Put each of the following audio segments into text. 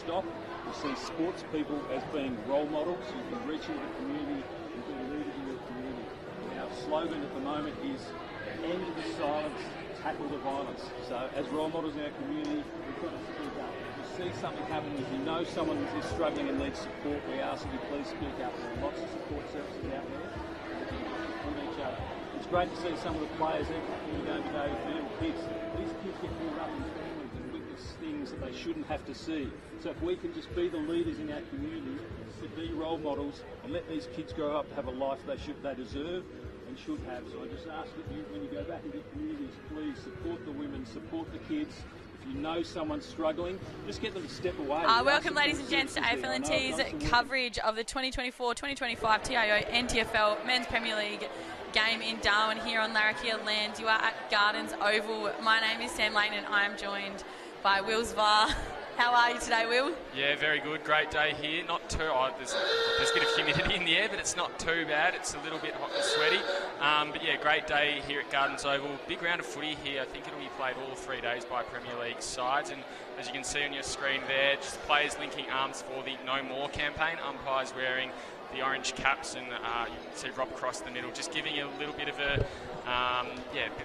stop. We see sports people as being role models. You can reach into the community and be leaders in your community. Our slogan at the moment is end the silence, tackle the violence. So as role models in our community, we've got to speak up. If you see something happening, if you know someone is struggling and needs support, we ask that you please speak up. There are lots of support services out there with each other. It's great to see some of the players here going today with little kids. These kids get brought up in families and witness things that they shouldn't have to see. So if we can just be the leaders in our community, to be role models and let these kids grow up to have a life they deserve and should have. So I just ask that you, when you go back into your communities, please support the women, support the kids. If you know someone's struggling, just get them to step away. Welcome, ladies and gents, to AFLNT's coverage of the 2024-2025 TIO NTFL Men's Premier League game in Darwin here on Larrakia land. You are at Gardens Oval. My name is Sam Lane and I am joined by Will Zvar. How are you today, Will? Yeah, very good. Great day here. Not too there's a bit of humidity in the air, but it's not too bad. It's a little bit hot and sweaty. But yeah, great day here at Gardens Oval. Big round of footy here. I think it'll be played all 3 days by Premier League sides. And as you can see on your screen there, just players linking arms for the No More campaign. Umpires wearing the orange caps, and you can see Rob across the middle, just giving you a little bit of a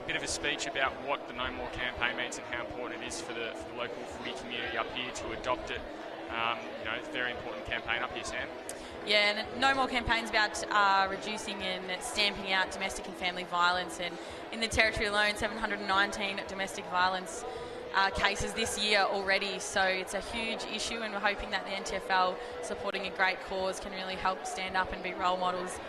bit of a speech about what the No More campaign means and how important it is for the local footy community up here to adopt it. It's a very important campaign up here, Sam. Yeah, and No More campaign's about reducing and stamping out domestic and family violence, and in the territory alone, 719 domestic violence cases this year already, so it's a huge issue, and we're hoping that the NTFL, supporting a great cause, can really help stand up and be role models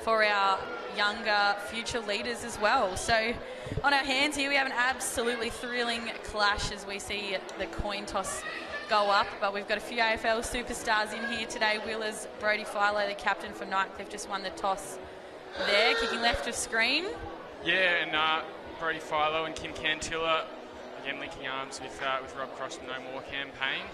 for our younger future leaders as well. So on our hands here we have an absolutely thrilling clash as we see the coin toss go up, but we've got a few AFL superstars in here today. Willers, Brody Philo, the captain for Nightcliff, just won the toss there, kicking left of screen. Yeah, and Brody Philo and Kim Cantilla again linking arms with Rob Cross and No More campaign.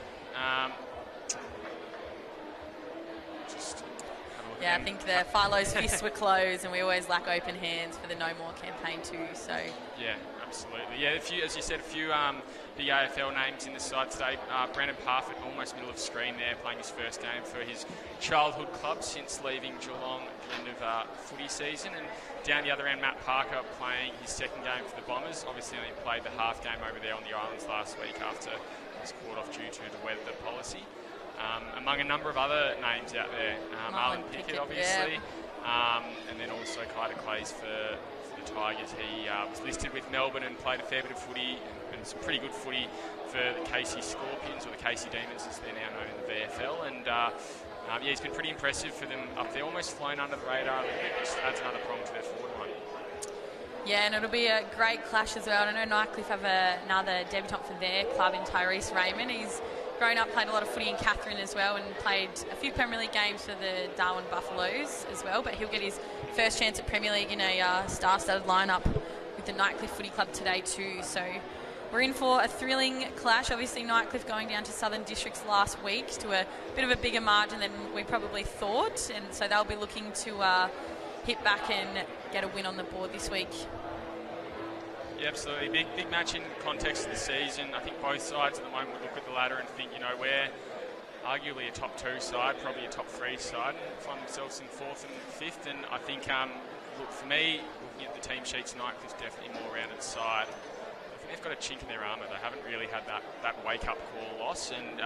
I think the Philo's fists were closed, and we always lack open hands for the No More campaign too. So yeah, absolutely. Yeah, as you said, a few big AFL names in the side today. Brandon Parfitt, almost middle of screen there, playing his first game for his childhood club since leaving Geelong at the end of footy season. And down the other end, Matt Parker playing his second game for the Bombers. Obviously, only played the half game over there on the Islands last week after he was called off due to the weather policy. Among a number of other names out there, Marlon Pickett obviously, and then also Kyder Clays for the Tigers. He was listed with Melbourne and played a fair bit of footy and some pretty good footy for the Casey Scorpions, or the Casey Demons as they're now known in the VFL. And he's been pretty impressive for them up there, almost flown under the radar a little bit, which adds another prong to their forward line. Yeah, and it'll be a great clash as well. I know Nightcliff have another debutant for their club in Tyrese Raymond. He's grown up, played a lot of footy in Catherine as well, and played a few Premier League games for the Darwin Buffaloes as well, but he'll get his first chance at Premier League in a star-studded lineup with the Nightcliff Footy Club today too. So we're in for a thrilling clash. Obviously Nightcliff going down to Southern Districts last week to a bit of a bigger margin than we probably thought, and so they'll be looking to hit back and get a win on the board this week. Yeah, absolutely. Big match in context of the season. I think both sides at the moment would look at the ladder and think, we're arguably a top 2 side, probably a top 3 side, and find themselves in 4th and 5th. And I think, for me, looking at the team sheets, Nightcliff's definitely more rounded side. I think they've got a chink in their armour. They haven't really had that wake-up call loss, and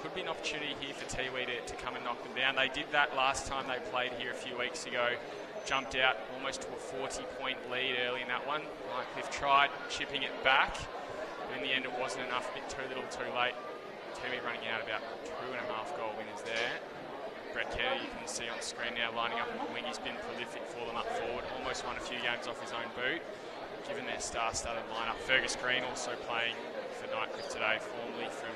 could be an opportunity here for Tiwi to come and knock them down. They did that last time they played here a few weeks ago. Jumped out almost to a 40-point lead early in that one. Nightcliff tried chipping it back, but in the end it wasn't enough, a bit too little too late. Tiwi running out about 2.5 goal winners there. Brett Kerr, you can see on screen now, lining up on the wing. He's been prolific for them up forward. Almost won a few games off his own boot, given their star-studded lineup. Fergus Green also playing for Nightcliff today, formerly from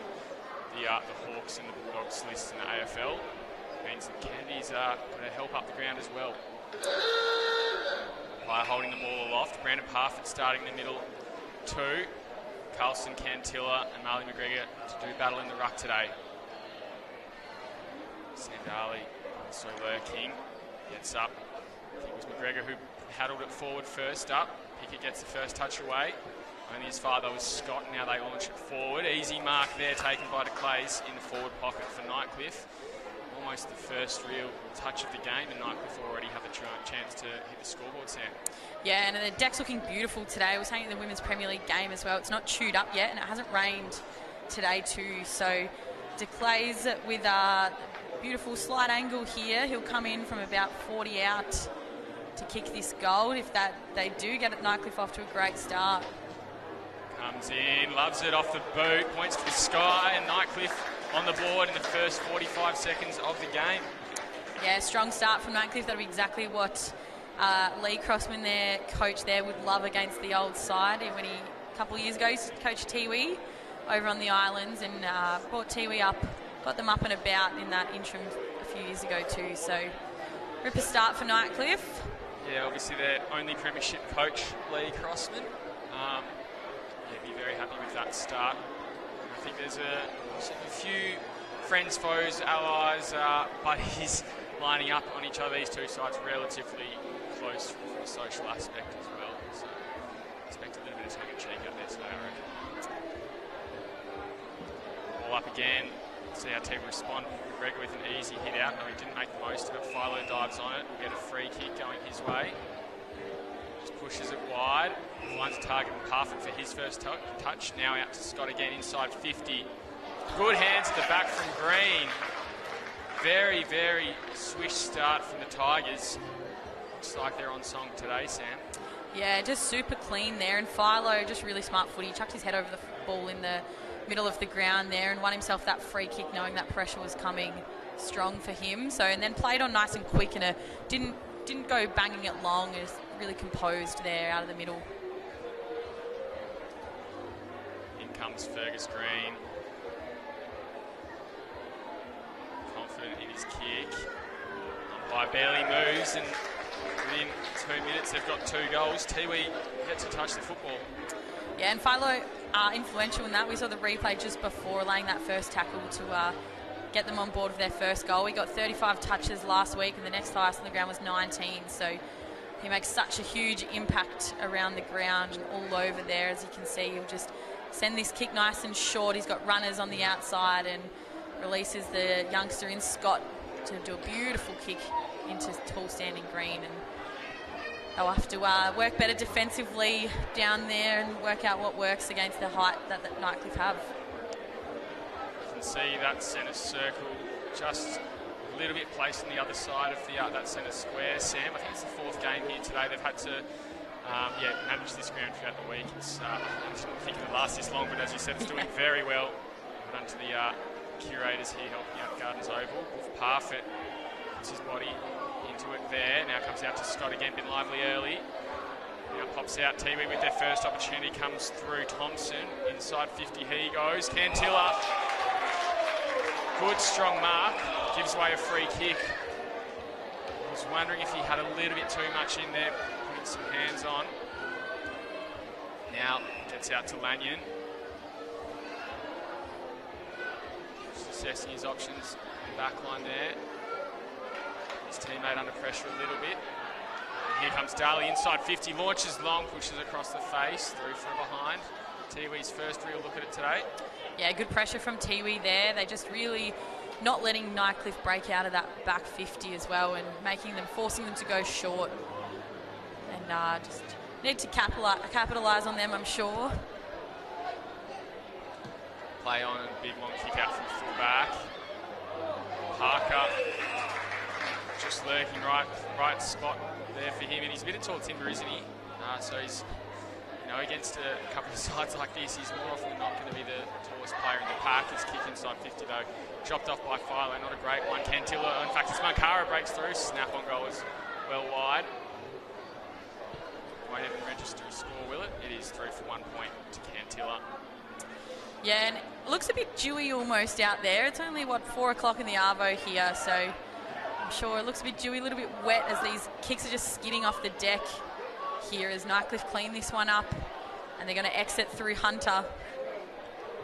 the Hawks and the Bulldogs list in the AFL. Means that Kennedy's going to help up the ground as well. By holding them all aloft. Brandon Parfitt starting in the middle 2. Carlson, Cantilla and Marley McGregor to do battle in the ruck today. Sandali also lurking. Gets up. I think it was McGregor who paddled it forward first up. Pickett gets the first touch away. Only his father was Scott. Now they launch it forward. Easy mark there taken by De Clays in the forward pocket for Nightcliff. Almost the first real touch of the game, and Nightcliff already have a chance to hit the scoreboard, Sam. Yeah, and the deck's looking beautiful today. We're saying in the Women's Premier League game as well. It's not chewed up yet, and it hasn't rained today too. So De Clays with a beautiful slight angle here. He'll come in from about 40 out to kick this goal. If that they do get it, Nightcliff off to a great start. Comes in, loves it off the boot, points to the sky, and Nightcliff on the board in the first 45 seconds of the game. Yeah, strong start from Nightcliff. That'll be exactly what Lee Crossman, their coach there, would love against the old side. When he, a couple of years ago, coached Tiwi over on the islands and brought Tiwi up, got them up and about in that interim a few years ago too. So, ripper start for Nightcliff. Yeah, obviously their only premiership coach, Lee Crossman. Be very happy with that start. I think there's a few friends, foes, allies, buddies lining up on each other. These two sides relatively close from a social aspect as well. So expect a little bit of tongue-in-cheek out there today, I reckon. Ball up again. See how Tiwi respond. Gregor with an easy hit out. No, he didn't make the most of it. Philo dives on it. We'll get a free kick going his way. Just pushes it wide. Finds a target and perfect for his first touch. Now out to Scott again inside 50. Good hands at the back from Green. Very, very swish start from the Tigers. Looks like they're on song today, Sam. Yeah, just super clean there. And Philo, just really smart footy. He chucked his head over the ball in the middle of the ground there and won himself that free kick, knowing that pressure was coming strong for him. So, and then played on nice and quick, and didn't go banging it long. It was really composed there out of the middle. In comes Fergus Green. Confident in his kick. Umpire barely moves, and within 2 minutes they've got 2 goals. Tiwi gets to touch the football. Yeah, and Philo influential in that. We saw the replay just before laying that first tackle to get them on board with their first goal. He got 35 touches last week, and the next highest on the ground was 19. So he makes such a huge impact around the ground and all over there. As you can see, he'll just send this kick nice and short. He's got runners on the outside and releases the youngster in Scott to do a beautiful kick into tall standing Green. And they'll have to work better defensively down there and work out what works against the height that Nightcliff have. You can see that centre circle just a little bit placed on the other side of that centre square, Sam. I think it's the 4th game here today. They've had to manage this ground throughout the week. I didn't think it would last this long, but as you said, it's doing very well. But onto the curators here helping out Gardens Oval. Wolf Parfitt puts his body into it there. Now comes out to Scott again, been lively early. Now pops out Tiwi with their first opportunity, comes through Thompson. Inside 50 he goes. Cantilla. Good strong mark. Gives away a free kick. I was wondering if he had a little bit too much in there, putting some hands on. Now gets out to Lanyon. Just assessing his options in the back line there. His teammate under pressure a little bit. And here comes Daly inside 50, launches long, pushes across the face, through from behind. Tiwi's first real look at it today. Yeah, good pressure from Tiwi there. They just really not letting Nightcliff break out of that back 50 as well, and forcing them to go short. And just need to capitalise on them, I'm sure. Play on and big long kick out from full back. Parker just lurking right spot there for him, and he's a bit of tall timber, isn't he? So he's, against a couple of sides like this, he's more often than not going to be the tallest player in the pack. His kick inside 50 though, chopped off by Philo, not a great one. Cantilla, in fact, it's Mankara breaks through, snap on goal is well wide. Won't even register a score, will it? It is through for 1 point to Cantilla. Yeah, and it looks a bit dewy almost out there. It's only, 4 o'clock in the Arvo here, so I'm sure it looks a bit dewy, a little bit wet as these kicks are just skidding off the deck here as Nightcliff clean this one up, and they're going to exit through Hunter.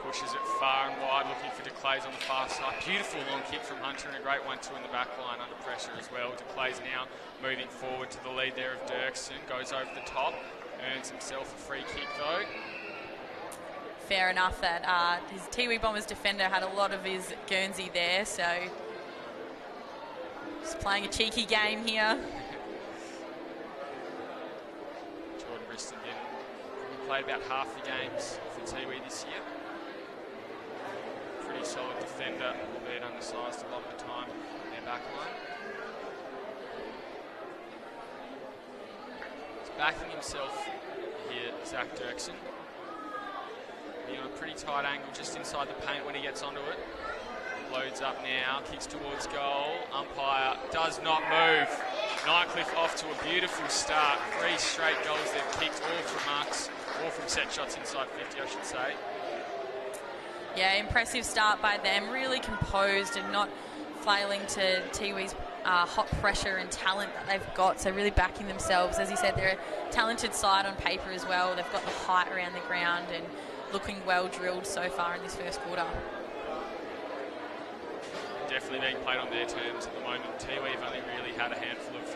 Pushes it far and wide, looking for De Clays on the far side. Beautiful long kick from Hunter, and a great one too in the back line under pressure as well. De Clays now moving forward to the lead there of Dirksen, goes over the top, earns himself a free kick though. fair enough that his Tiwi Bombers defender had a lot of his Guernsey there, so just playing a cheeky game here. Jordan Briston played about half the games for Tiwi this year. Pretty solid defender, albeit undersized a lot of the time in their back line. He's backing himself here, Zach Dirksen. Being on a pretty tight angle just inside the paint when he gets onto it. Loads up now, kicks towards goal. Umpire does not move. Nightcliff off to a beautiful start. 3 straight goals they've kicked, all from marks, all from set shots inside 50, I should say. Yeah, impressive start by them. Really composed and not flailing to Tiwi's hot pressure and talent that they've got. So really backing themselves. As you said, they're a talented side on paper as well. They've got the height around the ground and looking well drilled so far in this first quarter. Definitely being played on their terms at the moment. Tiwi have only really had a handful of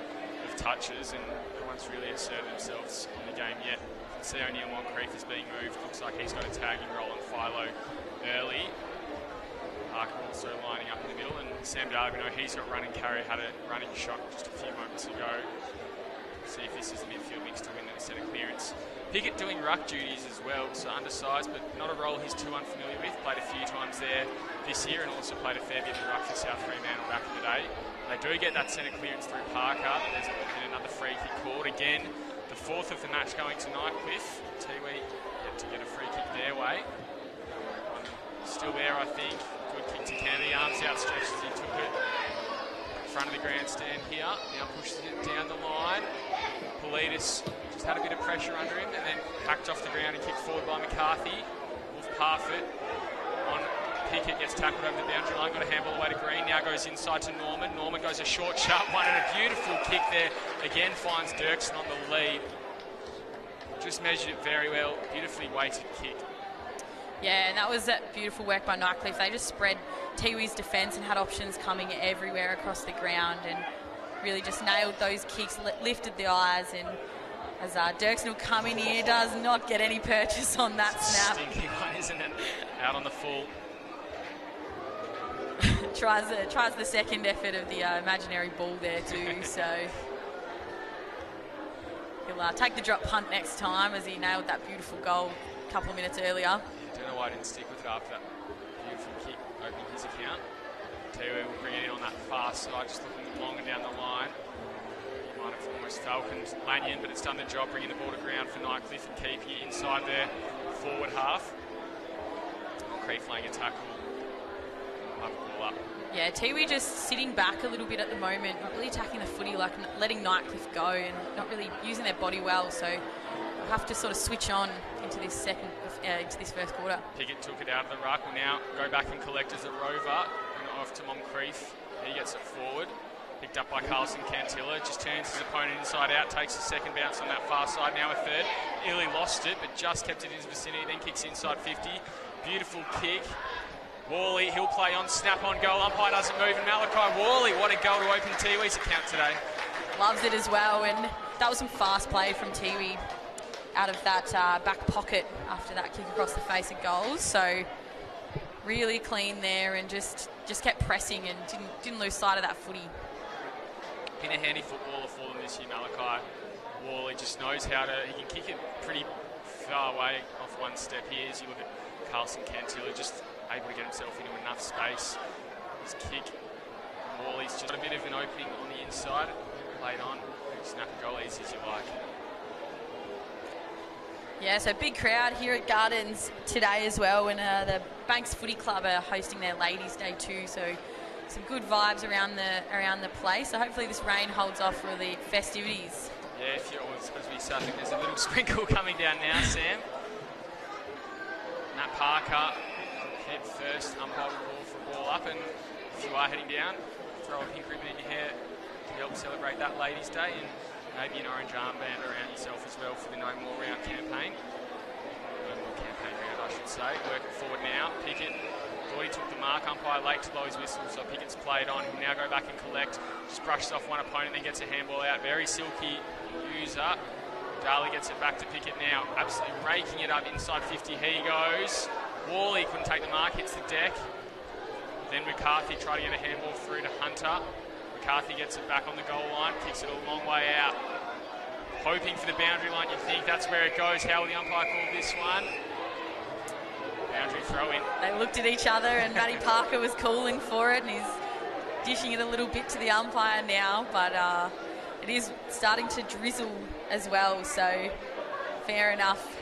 touches and no one's really asserted themselves on the game yet. You can see O'Neill Moncrief is being moved. Looks like he's got a tagging role on Philo early. Parker also lining up in the middle, and Sam Darwin, he's got run and carry, had a running shot just a few moments ago. See if this is the midfield mix to win the centre clearance. Pickett doing ruck duties as well, so undersized, but not a role he's too unfamiliar with. Played a few times there this year and also played a fair bit of ruck for South Fremantle back in the day. They do get that centre clearance through Parker. There's been another free kick called. Again, the 4th of the match going to Nightcliff. Tiwi yet to get a free kick their way. Still there, I think. Good kick to Kennedy. Arms outstretched as he took it in front of the grandstand here. Now pushes it down the line. Politis just had a bit of pressure under him and then hacked off the ground and kicked forward by McCarthy. Wolf Parfitt on Pickett, gets tackled over the boundary line, got a handball away to Green, now goes inside to Norman. Norman goes a short, sharp one and a beautiful kick there. Again finds Dirksen on the lead. Just measured it very well, beautifully weighted kick. Yeah, and that was that beautiful work by Nightcliff. They just spread Tiwi's defence and had options coming everywhere across the ground and really just nailed those kicks, lifted the eyes, and as Dirksen will come in here, does not get any purchase on that snap. Stinky one, isn't it? Out on the full. tries the second effort of the imaginary ball there too, so he'll take the drop punt next time as he nailed that beautiful goal a couple of minutes earlier. Yeah, don't know why I didn't stick with it after that beautiful kick opening his account. Tiwi will bring it in on that far side, just looking long and down the line. Might have almost falconed Lanyon, but it's done the job, bringing the ball to ground for Nightcliff and keep you inside their forward half. Moncrief laying a tackle. We'll have a ball up. Yeah, Tiwi just sitting back a little bit at the moment, not really attacking the footy, like letting Nightcliff go and not really using their body well. So we'll have to sort of switch on into this first quarter. Pickett took it out of the ruck. Will now go back and collect as a rover. And off to Moncrief. He gets it forward. Picked up by Carlson Cantilla. Just turns his opponent inside out. Takes a second bounce on that far side. Now a third. Nearly lost it, but just kept it in his vicinity. Then kicks inside 50. Beautiful kick. Worley, he'll play on, snap on goal. Umpire doesn't move. And Malachi Worley, what a goal to open Tiwi's account today. Loves it as well. And that was some fast play from Tiwi out of that back pocket after that kick across the face of goals. So really clean there and just kept pressing and didn't lose sight of that footy. Been a handy footballer for them this year, Malachi Worley. Just knows how to, he can kick it pretty far away off one step here. As you look at Carlson Cantilla, just able to get himself into enough space. His kick, Worley's just got a bit of an opening on the inside, played on, snap a goal easy as you like. Yeah, so big crowd here at Gardens today as well, and the Banks Footy Club are hosting their Ladies' Day too, so some good vibes around the place. So hopefully this rain holds off for the festivities. Yeah, as we said, I think there's a little sprinkle coming down now, Sam. Nat Parker, head first, umpire will call for a ball up, and if you are heading down, throw a pink ribbon in your hair to help celebrate that Ladies' Day, and maybe an orange armband around yourself as well for the No More Round campaign. No More campaign round, I should say. Working forward now. Pickett thought he took the mark. Umpire late to blow his whistle, so Pickett's played on. He'll now go back and collect. Just brushes off one opponent, then gets a handball out. Very silky user. Darley gets it back to Pickett now. Absolutely raking it up inside 50. He goes. Worley couldn't take the mark, hits the deck. Then McCarthy tried to get a handball through to Hunter. McCarthy gets it back on the goal line, kicks it a long way out. Hoping for the boundary line, you think that's where it goes. How will the umpire call this one? Boundary throw in. They looked at each other and Matty Parker was calling for it and he's dishing it a little bit to the umpire now, but it is starting to drizzle as well, so fair enough.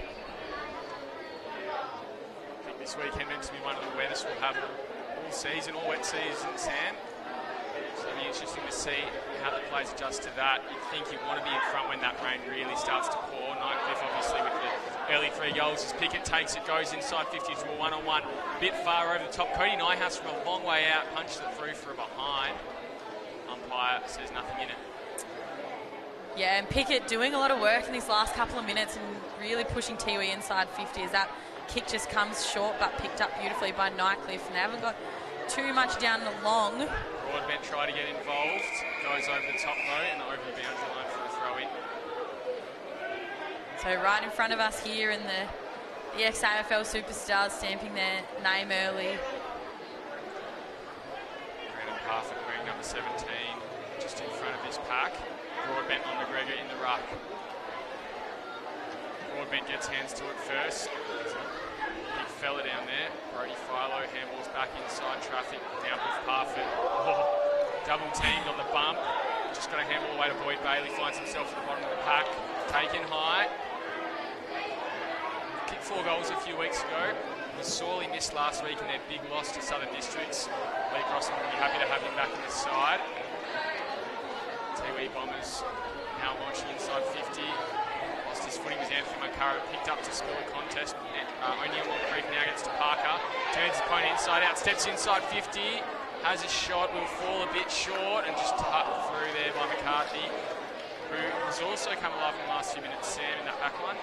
I think this weekend meant to be one of the wettest we'll have all season, all wet season, Sam. So it'll be interesting to see how the players adjust to that. You'd think you'd want to be in front when that rain really starts to pour. Nightcliff obviously with the early 3 goals as Pickett takes it, goes inside 50 to a one-on-one. Bit far over the top. Cody Nyhouse from a long way out, punches it through for a behind. Umpire says nothing in it. Yeah, and Pickett doing a lot of work in these last couple of minutes and really pushing Tiwi inside 50 as that kick just comes short but picked up beautifully by Nightcliff. And they haven't got too much down the long. Broadbent try to get involved, goes over the top though and over the boundary line for the throw in. So right in front of us here in the ex-AFL superstars stamping their name early. Brandon Parfitt wearing number 17 just in front of this pack. Broadbent on McGregor in the ruck. Broadbent gets hands to it first. Big fella down there. Brody Philo handballs back inside traffic. Down with Parfitt. Double teamed on the bump. Just got a handball away to Boyd Bailey. Finds himself at the bottom of the pack. Taken high. Kicked 4 goals a few weeks ago. Was sorely missed last week in their big loss to Southern Districts. Lee Crossman will be happy to have him back in the side. Tiwi Bombers now launching inside 50. Lost his footing was Anthony Makara, picked up to spill the contest. O'Neill Creek now gets to Parker. Turns his opponent inside out, steps inside 50. Has a shot, will fall a bit short and just tucked through there by McCarthy, who has also come alive in the last few minutes, Sam, in that back line.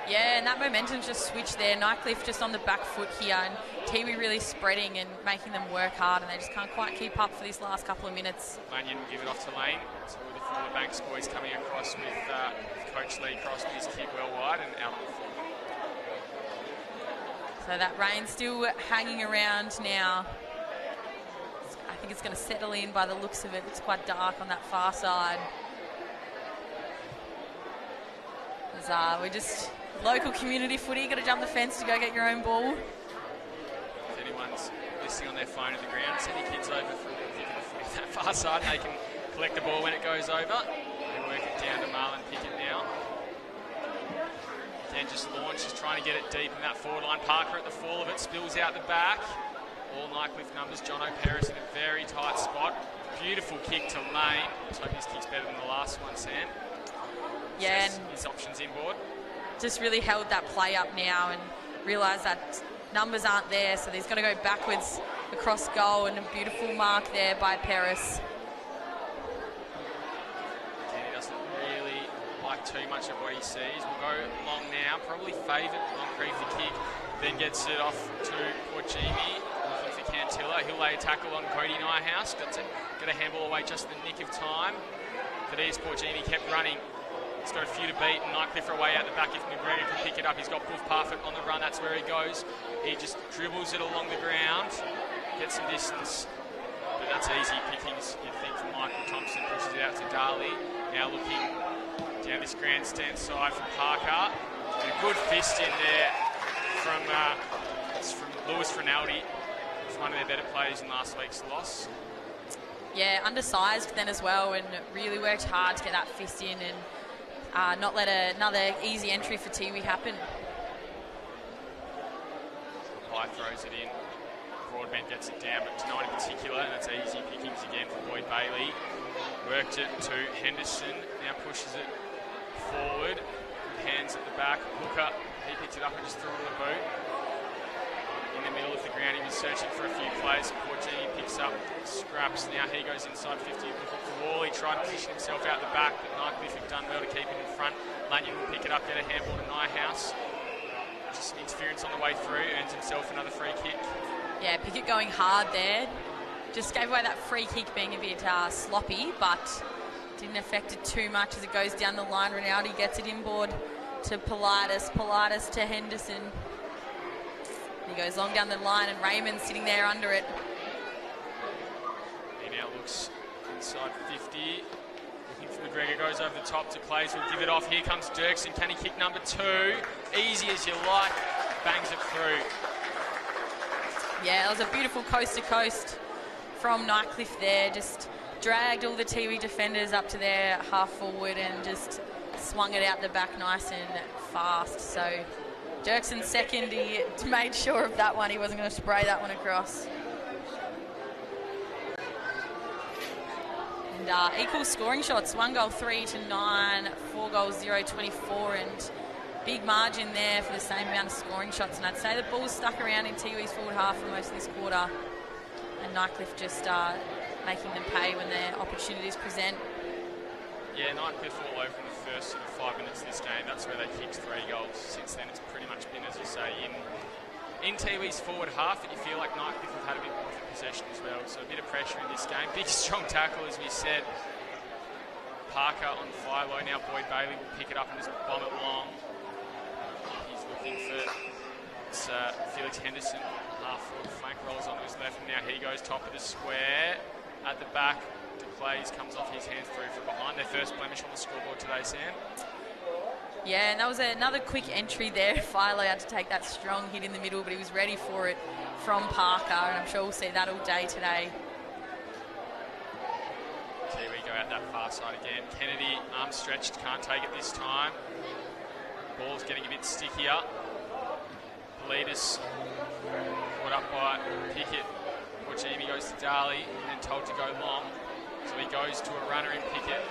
Yeah, and that momentum's just switched there. Nightcliff just on the back foot here and Tiwi really spreading and making them work hard and they just can't quite keep up for these last couple of minutes. Lanyon will give it off to Lane. So with the former Banks boys coming across with Coach Lee Crosby's kick well wide and out on the floor. So that rain's still hanging around now. I think it's going to settle in by the looks of it. It's quite dark on that far side. We're just local community footy. Got to jump the fence to go get your own ball. If anyone's listening on their phone at the ground, send your kids over for that far side and they can collect the ball when it goes over. They work it down to Marlon Pickett now. Again, just launches, trying to get it deep in that forward line. Parker at the fall of it, spills out the back. All Nightcliff numbers. John O'Paris in a very tight spot. Beautiful kick to Lane. Let's hope his kick's better than the last one, Sam. Yeah, his options inboard. Just really held that play up now and realised that numbers aren't there, so he's going to go backwards across goal and a beautiful mark there by Paris. Again, he doesn't really like too much of what he sees. We'll go long now, probably favoured Moncrief the kick, then gets it off to Porcini. Looking for Cantilla. He'll lay a tackle on Cody Nyhouse. Got a handball away just in the nick of time. Thaddeus Porcini kept running. He's got a few to beat, and Nightcliff are away out the back if McGregor can pick it up. He's got Buff Parfitt on the run, that's where he goes. He just dribbles it along the ground, gets some distance, but that's easy pickings, you'd think, from Michael Thompson. Pushes it out to Darley. Now looking down this grandstand side from Parker. And a good fist in there from Lewis Rinaldi. He's one of their better players in last week's loss. Yeah, undersized then as well, and really worked hard to get that fist in and not let another easy entry for Tiwi happen. High throws it in. Broadbent gets it down, but to no one in particular, and that's easy pickings again for Boyd Bailey. Worked it to Henderson, now pushes it forward. Good hands at the back. Hooker, he picked it up and just threw it in the boot. In the middle of the ground, he was searching for a few plays. Porcini picks up scraps. Now he goes inside 50. Looking for Worley, trying to position himself out the back, but Nightcliff have done well to keep it in front. Lanyon will pick it up, get a handball to Nyhouse. Just some interference on the way through, earns himself another free kick. Yeah, Pickett going hard there. Just gave away that free kick being a bit sloppy, but Didn't affect it too much as it goes down the line. Rinaldi gets it inboard to Politis. Politis to Henderson. He goes long down the line and Raymond's sitting there under it. He now looks inside 50. Looking for McGregor, goes over the top to Clays. Will give it off. Here comes Dirksen. Can he kick number 2? Easy as you like. Bangs it through. Yeah, it was a beautiful coast-to-coast from Nightcliff there. Just dragged all the Tiwi defenders up to their half forward and just swung it out the back nice and fast. So Dirksen's second, he made sure of that one. He wasn't going to spray that one across. And equal scoring shots, 1 goal 3-9, 4 goals 0-24, and big margin there for the same amount of scoring shots. And I'd say the ball's stuck around in Tiwi's forward half for most of this quarter, and Nightcliff just making them pay when their opportunities present. Yeah, Nightcliff all over in the first sort of 5 minutes of this game. That's where they kicked 3 goals. Since then, it's pretty much been, as you say, in Tiwi's forward half that you feel like Nightcliff have had a bit more of possession as well. So a bit of pressure in this game. Big, strong tackle, as we said. Parker on fire low. Now Boyd Bailey will pick it up and just bomb it long. He's looking for Felix Henderson. Half-forward flank rolls on his left. And now he goes top of the square. At the back, DeClays comes off his hands through from behind. Their first blemish on the scoreboard today, Sam. Yeah, and that was another quick entry there. Philo had to take that strong hit in the middle, but he was ready for it from Parker, and I'm sure we'll see that all day today. Tiwi go out that far side again. Kennedy, arm stretched, can't take it this time. Ball's getting a bit stickier. Politis put up by Pickett. Jimmy goes to Darley and then told to go long. So he goes to a runner in Pickett.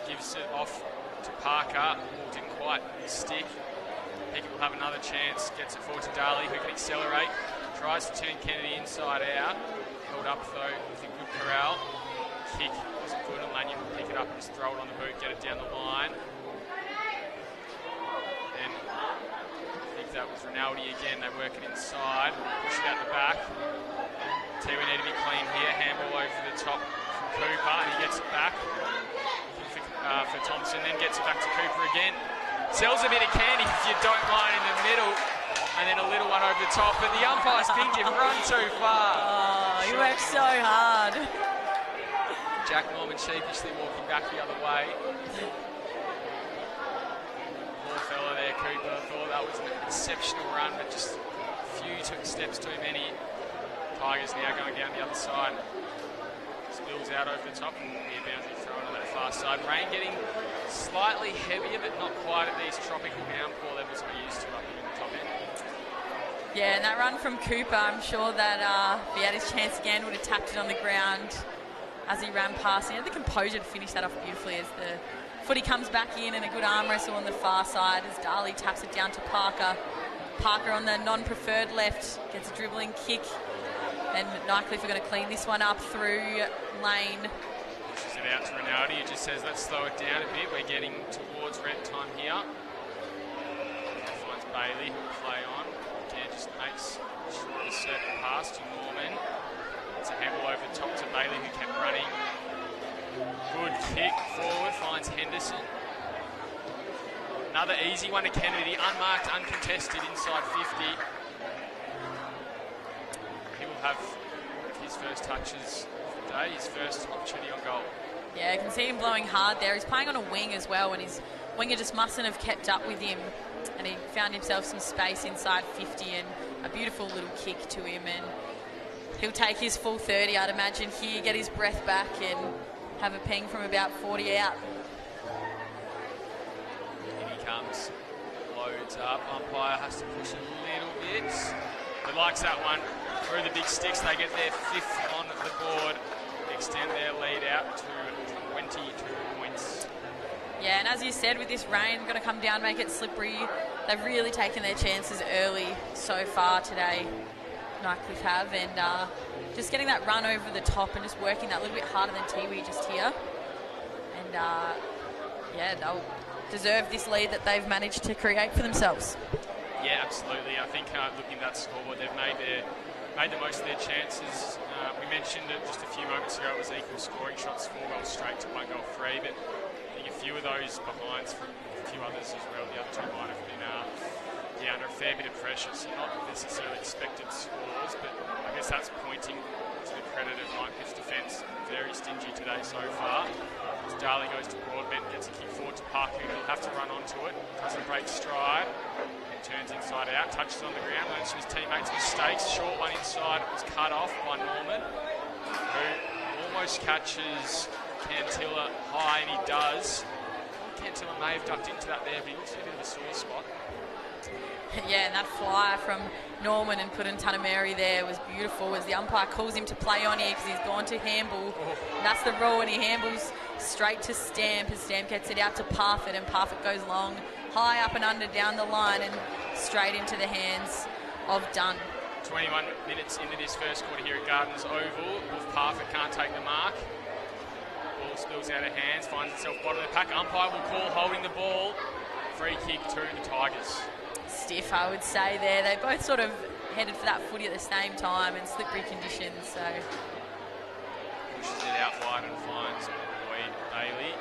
Gives it off to Parker. Ball didn't quite stick. Pickett will have another chance. Gets it forward to Darley, who can accelerate. Tries to turn Kennedy inside out. Held up though with a good corral. Kick wasn't good, and Lanyon will pick it up and just throw it on the boot, get it down the line. Then I think that was Rinaldi again. They work it inside, push it out the back. Tiwi need to be clean here. Handball over the top from Cooper, and he gets it back for Thompson, then gets it back to Cooper again. Sells a bit of candy if you don't mind in the middle, and then a little one over the top, but the umpire's pinged him, run too far. Oh, he worked so hard. Jack Norman sheepishly walking back the other way. Poor fella there, Cooper. Thought that was an exceptional run, but just a few steps too many. Tigers now going down the other side. Spills out over the top and near boundary throw on that far side. Rain getting slightly heavier, but not quite at these tropical downpour levels we're used to up here in the top end. Yeah, and that run from Cooper, I'm sure that if he had his chance again, would have tapped it on the ground as he ran past. He had the composure to finish that off beautifully as the footy comes back in, and a good arm wrestle on the far side as Darley taps it down to Parker. Parker on the non-preferred left gets a dribbling kick. And Nightcliff are going to clean this one up through Lane. Pushes it out to Rinaldi, who just says, let's slow it down a bit. We're getting towards red time here. Finds Bailey, who will play on. Again, just makes sure of a certain pass to Norman. It's a handball over the top to Bailey, who kept running. Good kick forward, finds Henderson. Another easy one to Kennedy, unmarked, uncontested, inside 50. Have his first touches of the day, his first opportunity on goal. Yeah, I can see him blowing hard there. He's playing on a wing as well, and his winger just mustn't have kept up with him, and he found himself some space inside 50 and a beautiful little kick to him, and he'll take his full 30, I'd imagine, here, get his breath back and have a ping from about 40 out. In he comes, loads up, umpire has to push a little bit, but likes that one. Through the big sticks, they get their 5th on the board, extend their lead out to 22 points. Yeah, and as you said, with this rain going to come down, make it slippery, they've really taken their chances early so far today, Nightcliff have, and just getting that run over the top and just working that little bit harder than Tiwi just here. And yeah, they'll deserve this lead that they've managed to create for themselves. Yeah, absolutely. I think looking at that scoreboard, they've made made the most of their chances. We mentioned it just a few moments ago, it was equal scoring shots, 4 goals straight to 1 goal free, but I think a few of those behinds from a few others as well. The other two might have been under a fair bit of pressure, so not necessarily expected scores, but I guess that's pointing to the credit of Nightcliff's defence. Very stingy today so far. As Darwin goes to Broadbent, gets a kick forward to Parker, he'll have to run onto it, doesn't break stride, and turns inside out, touches on the ground, learns from his teammates' mistakes. Short one inside, it was cut off by Norman, who almost catches Cantilla high, and he does. Cantilla may have ducked into that there, but he looks a bit of a sore spot. Yeah, and that flyer from Norman and putting Tunameri there was beautiful as the umpire calls him to play on here because he's gone to handball. And that's the rule, and he handballs straight to Stamp, and Stamp gets it out to Parfitt, and Parfitt goes long, high up and under down the line and straight into the hands of Dunn. 21 minutes into this first quarter here at Gardens Oval. Wolf Parfitt can't take the mark. Ball spills out of hands, finds itself bottom of the pack. Umpire will call holding the ball. Free kick to the Tigers. Stiff, I would say there. They both sort of headed for that footy at the same time and slippery conditions, so. Pushes it out wide and finds Boyd Bailey.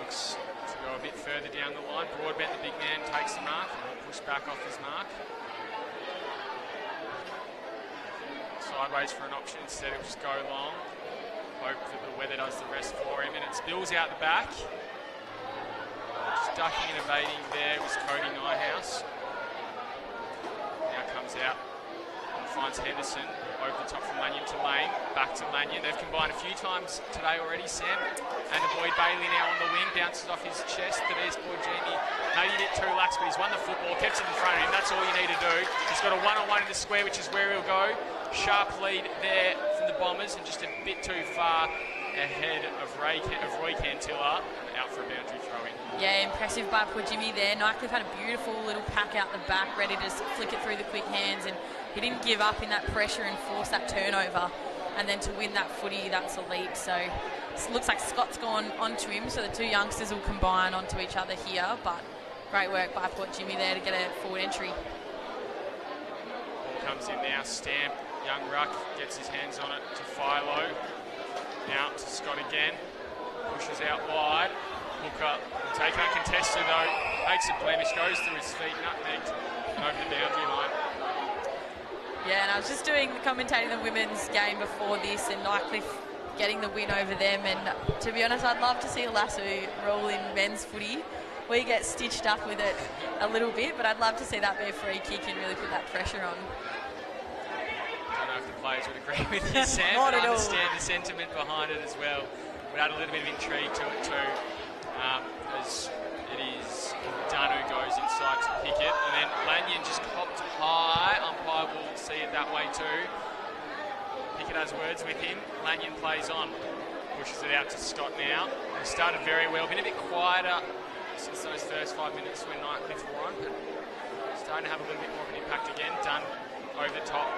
Looks to go a bit further down the line. Broadbent, the big man, takes the mark and will push back off his mark. Sideways for an option, instead he'll just go long. Hope that the weather does the rest for him, and it spills out the back. Just ducking and evading there was Cody Nyhouse. Now comes out and finds Henderson over the top from Lanyon to Lane. Back to Lanyon. They've combined a few times today already, Sam. And the Boyd Bailey now on the wing, bounces off his chest. Today's boy Jamie maybe a bit too lax, but he's won the football, kept it in front of him. That's all you need to do. He's got a one-on-one in the square, which is where he'll go. Sharp lead there from the Bombers, and just a bit too far ahead of Roy Cantilla, out for a boundary throw-in. Yeah, impressive by poor Jimmy there. Nightcliff had a beautiful little pack out the back, ready to just flick it through the quick hands, and he didn't give up in that pressure and force that turnover. And then to win that footy, that's elite. So it looks like Scott's gone onto him, so the two youngsters will combine onto each other here. But great work by Port Jimmy there to get a forward entry. Ball comes in now, Stamp, young ruck, gets his hands on it to Philo. Now to Scott again, pushes out wide. Hooker will take uncontested though, makes a blemish, goes through his feet, nutmegged over the boundary line. Yeah, and I was just commentating the women's game before this, and Nightcliff getting the win over them. And to be honest, I'd love to see a lasso roll in men's footy. We get stitched up with it a little bit, but I'd love to see that be a free kick and really put that pressure on. I don't know if the players would agree with you, Sam, but I understand the sentiment behind it as well. Would add a little bit of intrigue to it too, as it is Dunn who goes inside to pick it, and then Lanyon just hopped high. Umpire will see it that way too. Pickett has words with him. Lanyon plays on, pushes it out to Scott now. He started very well, been a bit quieter since those first 5 minutes when Nightcliff were on, but starting to have a little bit more of an impact again. Dunn over the top,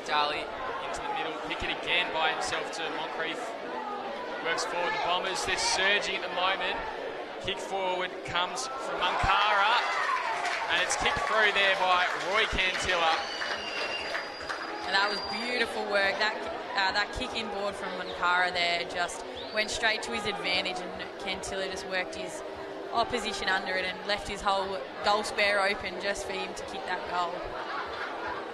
Daly into the middle, Pickett again by himself to Moncrief. Works forward the Bombers, they're surging at the moment. Kick forward comes from Munkara, and it's kicked through there by Roy Cantilla. And that was beautiful work. That kick inboard from Munkara there just went straight to his advantage, and Cantilla just worked his opposition under it and left his whole goal spare open just for him to kick that goal.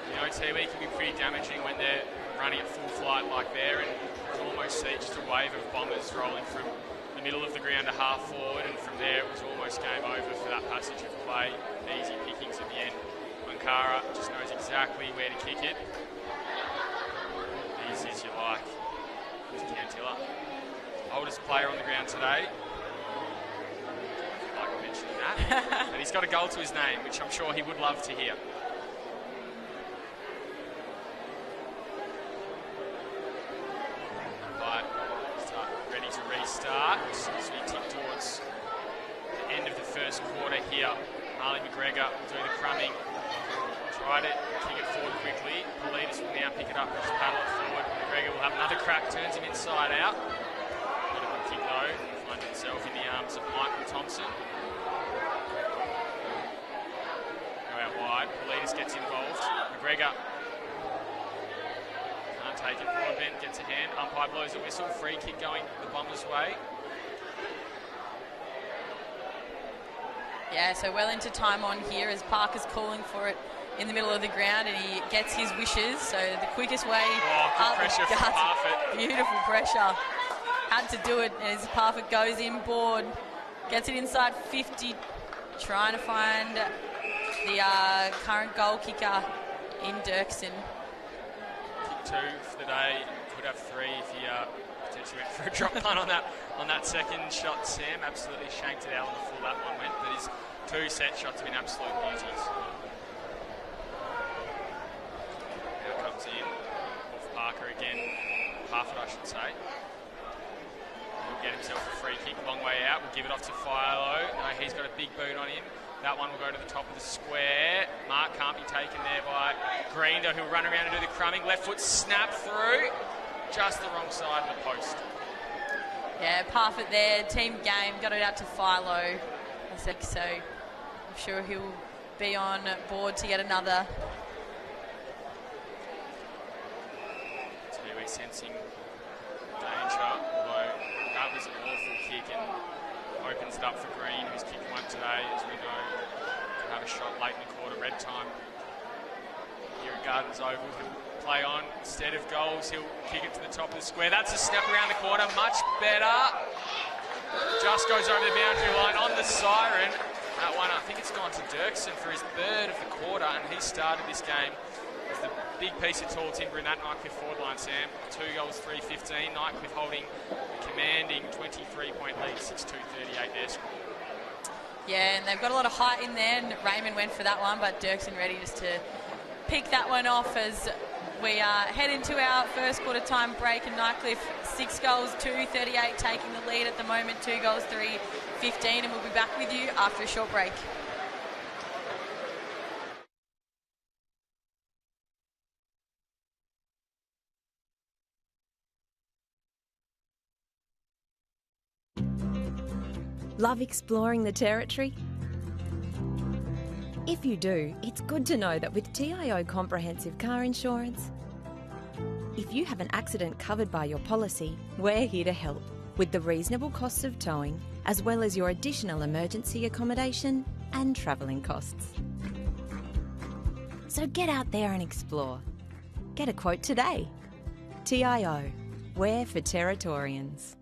You know, Tiwi can be pretty damaging when they're running at full flight like there, and you can almost see just a wave of Bombers rolling from the middle of the ground to half forward, and from there it was almost game over for that passage of play. Easy pickings at the end. Munkara just knows exactly where to kick it. Easy as you like with Cantilla. Oldest player on the ground today. I like mentioning that. But he's got a goal to his name, which I'm sure he would love to hear. Ready to restart as we tick towards the end of the first quarter here. Harley McGregor will do the crumbing. Try to kick it forward quickly. Politis will now pick it up and just paddle it forward. McGregor will have another crack, turns him inside out. Not a good kick though. Finds himself in the arms of Michael Thompson. Go out wide. Politis gets involved. McGregor. Can't take it. Broadbent gets a hand. Umpire blows a whistle. Free kick going the Bombers' way. Yeah, so well into time on here as Parker's calling for it in the middle of the ground, and he gets his wishes. So the quickest way good pressure from Parfitt. Beautiful pressure. Had to do it as Parfitt goes in board. Gets it inside 50, trying to find the current goal kicker in Dirksen. Kick 2 for the day. Could have 3 if he potentially went for a drop punt on that second shot. Sam absolutely shanked it out on the full that one went, but his 2 set shots have been absolute beauties. Now comes in off Parker again. Parfitt, I should say. He'll get himself a free kick, long way out. We'll give it off to Philo. No, he's got a big boot on him. That one will go to the top of the square. Mark can't be taken there by Greender, who'll run around and do the crumbing. Left foot snap through. Just the wrong side of the post. Yeah, Parfitt there, team game, got it out to Philo. I think so. I'm sure he'll be on board to get another. Tiwi sensing danger, although that was an awful kick and opens it up for Green, who's kicked one today, as we know. Could have a shot late in the quarter, red time. Here at Gardens Oval, he'll play on. Instead of goals, he'll kick it to the top of the square. That's a snap around the corner, much better. Just goes over the boundary line on the siren. That one, I think it's gone to Dirksen for his 3rd of the quarter, and he started this game as the big piece of tall timber in that Nightcliff forward line, Sam. 2 goals, 3-15. Nightcliff holding a commanding 23-point lead, 6-2-38 their score. Yeah, and they've got a lot of height in there, and Raymond went for that one, but Dirksen ready just to pick that one off as we head into our first quarter time break, and Nightcliff 6 goals, 2-38 taking the lead at the moment, 2 goals, 3-15, and we'll be back with you after a short break. Love exploring the territory? If you do, it's good to know that with TIO Comprehensive Car Insurance, if you have an accident covered by your policy, we're here to help with the reasonable costs of towing, as well as your additional emergency accommodation and travelling costs. So get out there and explore. Get a quote today. TIO, we're for Territorians.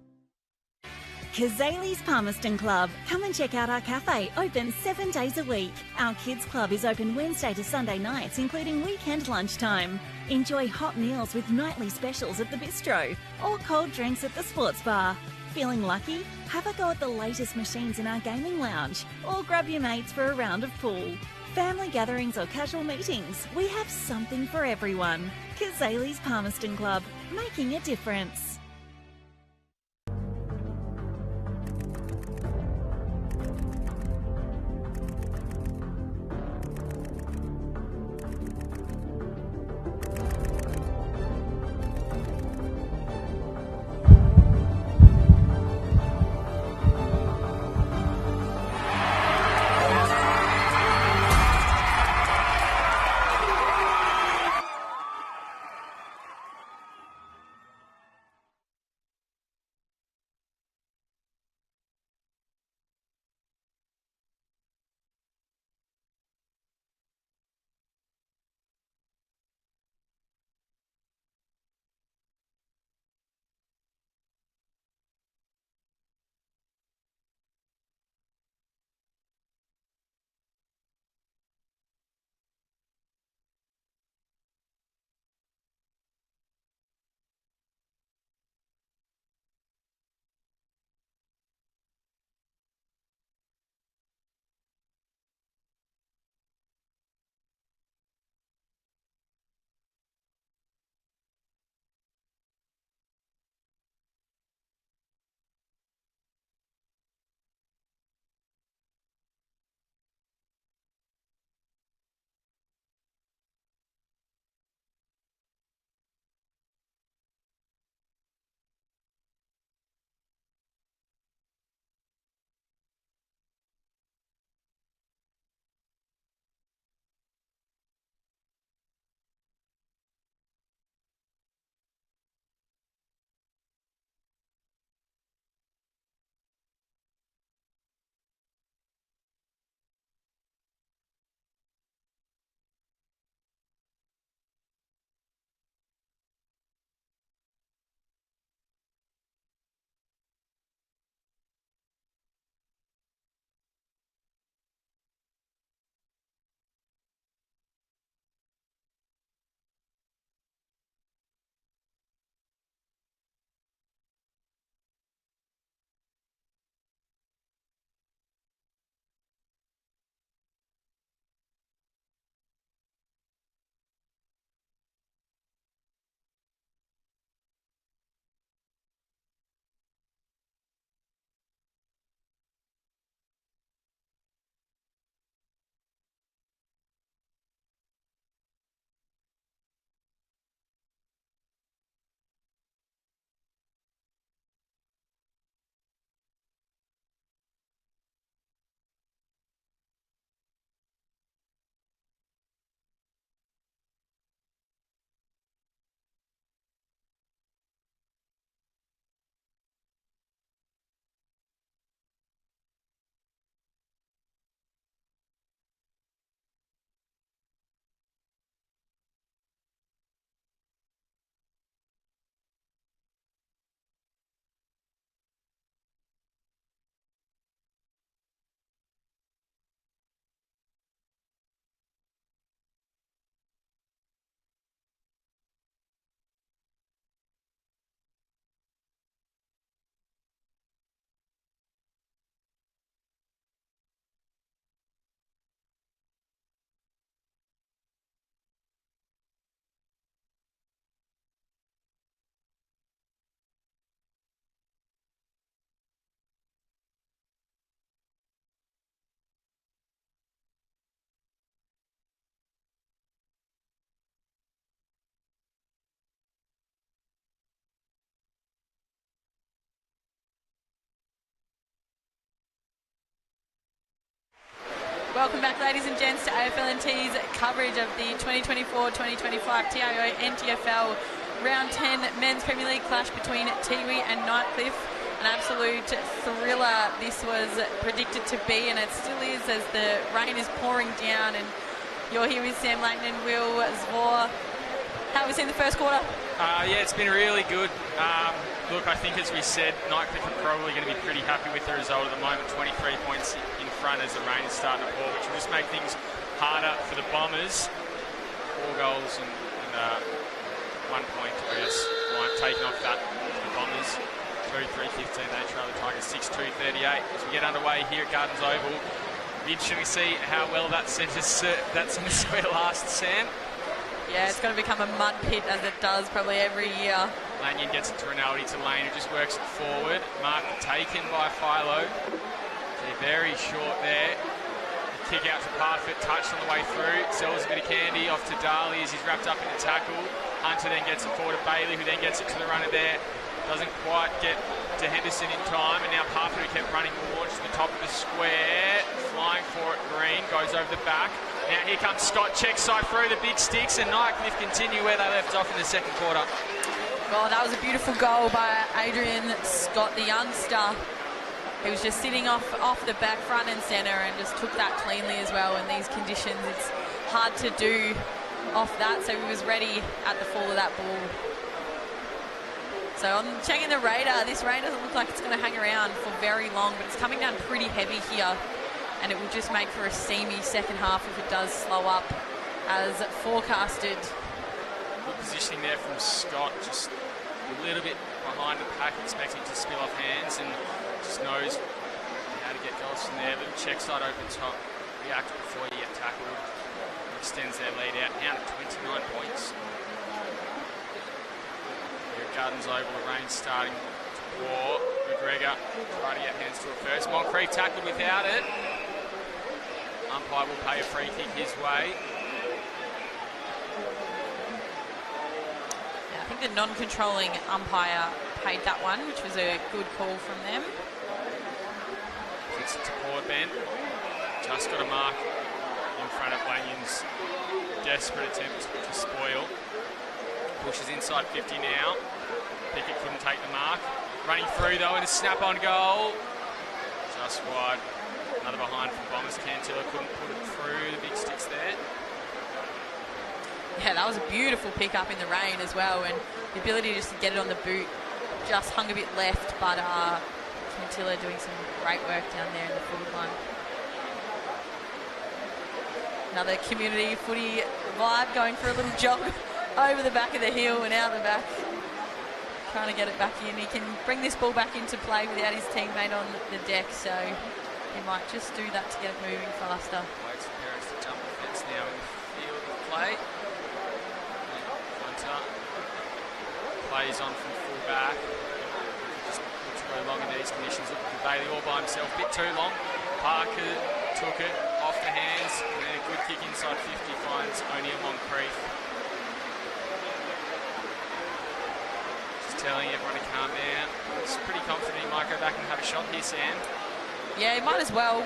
Kazali's Palmerston Club. Come and check out our cafe, open 7 days a week. Our kids club is open Wednesday to Sunday nights, including weekend lunchtime. Enjoy hot meals with nightly specials at the bistro or cold drinks at the sports bar. Feeling lucky? Have a go at the latest machines in our gaming lounge or grab your mates for a round of pool. Family gatherings or casual meetings, we have something for everyone. Kazali's Palmerston Club, making a difference. Welcome back, ladies and gents, to AFLNT's coverage of the 2024-2025 TIO NTFL Round 10 Men's Premier League clash between Tiwi and Nightcliff. An absolute thriller this was predicted to be, and it still is as the rain is pouring down. And you're here with Sam Layton and Will Zvor. How have we seen the first quarter? Yeah, it's been really good. Look, I think as we said, Nightcliff are probably going to be pretty happy with the result at the moment. 23 points in front as the rain is starting to pour, which will just make things harder for the Bombers. 4 goals and 1 point, I guess, taken off that for the Bombers. 2-3-15, they trail the Tigers 6-2-38. As we get underway here at Gardens Oval, it'll be interesting to see how well that centre square lasts, Sam. Yeah, it's going to become a mud pit as it does probably every year. Lanyon gets it to Rinaldi, to Lane, who just works it forward. Mark taken by Philo. They're very short there. The kick out to Parfitt, touched on the way through. Sells a bit of candy off to Darley as he's wrapped up in the tackle. Hunter then gets it forward to Bailey, who then gets it to the runner there. Doesn't quite get to Henderson in time, and now Parfitt, who kept running, launches to the top of the square. Flying for it, Green, goes over the back. Now here comes Scott, check side through the big sticks, and Nightcliff continue where they left off in the second quarter. Well, that was a beautiful goal by Adrian Scott, the youngster. He was just sitting off the back, front and centre, and just took that cleanly as well in these conditions. It's hard to do off that, so he was ready at the fall of that ball. So on checking the radar, this rain doesn't look like it's going to hang around for very long, but it's coming down pretty heavy here, and it will just make for a steamy second half if it does slow up as forecasted. Good positioning there from Scott, just a little bit behind the pack, expecting to spill off hands, and just knows how to get goals from there. Little check side over the top, react before you get tackled, extends their lead out now to 29 points. Here at Gardens Oval, the rain starting to pour. McGregor trying to get hands to it first. Moncrief tackled without it. Umpire will pay a free kick his way. Yeah, I think the non-controlling umpire paid that one, which was a good call from them. Gets it to Broadbent. Just got a mark in front of Lanyon's desperate attempt to spoil. Pushes inside 50 now. Pickett couldn't take the mark. Running through though, and a snap-on goal. Just wide. Another behind from Bombers. Cantilla couldn't put it through the big sticks there. Yeah, that was a beautiful pick up in the rain as well, and the ability just to get it on the boot just hung a bit left, but Cantilla doing some great work down there in the forward line. Another community footy vibe, going for a little jog over the back of the hill and out the back. Trying to get it back in. He can bring this ball back into play without his teammate on the deck, so he might just do that to get it moving faster. Waits for Perez to jump the fence now in the field of play. Hunter plays on from full back. Just looks very long in these conditions. Looking for Bailey all by himself. A bit too long. Parker took it off the hands, and then a good kick inside 50 finds O'Neill Moncrief. Just telling everyone to calm down. It's pretty confident he might go back and have a shot here, Sam. Yeah, he might as well.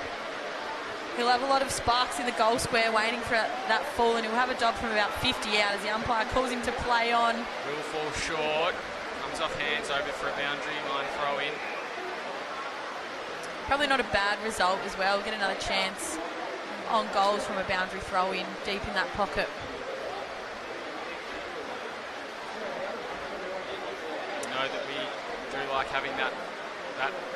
He'll have a lot of sparks in the goal square waiting for that fall, and he'll have a job from about 50 out as the umpire calls him to play on. Will fall short. Comes off hands over for a boundary line throw in. Probably not a bad result as well. Get another chance on goals from a boundary throw in deep in that pocket. You know that we do like having that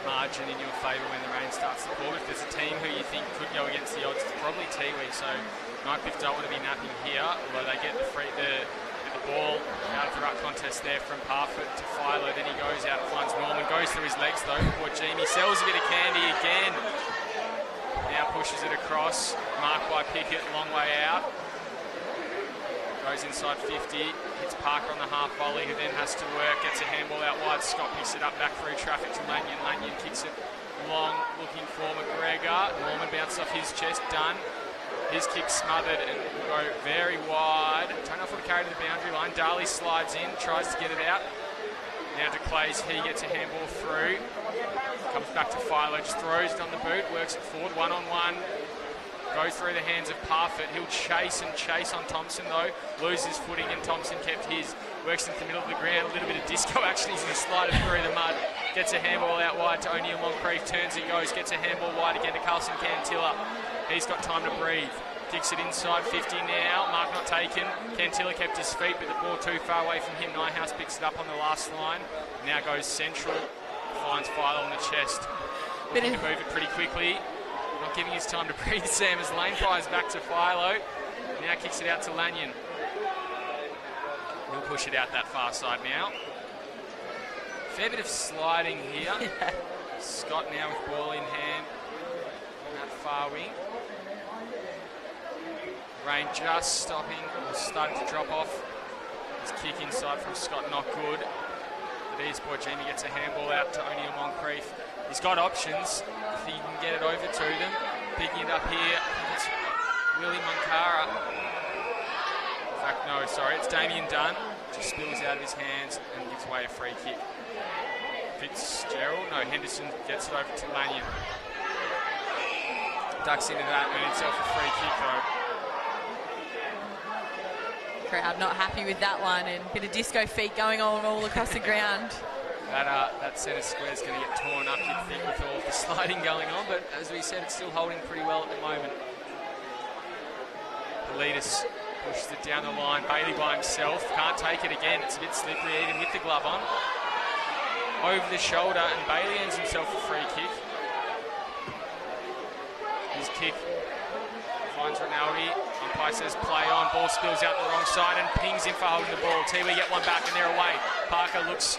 margin in your favour when the rain starts to pour. If there's a team who you think could go against the odds, it's probably Tiwi. So Nightcliff don't want to be napping here, although they get the ball out of the ruck contest there from Parfitt to Philo. Then he goes out and finds Norman, goes through his legs though before Jamie sells a bit of candy again. Now pushes it across, marked by Pickett, long way out. Goes inside 50, hits Parker on the half volley, who then has to work, gets a handball out wide. Scott picks it up back through traffic to Lanyon. Lanyon kicks it long, looking for McGregor. Norman bounced off his chest, done. His kick smothered and will go very wide. Don't know if it'll carry to the boundary line. Darley slides in, tries to get it out. Now to Clays, he gets a handball through. Comes back to Philo, just throws it on the boot, works it forward, one-on-one. Go through the hands of Parfitt. He'll chase on Thompson though. Loses footing and Thompson kept his. Works into the middle of the ground. A little bit of disco actually as he slided through the mud. Gets a handball out wide to O'Neill Moncrief. Turns and goes. Gets a handball wide again to Carlson Cantilla. He's got time to breathe. Kicks it inside 50 now. Mark not taken. Cantilla kept his feet, but the ball too far away from him. Nyhouse picks it up on the last line. Now goes central. Finds Philo on the chest. Looking to move it pretty quickly. Not giving his time to breathe, Sam, as Lane fires back to Philo. Now kicks it out to Lanyon. He'll push it out that far side now. Fair bit of sliding here. Yeah. Scott now with ball in hand on that far wing. Rain just stopping, or starting to drop off. His kick inside from Scott, not good. But East boy Jamie gets a handball out to O'Neill Moncrief. He's got options if he can get it over to them. Picking it up here, I think it's Willie Munkara. In fact, no, sorry, it's Damien Dunn. Just spills out of his hands and gives away a free kick. Fitzgerald, no, Henderson gets it over to Lanyon. Ducks into that and himself a free kick though. Crowd not happy with that one, and a bit of disco feet going on all across the ground. That centre square is going to get torn up, you'd think, with all of the sliding going on, but as we said, it's still holding pretty well at the moment. Politis pushes it down the line. Bailey by himself, can't take it again. It's a bit slippery even with the glove on. Over the shoulder, and Bailey ends himself a free kick. His kick finds Rinaldi. Umpire says play on. Ball spills out the wrong side and pings him for holding the ball. Tiwi get one back and they're away. Parker looks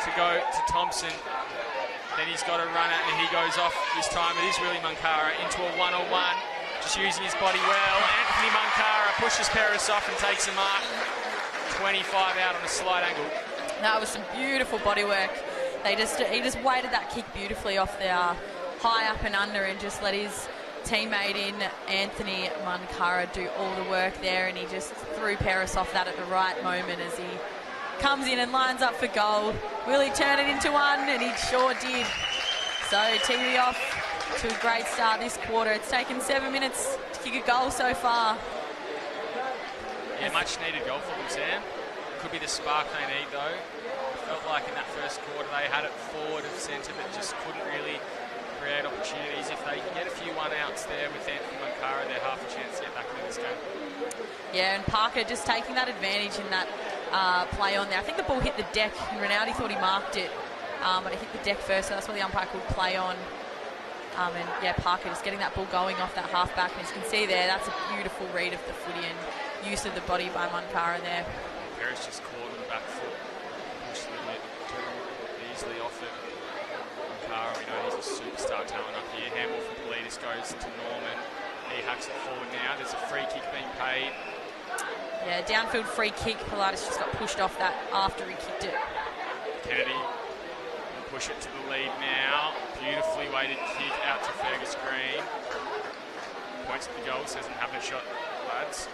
to go to Thompson. Then he's got a run out and he goes off. This time it is Willie Munkara into a one-on-one. Just using his body well. Anthony Munkara pushes Peris off and takes a mark. 25 out on a slight angle. That was some beautiful body work. He just weighted that kick beautifully off the high up and under and just let his teammate in Anthony Munkara do all the work there, and he just threw Peris off that at the right moment as he comes in and lines up for goal. Will he turn it into one? And he sure did. So Tiwi off to a great start this quarter. It's taken 7 minutes to kick a goal so far. Yeah, much needed goal for them, Sam. Could be the spark they need though. Felt like in that first quarter they had it forward of centre but just couldn't really create opportunities. If they can get a few one-outs there with Anthony Munkara, they're half a chance to get back into this game. Yeah, and Parker just taking that advantage in that play on there. I think the ball hit the deck and Rinaldi thought he marked it, but it hit the deck first, so that's why the umpire could play on. And yeah, Parker just getting that ball going off that half-back, and as you can see there, that's a beautiful read of the footy and use of the body by Munkara there. Harris just caught on the back foot, pushed a little bit too easily off it. Munkara, we know he's a superstar talent up here. Handball from Politis goes to Norman. He hacks it forward now. There's a free kick being paid. Yeah, downfield free kick. Politis just got pushed off that after he kicked it. Kennedy will push it to the lead now. Beautifully weighted kick out to Fergus Green. Points to the goal, says I'm having a shot, lads.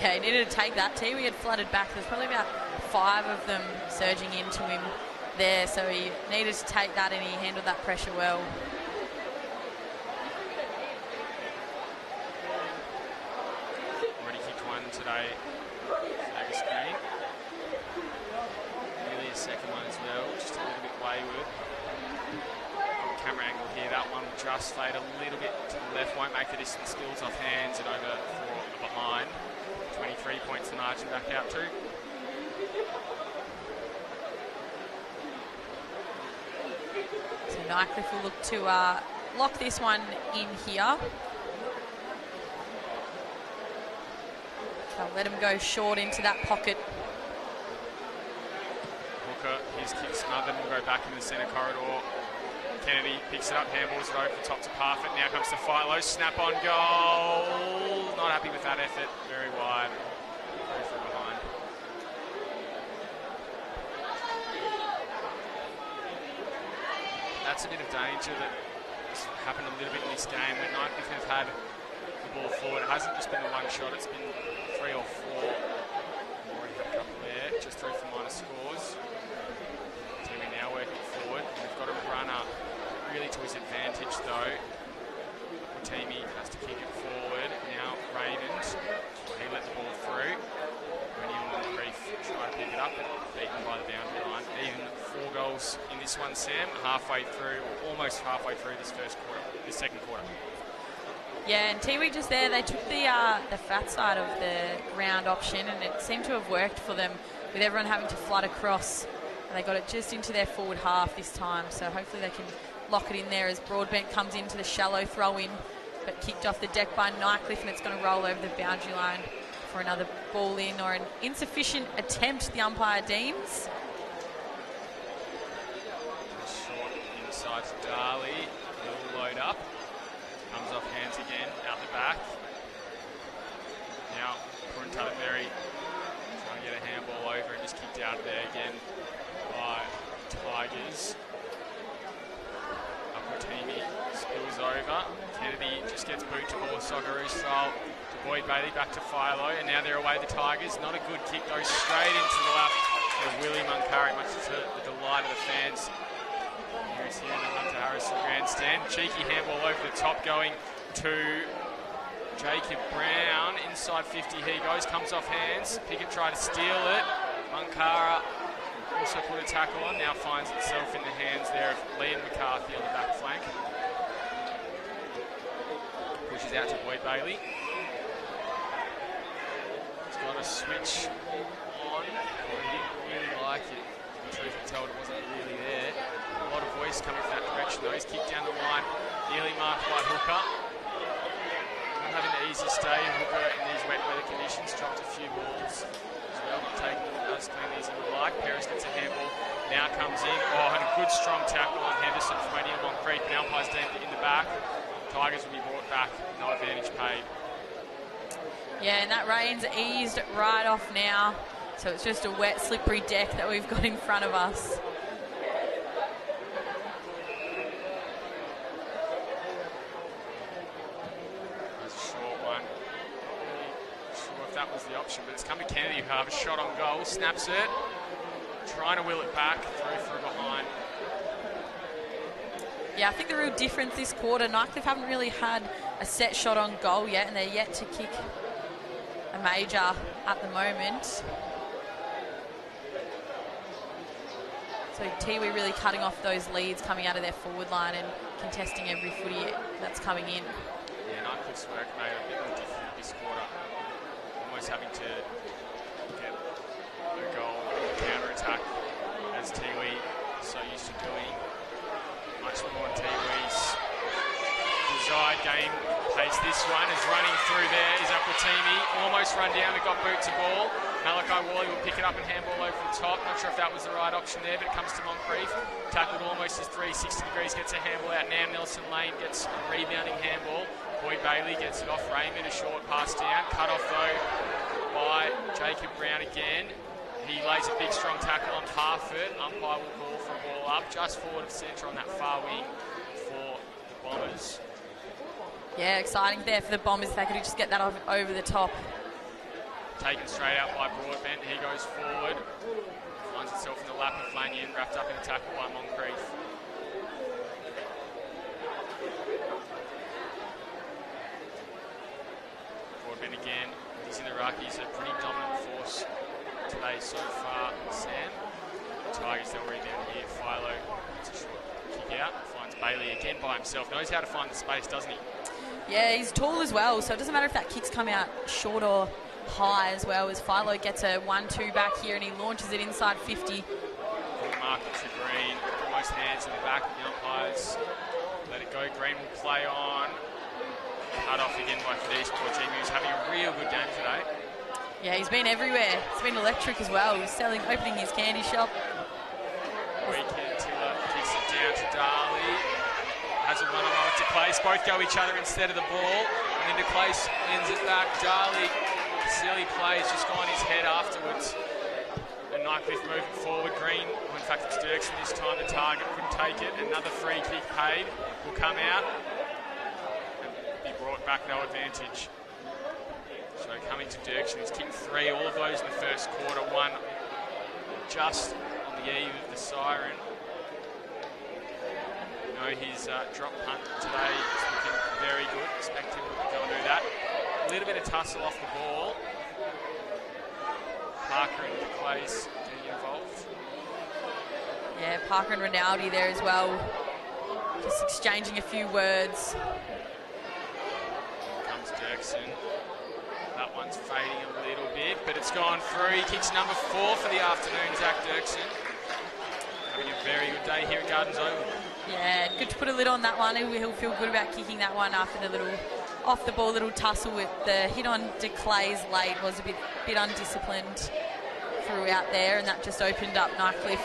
Yeah, he needed to take that. Tiwi had flooded back. There's probably about 5 of them surging into him there, so he needed to take that and he handled that pressure well. Already kicked one today, Fergus Green. Nearly a second one as well, just a little bit wayward. Camera angle here, that one will just fade a little bit to the left, won't make the distance, spills off hands and over for the behind. 23 points the margin back out to. So Nightcliff will look to lock this one in here. They'll let him go short into that pocket. Hooker, his kick smothered, will go back in the centre corridor. Kennedy picks it up, handballs it over the top to Parfitt. Now comes to Philo, snap on goal. Not happy with that effort, very wide. Very far behind. That's a bit of danger that's happened a little bit in this game when Nightcliff have had the ball forward. It hasn't just been the one shot, it's been 3 or 4. Already had a couple there, just 3 for minor scores. Tiwi now working forward. They've got a runner really to his advantage though. Tiwi has to kick it goals in this one, Sam, halfway through, or almost halfway through this second quarter. Yeah, and Tiwi just there, they took the fat side of the ground option, and it seemed to have worked for them with everyone having to flood across. And they got it just into their forward half this time, so hopefully they can lock it in there as Broadbent comes into the shallow throw-in, but kicked off the deck by Nightcliff, and it's going to roll over the boundary line for another ball in, or an insufficient attempt, the umpire deems. Short inside to Darley, he'll load up. Comes off hands again, out the back. Now, Kurintalaberry trying to get a handball over and just kicked out of there again by Tigers. Akutimi spills over. Kennedy just gets boot to ball, Socceroo style to Boyd Bailey, back to Philo, and now they're away the Tigers. Not a good kick, goes straight into the lap of Willie Munkari, much to the delight of the fans. Here's here in the Hunter Harrison grandstand. Cheeky handball over the top going to Jacob Brown. Inside 50 he goes, comes off hands. Pickett tried to steal it. Munkara also put a tackle on, now finds itself in the hands there of Liam McCarthy on the back flank. Pushes out to Boyd Bailey. He's got a switch on. He didn't really like it. The truth be told, it wasn't really there. A lot of voice coming from that direction though. He's kicked down the line, nearly marked by Hooker. Not having the easiest day, Hooker in these wet weather conditions, dropped a few balls as well, not taking them as cleanly as he would like. Paris gets a handball, now comes in. Oh, and a good strong tackle on Henderson from Eddie Moncrief. Now umpire's deemed it in the back. Tigers will be brought back, no advantage paid. Yeah, and that rain's eased right off now. So it's just a wet, slippery deck that we've got in front of us. That's a short one. Not sure if that was the option, but it's come to Kennedy who have a shot on goal, snaps it, trying to wheel it back, through behind. Yeah, I think the real difference this quarter, Nightcliff haven't really had a set shot on goal yet, and they're yet to kick a major at the moment. So Tiwi really cutting off those leads coming out of their forward line and contesting every footy that's coming in. Yeah, Nightcliff's work made it a bit more difficult this quarter. Almost having to get a goal, counter-attack, as Tiwi is so used to doing. Much more on Tiwi's desired game pace. This one is running through there, is Aquatimi, almost run down, but got boot to ball. Malachi Wally will pick it up and handball over the top. Not sure if that was the right option there, but it comes to Moncrief. Tackled almost his 360 degrees, gets a handball out now. Nelson Lane gets a rebounding handball. Boyd Bailey gets it off Raymond, a short pass down. Cut off though by Jacob Brown again. He lays a big strong tackle on half it. Umpire will call for a ball up just forward of centre on that far wing for the Bombers. Yeah, exciting there for the Bombers if they could just get that over the top. Taken straight out by Broadbent, he goes forward, finds himself in the lap of Lanyon, wrapped up in a tackle by Moncrief. Broadbent again, he's in the ruck, he's a pretty dominant force today so far, Sam. Tigers, they'll rebound here, Philo, it's a short kick out, finds Bailey again by himself, knows how to find the space, doesn't he? Yeah, he's tall as well, so it doesn't matter if that kick's come out short or high as well, as Philo gets a 1-2 back here and he launches it inside 50. Good mark to Green, almost hands in the back of the umpires. Let it go, Green will play on. Cut off again by Fidesz Portini, who's having a real good game today. Yeah, he's been everywhere. He's been electric as well. He's opening his candy shop. Weekend Tiller kicks it down to Darley. Has a one-on-one to Clace. Both go each other instead of the ball. And into Clace ends it back. Darley, silly play, has just gone his head afterwards. And Nightcliff moving forward. Green, well, in fact it's Dirksen this time, the target couldn't take it. Another free kick paid will come out and be brought back, no advantage. So coming to Dirksen, he's kicked 3, all of those in the first quarter, one just on the eve of the siren. His drop punt today is looking very good. Expect him to go and do that. A little bit of tussle off the ball. Parker and Clace getting involved. Yeah, Parker and Rinaldi there as well, just exchanging a few words. Here comes Dirksen. That one's fading a little bit, but it's gone through. He kicks number 4 for the afternoon, Zach Dirksen. Having a very good day here at Gardens Oval. Yeah, good to put a lid on that one. He'll feel good about kicking that one after the little off-the-ball little tussle with the hit on DeClay's late was a bit undisciplined throughout there, and that just opened up Nightcliff.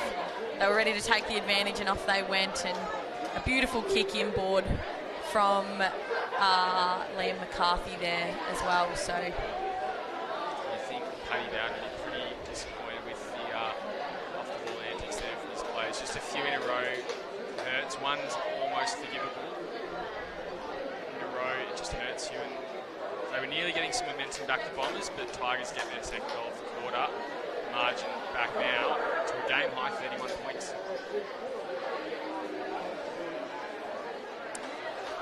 They were ready to take the advantage, and off they went, and a beautiful kick inboard from Liam McCarthy there as well. So I think Paddy Bowden would be pretty disappointed with the off-the-ball antics there from his players. Just a few in a row hurts. One's almost forgivable. In a row, it just hurts you. And they were nearly getting some momentum back to Bombers, but Tigers get their second goal of the quarter. Margin back now to a game high 31 points.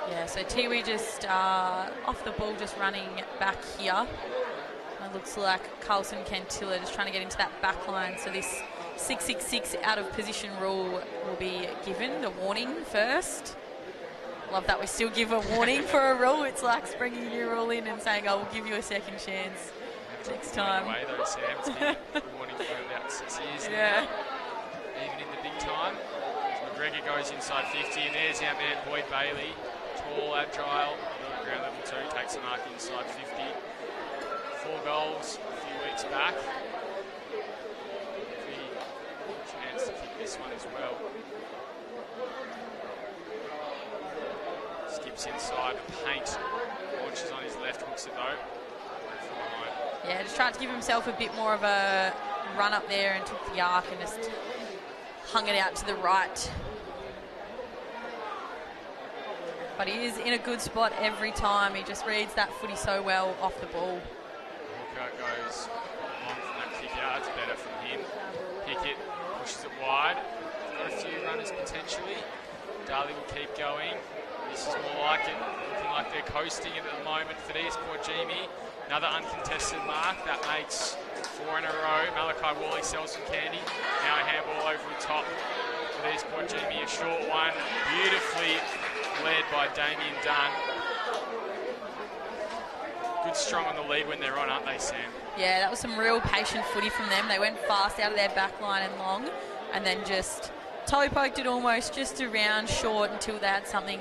yeah, so Tiwi just off the ball, just running back here. It looks like Carlson Cantilla just trying to get into that back line. So this 666 out of position rule will be given the warning first. Love that we still give a warning for a rule. It's like bringing a new rule in and saying, "I will give you a second chance next time." Way, though, Sam. It's been a warning for about 6 years Yeah. now, even in the big time. McGregor goes inside 50, and there's our man Boyd Bailey, tall, agile, ground level 2, takes the mark inside 50. 4 goals a few weeks back. Pretty chance to kick this one as well. Skips inside, the paint launches on his left, hooks it though. From behind. Yeah, just tried to give himself a bit more of a run up there and took the arc and just hung it out to the right. But he is in a good spot every time. He just reads that footy so well off the ball. Hooker goes long from that kick out. It's better from him. Pickett pushes it wide. Got a few runners potentially. Darley will keep going. This is more like it. Looking like they're coasting it at the moment for these. Port Jimmy. Another uncontested mark. That makes 4 in a row. Malachi Worley sells some candy. Now a handball over the top for these Port Jimmy. A short one. Beautifully led by Damien Dunn. Good strong on the lead when they're on, aren't they, Sam? Yeah, that was some real patient footy from them. They went fast out of their back line and long, and then just toe poked it almost just around short until they had something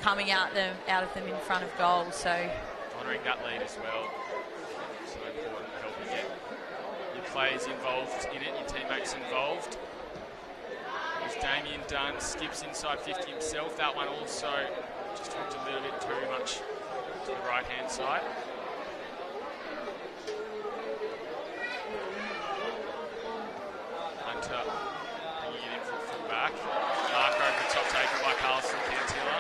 coming out of them in front of goal. So honouring that lead as well. So important, helping get your players involved in it, your teammates involved. As Damien Dunn skips inside 50 himself, that one also just hooked a little bit too much to the right-hand side. Hunter bringing it in from full back. Mark over the top, taken by Carlson Cantilla.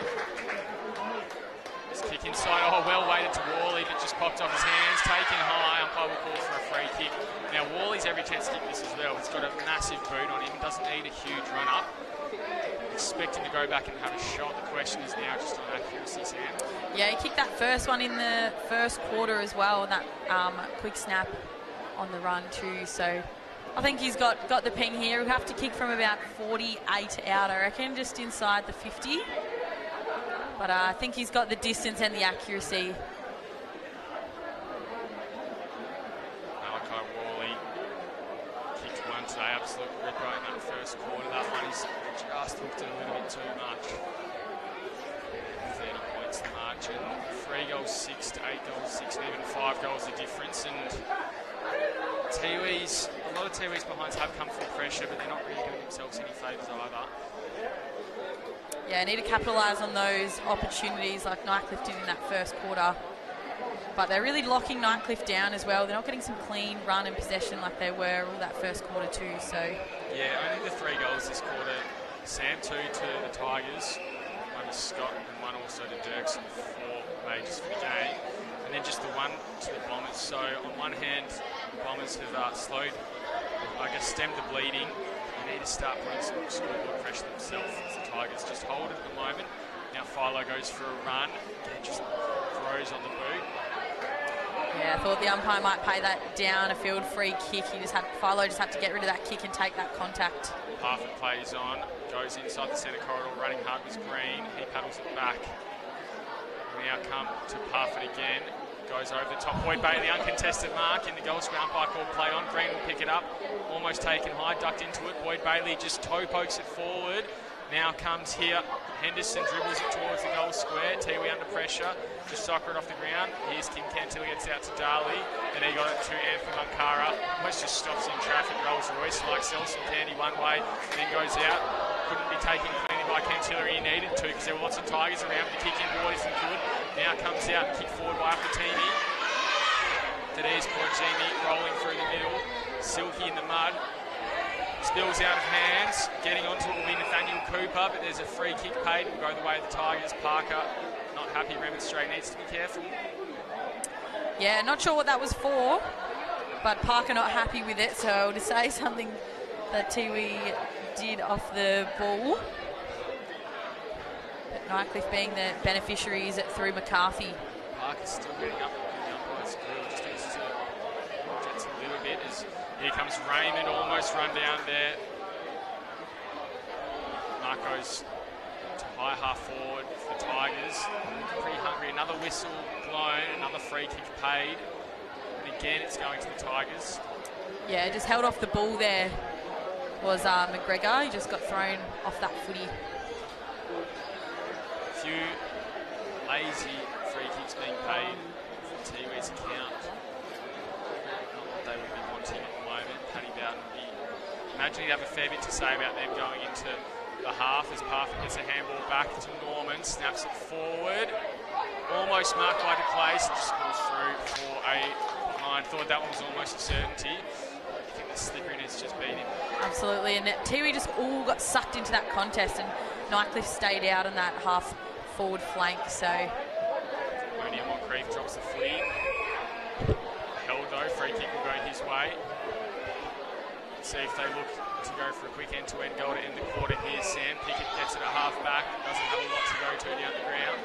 This kick inside, oh, well weighted to Worley, but just popped off his hands, taken high. Umpire will call for a free kick. Now Worley's every chance to kick this as well. He's got a massive boot on him, doesn't need a huge run up. Expect him to go back and have a shot. The question is now just on accuracy, Sam. yeah, he kicked that first one in the first quarter as well, and that quick snap on the run too. So I think he's got the ping here. He'll have to kick from about 48 out, I reckon, just inside the 50. But I think he's got the distance and the accuracy. Malachi Worley kicked one today, absolute ripper in that first quarter. That one is just hooked it a little bit too much. 30 points the margin. 3 goals 6 to 8 goals 6, and even 5 goals the difference. And Tiwi's, a lot of Tiwi's behinds have come from pressure, but they're not really doing themselves any favours either. Yeah, need to capitalise on those opportunities like Nightcliff did in that first quarter. But they're really locking Nightcliff down as well. They're not getting some clean run and possession like they were all that first quarter too. So yeah, only the 3 goals this quarter. Sam, 2 to the Tigers, 1 to Scott and 1 also to Dirksen, 4 majors for the game. And then just the 1 to the Bombers. So on one hand, the Bombers have slowed, I guess, stemmed the bleeding. They need to start putting some scoreboard pressure themselves. The Tigers just hold it at the moment. Now Philo goes for a run. Again, just throws on the boot. Yeah, I thought the umpire might pay that down, a field free kick. Philo just had to get rid of that kick and take that contact. Parfitt plays on, goes inside the centre corridor, running hard was Green. He paddles it back. Now come to Parfitt again. Goes over the top. Boyd Bailey, uncontested mark in the goal square. Umpire called play on. Green will pick it up. Almost taken high, ducked into it. Boyd Bailey just toe pokes it forward. Now comes here. Henderson dribbles it towards the goal square. Tiwi under pressure. Just soccer it off the ground. Here's King Cantil, gets out to Darley. And he got it to Anthony Munkara. Almost just stops in traffic. Rolls Royce like Selson Candy one way. And then goes out. Couldn't be taken cleanly by Cantillery. He needed to because there were lots of Tigers around. The kick inboard isn't good. Now comes out. Kick forward by Apatini. Today's Porgini rolling through the middle. Silky in the mud. Spills out of hands. Getting onto it will be Nathaniel Cooper, but there's a free kick paid. Will go the way of the Tigers. Parker not happy. Remonstrate needs to be careful. Yeah, not sure what that was for, but Parker not happy with it. So to say something that Tiwi did off the ball. But Nightcliff being the beneficiaries through McCarthy. Parker's still getting up. The umpire's grill just needs to adjust a little bit as here comes Raymond, almost run down there. Marco's to high half forward for the Tigers. Pretty hungry. Another whistle blown, another free kick paid. And again, it's going to the Tigers. Yeah, just held off the ball there was McGregor. He just got thrown off that footy. A few lazy free kicks being paid for Tiwi's account. Not what they would be wanting at the moment. Paddy Bowden would be... Imagine he'd have a fair bit to say about them going into the half as Parfitt gets a handball back to Norman, snaps it forward. Almost marked by DeClace, just goes through for a line. Thought that one was almost a certainty. I think the slipperiness just beat him. Absolutely, and Tiwi just all got sucked into that contest, and Nightcliff stayed out on that half forward flank, so... O'Neill Moncrief drops the footy. Held though, free kick will go his way. Let's see if they look to go for a quick end-to-end goal to end the quarter here. Sam Pickett gets it at half-back, doesn't have a lot to go to down the ground.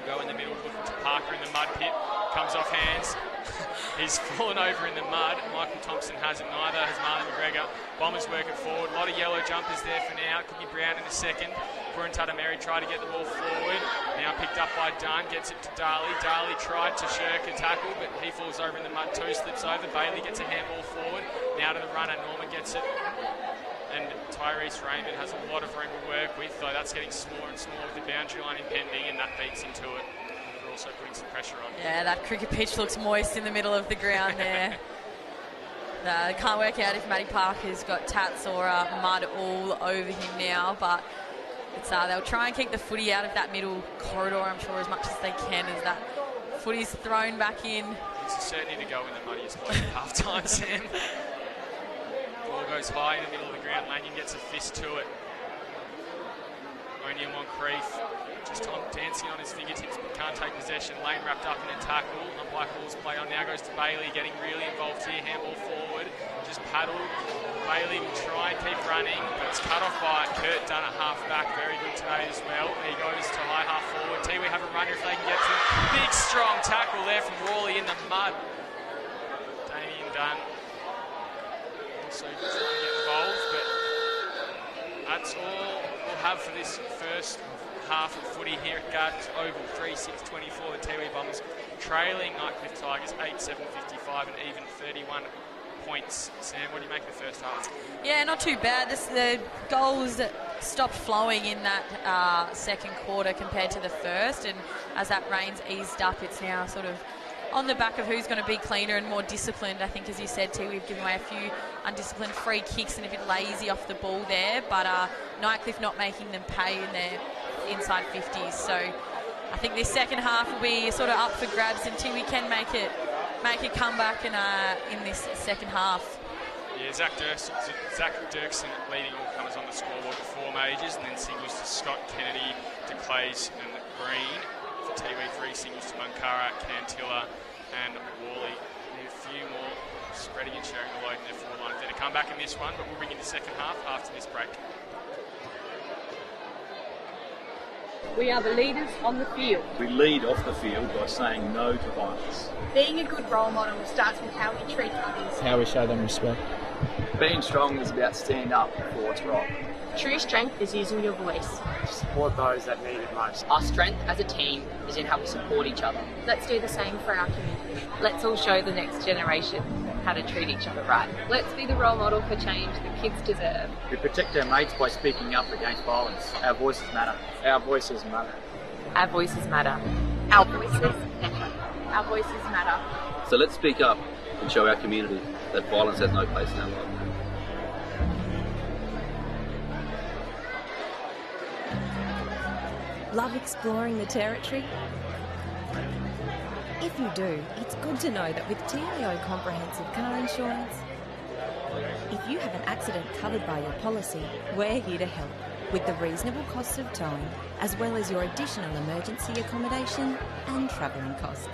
We'll go in the middle, looking to Parker in the mud pit, comes off hands. He's fallen over in the mud. Michael Thompson hasn't, neither has Marlon McGregor. Bombers work it forward. A lot of yellow jumpers there for now. Could be Brown in a second. Burantata Mary tried to get the ball forward. Now picked up by Dunn. Gets it to Darley. Darley tried to shirk a tackle, but he falls over in the mud too. Slips over. Bailey gets a handball forward. Now to the runner. Norman gets it. And Tyrese Raymond has a lot of room to work with, though that's getting smaller and smaller with the boundary line impending, and that beats into it. We're also putting some pressure on. Yeah, that cricket pitch looks moist in the middle of the ground there. Can't work out if Matty Parker's got tats or mud all over him now, but it's they'll try and keep the footy out of that middle corridor, I'm sure, as much as they can, as that footy's thrown back in. It's a certainty to go in the muddiest place at half-time, Sam. Ball goes high in the middle of the ground. Lanyon gets a fist to it. O'Neill Moncrief just dancing on his fingertips, but can't take possession. Lane wrapped up in a tackle. Umpire calls play on. Now goes to Bailey, getting really involved here. Handball forward, just paddled. Bailey will try and keep running, but it's cut off by Kurt Dunn at half-back. Very good today as well. He goes to high half forward. Tiwi have a runner if they can get to him. Big, strong tackle there from Worley in the mud. Damien Dunn also trying to get involved, but that's all we'll have for this first half of footy here at Gardens Oval. 3-6-24, the Tiwi Bombers trailing Nightcliff Tigers 8-7-55 and even 31 points. Sam, what do you make of the first half? Yeah, not too bad. The goals stopped flowing in that second quarter compared to the first, and as that rain's eased up, it's now sort of on the back of who's going to be cleaner and more disciplined. I think, as you said, too, we've given away a few undisciplined free kicks and a bit lazy off the ball there, but Nightcliff not making them pay in their inside 50s. So I think this second half will be sort of up for grabs, and Tiwi can make a comeback in this second half. Yeah, Zach Dirksen leading all comers on the scoreboard with 4 majors, and then singles to Scott Kennedy, to Clays and Green. For Tiwi, 3 singles to Munkara, Cantilla and Worley. Need a few more spreading and sharing the load in their forward line. Then a comeback in this one, but we'll bring in the second half after this break. We are the leaders on the field. We lead off the field by saying no to violence. Being a good role model starts with how we treat others. How we show them respect. Being strong is about standing up for what's right. True strength is using your voice. Support those that need it most. Our strength as a team is in how we support each other. Let's do the same for our community. Let's all show the next generation how to treat each other right. Let's be the role model for change that kids deserve. We protect our mates by speaking up against violence. Our voices matter. Our voices matter. Our voices matter. Our voices matter. Our voices matter. So let's speak up and show our community that violence has no place in our life. Love exploring the territory? If you do, it's good to know that with TIO Comprehensive Car Insurance, if you have an accident covered by your policy, we're here to help with the reasonable costs of towing, as well as your additional emergency accommodation and travelling costs.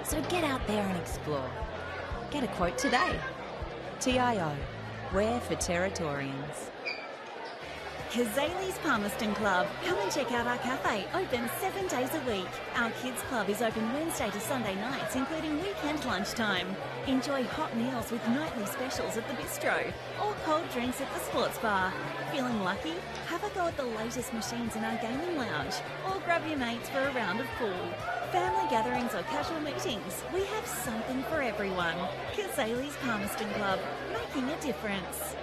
So get out there and explore. Get a quote today. TIO, we're for Territorians. Kazali's Palmerston Club. Come and check out our cafe, open 7 days a week. Our kids club is open Wednesday to Sunday nights, including weekend lunchtime. Enjoy hot meals with nightly specials at the bistro, or cold drinks at the sports bar. Feeling lucky? Have a go at the latest machines in our gaming lounge, or grab your mates for a round of pool. Family gatherings or casual meetings, we have something for everyone. Kazali's Palmerston Club, making a difference.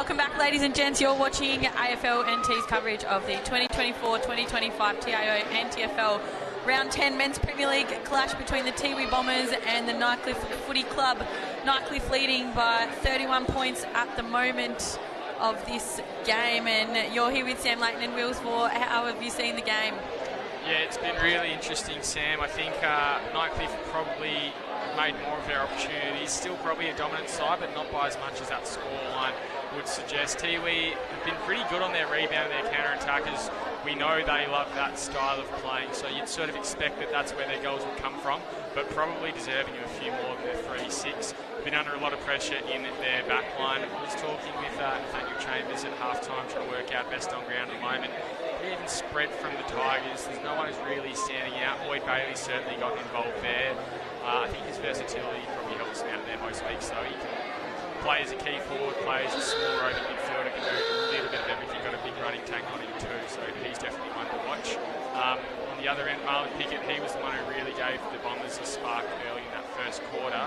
Welcome back, ladies and gents. You're watching AFL NT's coverage of the 2024-2025 TIO NTFL Round 10 Men's Premier League clash between the Tiwi Bombers and the Nightcliff Footy Club. Nightcliff leading by 31 points at the moment of this game. And you're here with Sam Layton and Wills for. How have you seen the game? Yeah, it's been really interesting, Sam. I think Nightcliff probably made more of their opportunities. Still probably a dominant side, but not by as much as that scoreline would suggest. Tiwi have been pretty good on their rebound and their counter-attackers. We know they love that style of playing, so you'd sort of expect that that's where their goals would come from, but probably deserving of a few more than their 3-6. Been under a lot of pressure in their back line. I was talking with Nathaniel Chambers at half-time, trying to work out best on ground at the moment. Even spread from the Tigers, there's no one who's really standing out. Boyd Bailey certainly got involved there. I think his versatility probably helps him out there most weeks, so he can play as a key forward, play as a small roving midfielder, can do a little bit of everything, got a big running tank on him too, so he's definitely one to watch. On the other end, Marlon Pickett, he was the one who really gave the Bombers a spark early in that first quarter.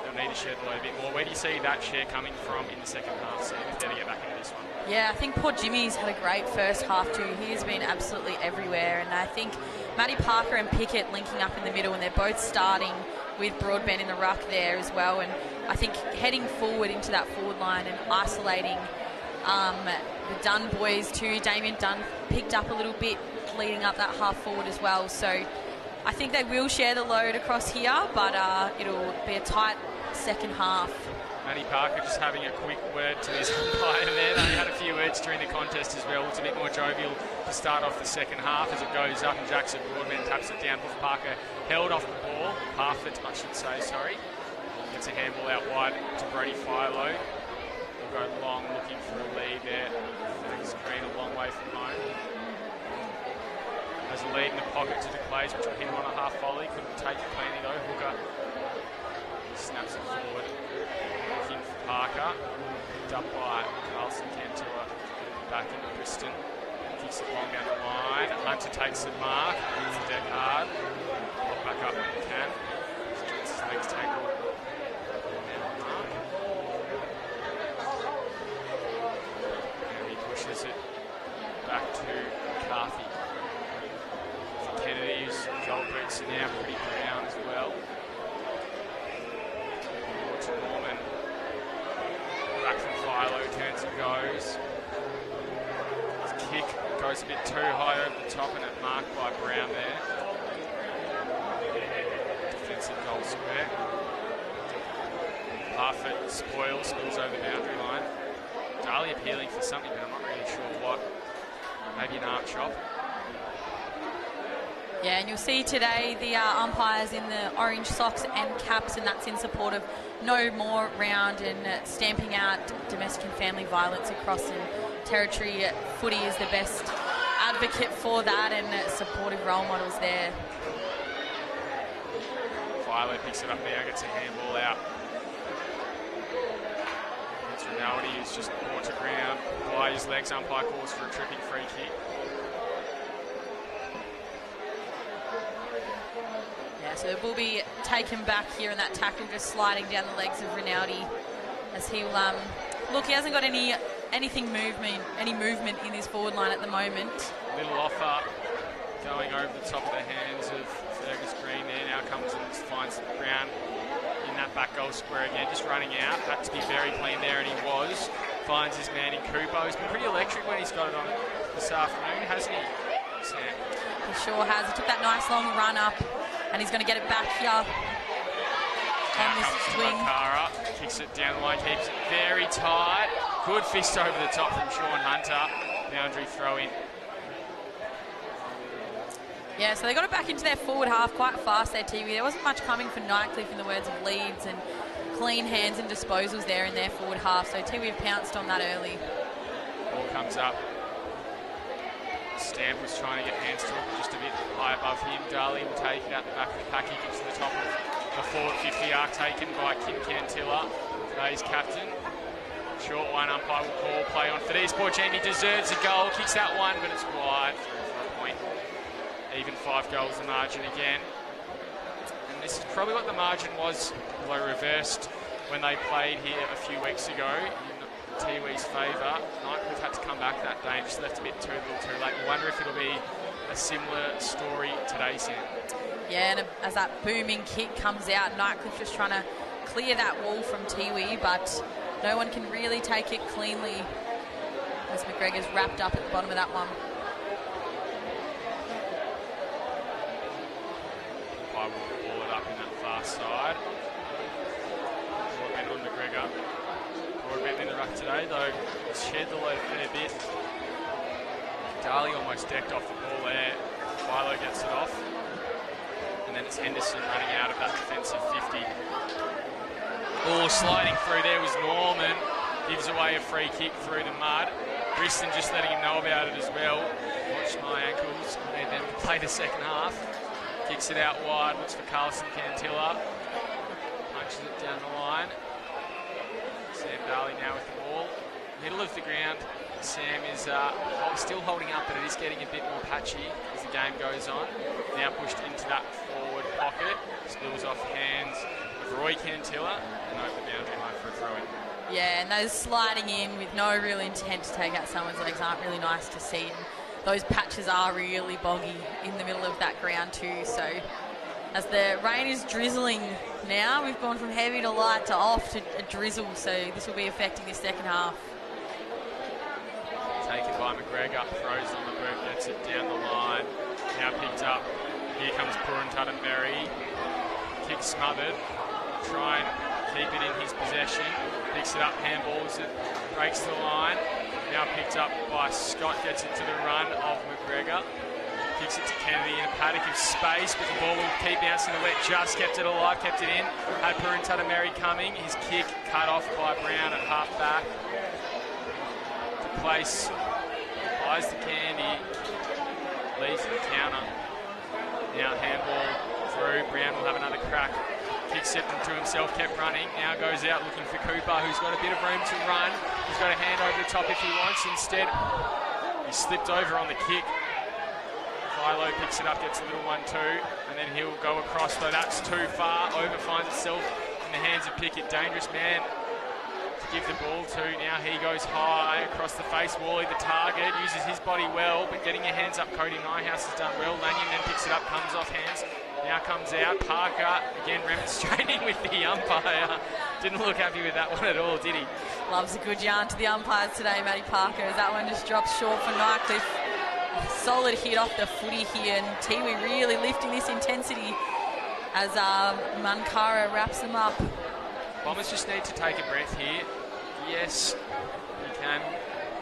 They'll need to shed a little bit more. Where do you see that share coming from in the second half, Sam, if they're to get back into this one? Yeah, I think poor Jimmy's had a great first half too. He has been absolutely everywhere, and I think Matty Parker and Pickett linking up in the middle, and they're both starting with Broadbent in the ruck there as well. And I think heading forward into that forward line and isolating the Dunn boys too. Damien Dunn picked up a little bit leading up that half forward as well. So I think they will share the load across here, but it'll be a tight second half. Matty Parker just having a quick word to his umpire there. They had a few words during the contest as well. It's a bit more jovial to start off the second half as it goes up and Jackson Broadbent taps it down. Parker held off the ball. Parfit, I should say, sorry. Gets a handball out wide to Brody Philo. Will go long looking for a lead there. He's green a long way from home. Has a lead in the pocket to DeClays, which will hit him on a half volley. Couldn't take it cleanly though. Hooker snaps it forward. Looking for Parker. Picked up by Carlson Cantua. Back into Briston. Kicks it long down the line. Hunter takes the mark. Hits the deck hard. Pop back up when he can. Gets his legs tangled. And he pushes it back to McCarthy. Kennedy's goal boots are now pretty brown as well. To Norman. Back from Philo, turns and goes. His kick goes a bit too high over the top and it marked by Brown there. Defensive goal square. Parfit spills over the boundary line. Darley appealing for something, but I'm not really sure what. Maybe an arm chop. Yeah, and you'll see today the umpires in the orange socks and caps, and that's in support of no more round and stamping out domestic and family violence across, and Territory Footy is the best advocate for that and supportive role models there. Philo picks it up now, gets a handball out. It's Rinaldi who's just brought to ground by his legs. Umpire calls for a tripping free kick. So it will be taken back here, and that tackle just sliding down the legs of Rinaldi as he will look. He hasn't got any movement in his forward line at the moment. Little offer going over the top of the hands of Fergus Green there. Now comes and finds Brown in that back goal square again, just running out. Had to be very clean there, and he was. Finds his man in Kubo. He's been pretty electric when he's got it on this afternoon, hasn't he, Sam? He sure has. He took that nice long run up, and he's going to get it back here on this swing. Kara kicks it down the line, keeps it very tight. Good fist over the top from Sean Hunter. Boundary throw in. Yeah, so they got it back into their forward half quite fast there, Tiwi. There wasn't much coming for Nightcliff in the words of Leeds, and clean hands and disposals there in their forward half. So Tiwi have pounced on that early. Ball comes up. Stamp was trying to get hands to it, but just a bit high above him. Darley will take it out the back of the pack. He gets to the top of the forward 50 arc, taken by Kim Cantilla, today's captain. Short one, umpire will call play on for these. Poor Jamie deserves a goal, kicks that one, but it's wide for a point. Even 5 goals the margin again. And this is probably what the margin was, although reversed when they played here a few weeks ago in Tiwi's favour. Nightcliff had to come back that day and just left a bit too little too late. You wonder if it'll be a similar story today, Sam. Yeah, and as that booming kick comes out, Nightcliff just trying to clear that wall from Tiwi, but no one can really take it cleanly as McGregor's wrapped up at the bottom of that one. I will ball it up in that far side. Broadbent on McGregor. Broadbent in the ruck today, though he's shed the load a fair bit. Darley almost decked off the ball there. Philo gets it off. And then it's Henderson running out of that defensive 50. Oh, sliding through there was Norman. Gives away a free kick through the mud. Briston just letting him know about it as well. Watch my ankles. Made them play the second half. Kicks it out wide. Looks for Carlson Cantilla. Punches it down the line. Sam Darley now with the ball. Middle of the ground. Sam is still holding up, but it is getting a bit more patchy as the game goes on. Now pushed into that forward pocket. Spills off hands of Roy Cantilla and over the boundary line for a throw-in. Yeah, and those sliding in with no real intent to take out someone's legs aren't really nice to see. And those patches are really boggy in the middle of that ground too. So as the rain is drizzling now, we've gone from heavy to light to off to a drizzle. So this will be affecting the second half. Taken by McGregor, throws on the boot, gets it down the line. Now picked up. Here comes Puruntatameri. Kick smothered. Try and keep it in his possession. Picks it up, handballs it, breaks the line. Now picked up by Scott, gets it to the run of McGregor. Kicks it to Kennedy in a paddock of space, but the ball will keep bouncing the wet. Just kept it alive, kept it in. Had Puruntatameri coming. His kick cut off by Brown at half back. Place, buys the candy, leaves the counter. Now handball through, Brown will have another crack. Kicks it to himself, kept running, now goes out looking for Cooper, who's got a bit of room to run. He's got a hand over the top if he wants. Instead, he slipped over on the kick. Philo picks it up, gets a little 1-2, and then he'll go across, though that's too far. Over finds itself in the hands of Pickett. Dangerous man give the ball to. Now he goes high across the face. Wally, the target, uses his body well, but getting your hands up, Cody Nyhouse has done well. Lanyon then picks it up, comes off hands. Now comes out. Parker, again remonstrating with the umpire. Didn't look happy with that one at all, did he? Loves a good yarn to the umpires today, Matty Parker, as that one just drops short for Nightcliff. Solid hit off the footy here, and Tiwi really lifting this intensity as Mankara wraps them up. Bombers just need to take a breath here. Yes, you can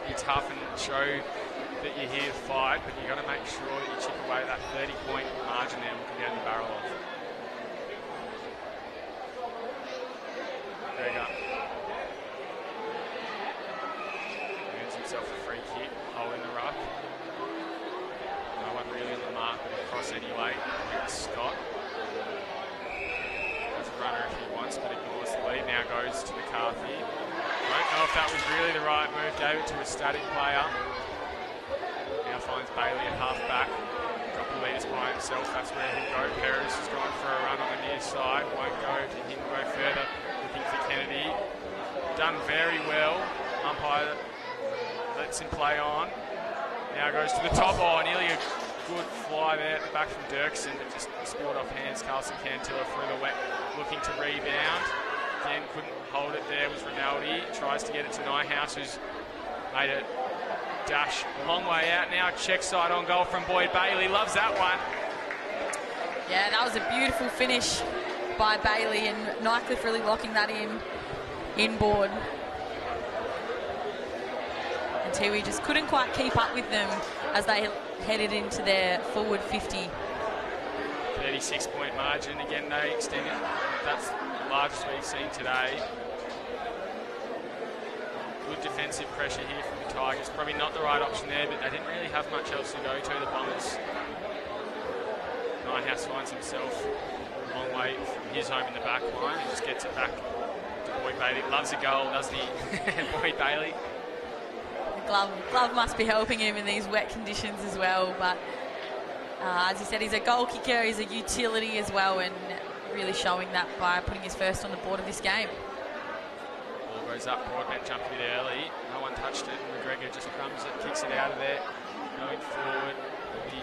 be tough and show that you're here to fight, but you've got to make sure that you chip away that 30-point margin there looking down the barrel of. There you go. Earns himself a free kick, hole in the ruck. No one really on the mark, but across anyway. It's Scott. That's a runner if he wants, but ignores the lead. Now goes to McCarthy. Don't know if that was really the right move. Gave it to a static player. Now finds Bailey at half back. A couple of metres by himself. That's where he'll go. Perez has gone for a run on the near side. Won't go to him. Go further. Looking for Kennedy. Done very well. Umpire lets him play on. Now goes to the top. Oh, nearly a good fly there at the back from Dirksen, but just spilled off hands. Carlson Cantilla through the wet, looking to rebound. Again, couldn't hold it there, was Rinaldi. Tries to get it to Nyhouse, who's made a dash a long way out. Now check side on goal from Boyd Bailey. Loves that one. Yeah, that was a beautiful finish by Bailey, and Nightcliff really locking that inboard. And Tiwi just couldn't quite keep up with them as they headed into their forward 50. 36-point margin. Again, they extended. That's the largest we've seen today. Good defensive pressure here from the Tigers. Probably not the right option there, but they didn't really have much else to go to, the Bombers. Nyhouse finds himself a long way from his home in the back line and just gets it back to Boyd Bailey. Loves a goal, doesn't he? Boyd Bailey. The glove must be helping him in these wet conditions as well, but as he said, he's a goal kicker, he's a utility as well, and really showing that by putting his first on the board of this game. Ball goes up, Broadbent jumped a bit early. No one touched it. McGregor just crumbs it, kicks it out of there. Going forward, the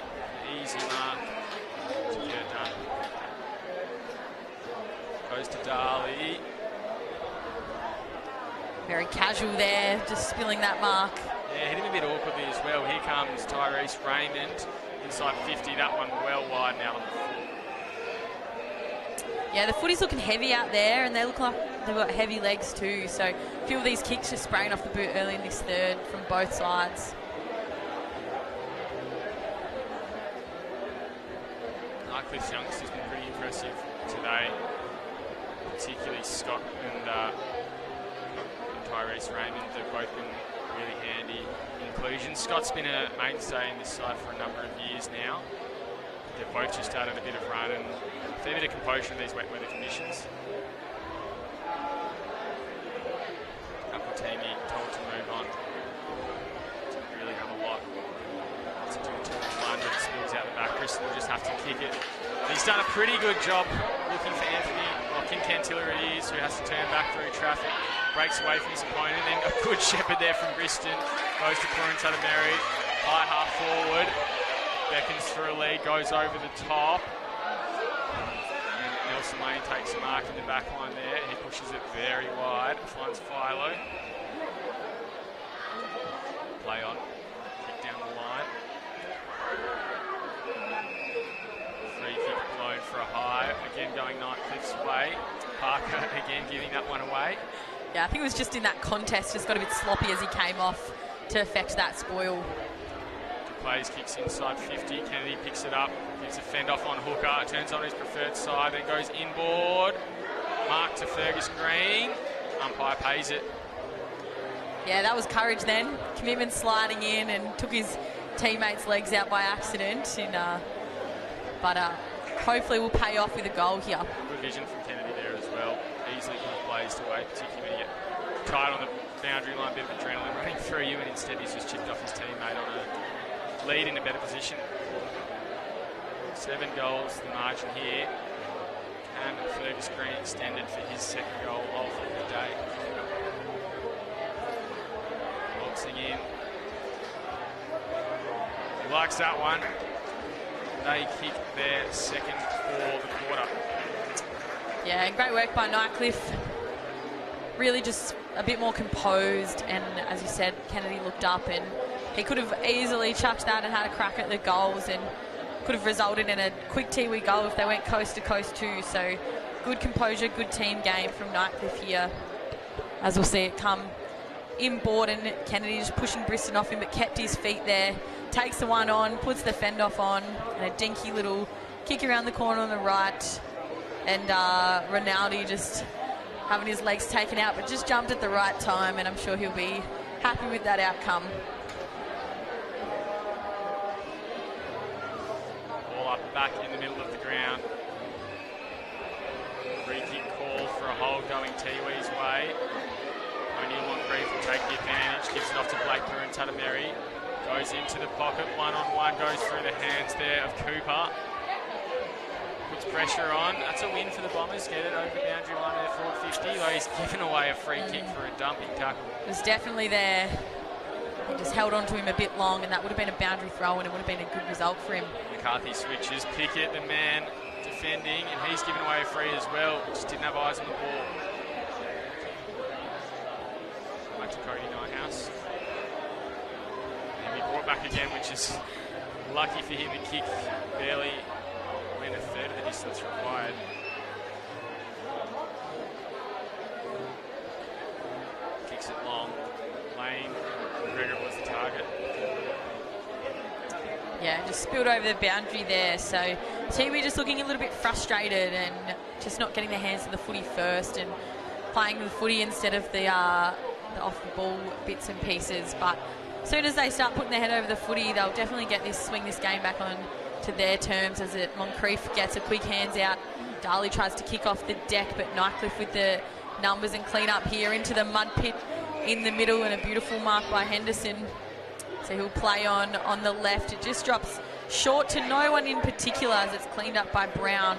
easy mark to get it done. Goes to Darley. Very casual there, just spilling that mark. Yeah, hit him a bit awkwardly as well. Here comes Tyrese Raymond, inside 50, that one well wide now on the floor. Yeah, the footy's looking heavy out there, and they look like they've got heavy legs too, so a few of these kicks just spraying off the boot early in this third from both sides. Nightcliff's youngsters been pretty impressive today, particularly Scott and Tyrese Raymond. They've both been really handy inclusions. Scott's been a mainstay in this side for a number of years now. They've both just started a bit of run and a fair bit of composure in these wet weather conditions. Couple team told to move on. Didn't really have a lot to do too much fun, but it spills out the back. Kristen will just have to kick it. He's done a pretty good job looking for Anthony, or Kincantilla it is, who has to turn back through traffic. Breaks away from his opponent, and then a good shepherd there from Briston. Goes to Corinne Mary, high half forward. Beckons for a lead, goes over the top. And Nelson Lane takes a mark in the back line there. He pushes it very wide, finds Philo. Play on, kick down the line. Free kick blown for a high, again going Nightcliff's way. Parker again giving that one away. Yeah, I think it was just in that contest, just got a bit sloppy as he came off to affect that spoil. Plays, kicks inside 50. Kennedy picks it up, gives a fend off on hooker, turns on his preferred side, then goes inboard. Mark to Fergus Green. Umpire pays it. Yeah, that was courage then. Commitment sliding in and took his teammates' legs out by accident. But hopefully will pay off with a goal here. Good vision from Kennedy there as well. Easily kind of blazed away, particularly when you get tied on the boundary line, a bit of adrenaline running through you, and instead he's just chipped off his teammate on a lead in a better position. 7 goals, the margin here. And Fergus Green extended for his second goal of the day. Boxing in. He likes that one. They kick their second for the quarter. Yeah, great work by Nightcliff. Really just a bit more composed, and as you said, Kennedy looked up and he could have easily chucked that and had a crack at the goals and could have resulted in a quick Tiwi goal if they went coast to coast too. So good composure, good team game from Nightcliff here. As we'll see it come inboard, and Kennedy just pushing Briston off him, but kept his feet there. Takes the one on, puts the fend off on, and a dinky little kick around the corner on the right. And Rinaldi just having his legs taken out, but just jumped at the right time, and I'm sure he'll be happy with that outcome. Ball up back in the middle of the ground. Free kick call for a hold going Tiwi's way. O'Neill Moncrief will take the advantage, gives it off to Blake Burr and Tatameri. Goes into the pocket, one-on-one, goes through the hands there of Cooper. Puts pressure on. That's a win for the Bombers. Get it over the boundary line there, forward 50. Though he's given away a free kick for a dumping tackle. It was definitely there. He just held on to him a bit long, and that would have been a boundary throw, and it would have been a good result for him. McCarthy switches. Pickett, the man defending, and he's given away a free as well. Just didn't have eyes on the ball. Back to Cody Nighthouse. And he brought back again, which is lucky for him to kick barely went a third of the distance required. Kicks it long. Lane, McGregor was the target. Yeah, just spilled over the boundary there. So Tiwi just looking a little bit frustrated and just not getting their hands to the footy first and playing the footy instead of the off the ball bits and pieces. But as soon as they start putting their head over the footy, they'll definitely swing this game back on to their terms, as Moncrief gets a quick hands out. Darley tries to kick off the deck, but Nightcliff with the numbers and clean up here into the mud pit in the middle, and a beautiful mark by Henderson. So he'll play on the left. It just drops short to no one in particular as it's cleaned up by Brown.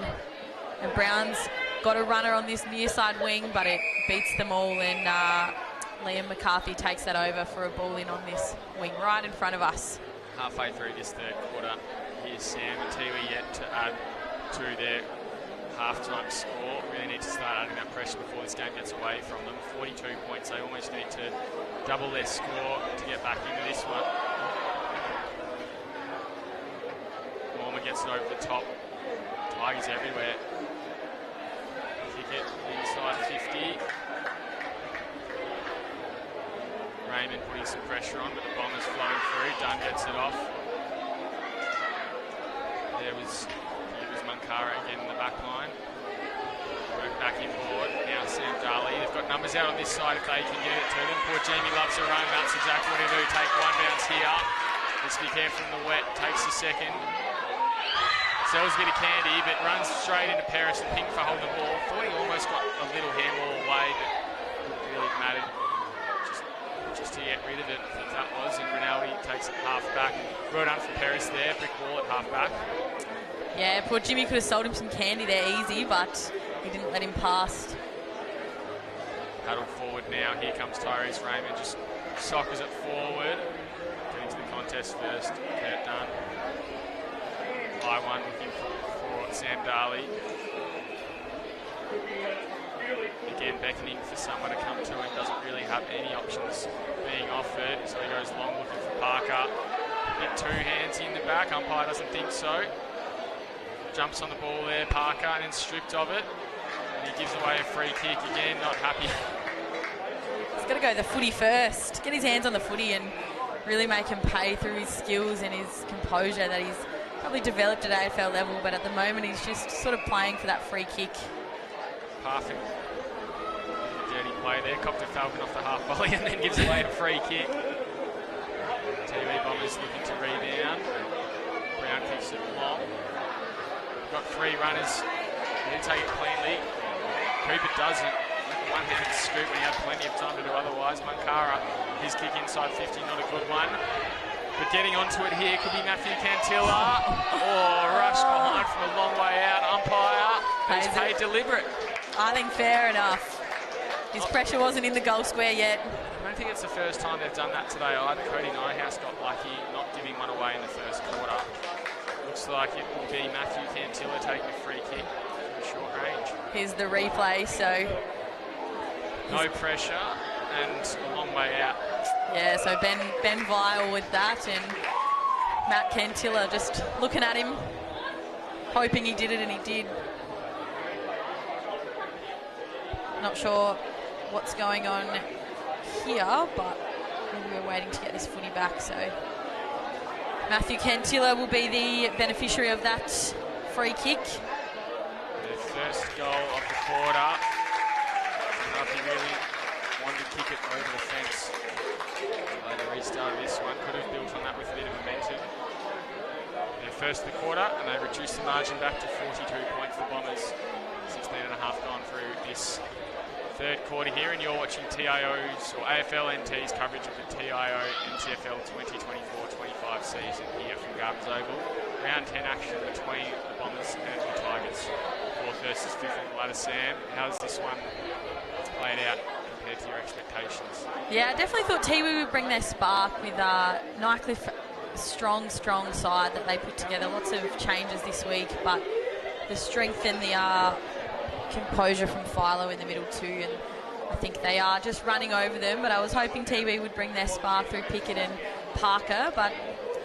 And Brown's got a runner on this near side wing, but it beats them all, and Liam McCarthy takes that over for a ball in on this wing right in front of us. Halfway through this third quarter, here's Sam and Tiwi yet to add to their half-time score. Really need to start adding that pressure before this game gets away from them. 42 points, they almost need to double their score to get back into this one. Norma gets it over the top. Tigers everywhere. Kick it inside 50. Raymond putting some pressure on, but the Bombers flowing through. Dunn gets it off. It was Munkara again in the back line. Work back inboard. Now Sam Darley. They've got numbers out on this side if they can get it to them. Poor Jamie loves a run. That's exactly what he'll do. Take one bounce here. Let's be careful in the wet. Takes a second. Sells a bit of candy, but runs straight into Paris and Pink for holding the ball. Thought he almost got a little handball away, but it really mattered. Just to get rid of it, I think that was. And Rinaldi takes it half back. Well done from Paris there. Brick wall at half back. Yeah, poor Jimmy could have sold him some candy there easy, but he didn't let him pass. Paddle forward now. Here comes Tyrese Raymond. Just sockers it forward. Getting to the contest first. Kurt Dunn. High one looking for Sam Darley. Again, beckoning for someone to come to him. Doesn't really have any options being offered. So he goes long looking for Parker. Hit two hands in the back. Umpire doesn't think so. Jumps on the ball there, Parker, and then stripped of it. And he gives away a free kick again, not happy. He's got to go the footy first. Get his hands on the footy and really make him pay through his skills and his composure that he's probably developed at AFL level, but at the moment he's just sort of playing for that free kick. Perfect. Dirty play there. Copped a Falcon off the half volley and then gives away a free kick. Tiwi Bombers looking to rebound. Brown kicks it long. Got three runners. He didn't take it cleanly. Cooper doesn't. One-handed scoop when he had plenty of time to do otherwise. Munkara, his kick inside 50, not a good one. But getting onto it here could be Matthew Cantilla. Rush behind from a long way out. Umpire has paid deliberate. I think fair enough. His pressure wasn't in the goal square yet. I don't think it's the first time they've done that today either. Cody Nyhouse got lucky not giving one away in the first quarter. Looks like it will be Matthew Cantilla taking a free kick from short range. Here's the replay, so... No pressure and a long way out. Yeah, so Ben Vile with that, and Matt Cantilla just looking at him, hoping he did it, and he did. Not sure what's going on here, but maybe we're waiting to get this footy back, so... Matthew Cantilla will be the beneficiary of that free kick. The first goal of the quarter. He really wanted to kick it over the fence. They restarted this one. Could have built on that with a bit of momentum. They're first of the quarter, and they reduced the margin back to 42 points for Bombers. 16.5 gone through this third quarter here, and you're watching TIO's or AFL NT's coverage of the TIO NTFL 2024-25 season here from Gardens Oval. Round 10 action between the Bombers and the Tigers. Fourth versus fifth on the ladder. Sam, how's this one played out compared to your expectations? Yeah, I definitely thought Tiwi would bring their spark with Nightcliff, strong side that they put together. Lots of changes this week, but the strength and the composure from Philo in the middle too, and I think they are just running over them, but I was hoping Tiwi would bring their spark through Pickett and Parker, but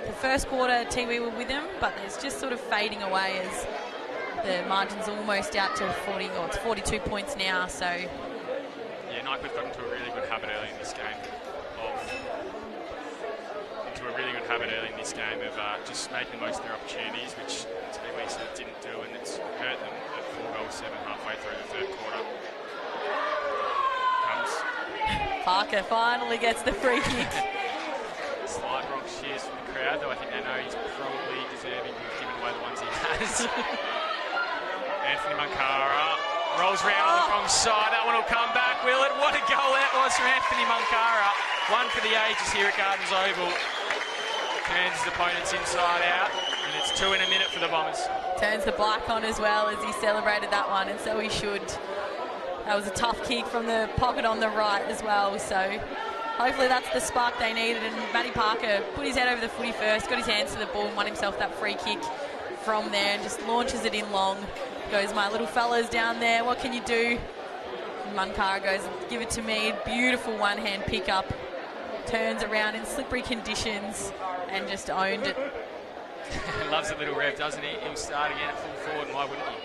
the first quarter Tiwi were with them, but it's just sort of fading away as the margin's almost out to 40, or it's 42 points now, so... Yeah, Nightcliff got into a really good habit early in this game of just making the most of their opportunities, which Tiwi sort of didn't do, and it's hurt them at 4-7 halfway through the third quarter. Parker finally gets the free kick. Slight wrong cheers from the crowd, though I think they know he's probably deserving of giving away the ones he has. Anthony Munkara rolls round on the wrong side. That one will come back, will it? What a goal that was from Anthony Munkara. One for the ages here at Gardens Oval. turns his opponents inside out, and it's 2 in a minute for the Bombers. Turns the bike on as well as he celebrated that one, and so he should. That was a tough kick from the pocket on the right as well, so hopefully that's the spark they needed. And Matty Parker put his head over the footy first, got his hands to the ball and won himself that free kick from there and just launches it in long. Goes, my little fellas down there, what can you do? And Munkara goes, give it to me. Beautiful one-hand pickup. Turns around in slippery conditions and just owned it. Loves a little rev, doesn't he? He'll start again at full forward, and why wouldn't he?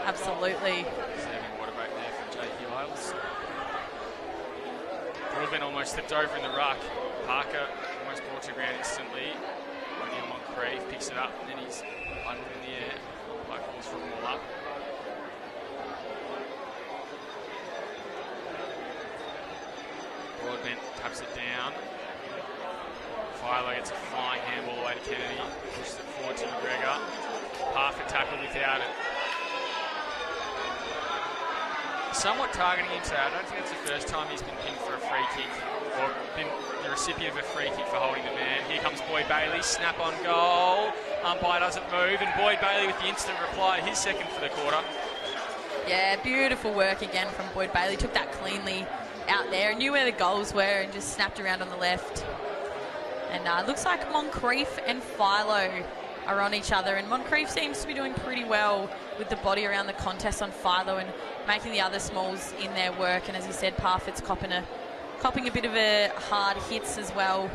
Absolutely. Saving water break there from J.P. Isles. Broadbent almost slipped over in the ruck. Parker almost brought to ground instantly. O'Neill Moncrief picks it up, and then he's bundled in the air. Black balls from all up. Broadbent taps it down. Philo gets a flying handball away to Kennedy. Pushes it forward to McGregor. Perfect tackle without it. Somewhat targeting him today. I don't think that's the first time he's been pinned for a free kick or been the recipient of a free kick for holding the man. Here comes Boyd Bailey, snap on goal. Umpire doesn't move, and Boyd Bailey with the instant reply, his second for the quarter. Yeah, beautiful work again from Boyd Bailey. Took that cleanly out there, knew where the goals were and just snapped around on the left. And looks like Moncrief and Philo are on each other, and Moncrief seems to be doing pretty well with the body around the contest on Philo and making the other smalls in their work. And as you said, Parfitt's copping a bit of a hard hits as well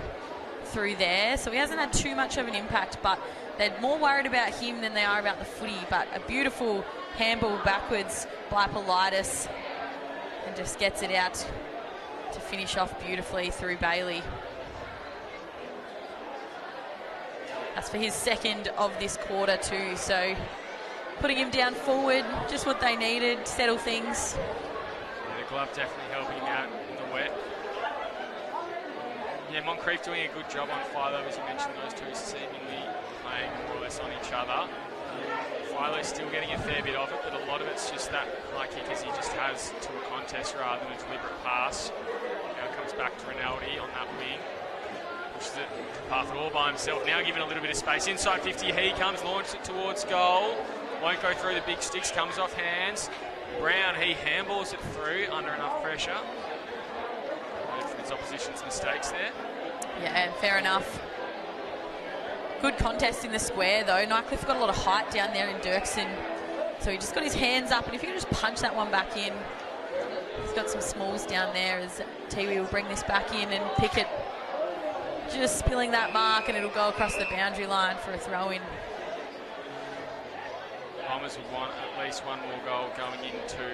through there, so he hasn't had too much of an impact, but they're more worried about him than they are about the footy. But a beautiful handball backwards by Politis and just gets it out to finish off beautifully through Bailey. That's for his second of this quarter too, so putting him down forward, just what they needed, settle things. Yeah, the glove definitely helping him out in the wet. Yeah, Moncrief doing a good job on Philo, as you mentioned, those two seemingly playing more or less on each other. Philo's still getting a fair bit of it, but a lot of it's just that high kick as he just has to a contest rather than a deliberate pass. Now it comes back to Rinaldi on that wing. Pushes it to Parfitt all by himself. Now given a little bit of space. Inside 50, he comes, launches it towards goal. Won't go through the big sticks, comes off hands. Brown, he handballs it through under enough pressure. Learned from his opposition's mistakes there. Yeah, fair enough. Good contest in the square though. Nightcliff got a lot of height down there in Dirksen, so he just got his hands up, and if he could just punch that one back in. He's got some smalls down there as Tiwi will bring this back in and pick it. Just spilling that mark, and it'll go across the boundary line for a throw-in. Bombers would want at least one more goal going into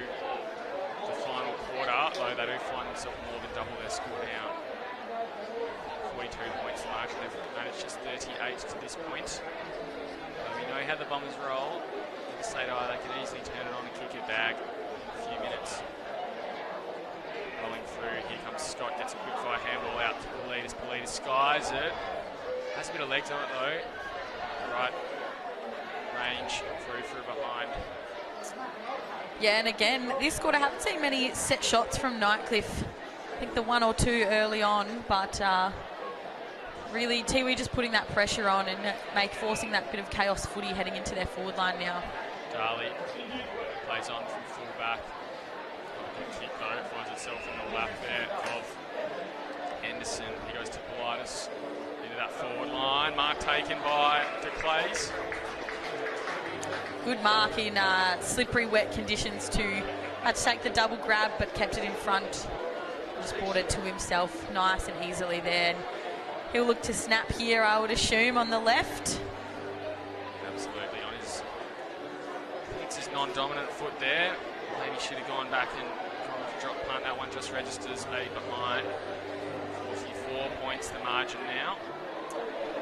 the final quarter, though they do find themselves more than double their score now. 42 points larger. They've managed just 38 to this point. We know how the Bombers roll. They say they can easily turn it on and kick it back in a few minutes. Rolling through, here comes Scott, gets a quick fire handball out to Politis. Politis skies it. Has a bit of legs on it though. Right range through behind. Yeah, and again, this quarter I haven't seen many set shots from Nightcliff. I think the one or two early on, but really Tiwi just putting that pressure on and forcing that bit of chaos footy heading into their forward line now. Darley plays on from full back. Kick though, finds itself in the lap there of Henderson. He goes to Politis into that forward line. Mark taken by De Clays. Good mark in slippery, wet conditions too. Had to take the double grab, but kept it in front. Just brought it to himself nice and easily there. And he'll look to snap here, I would assume, on the left. Absolutely, on his, I think it's his non-dominant foot there. Maybe should have gone back and drop punt. That one just registers maybe behind. 44 points the margin now.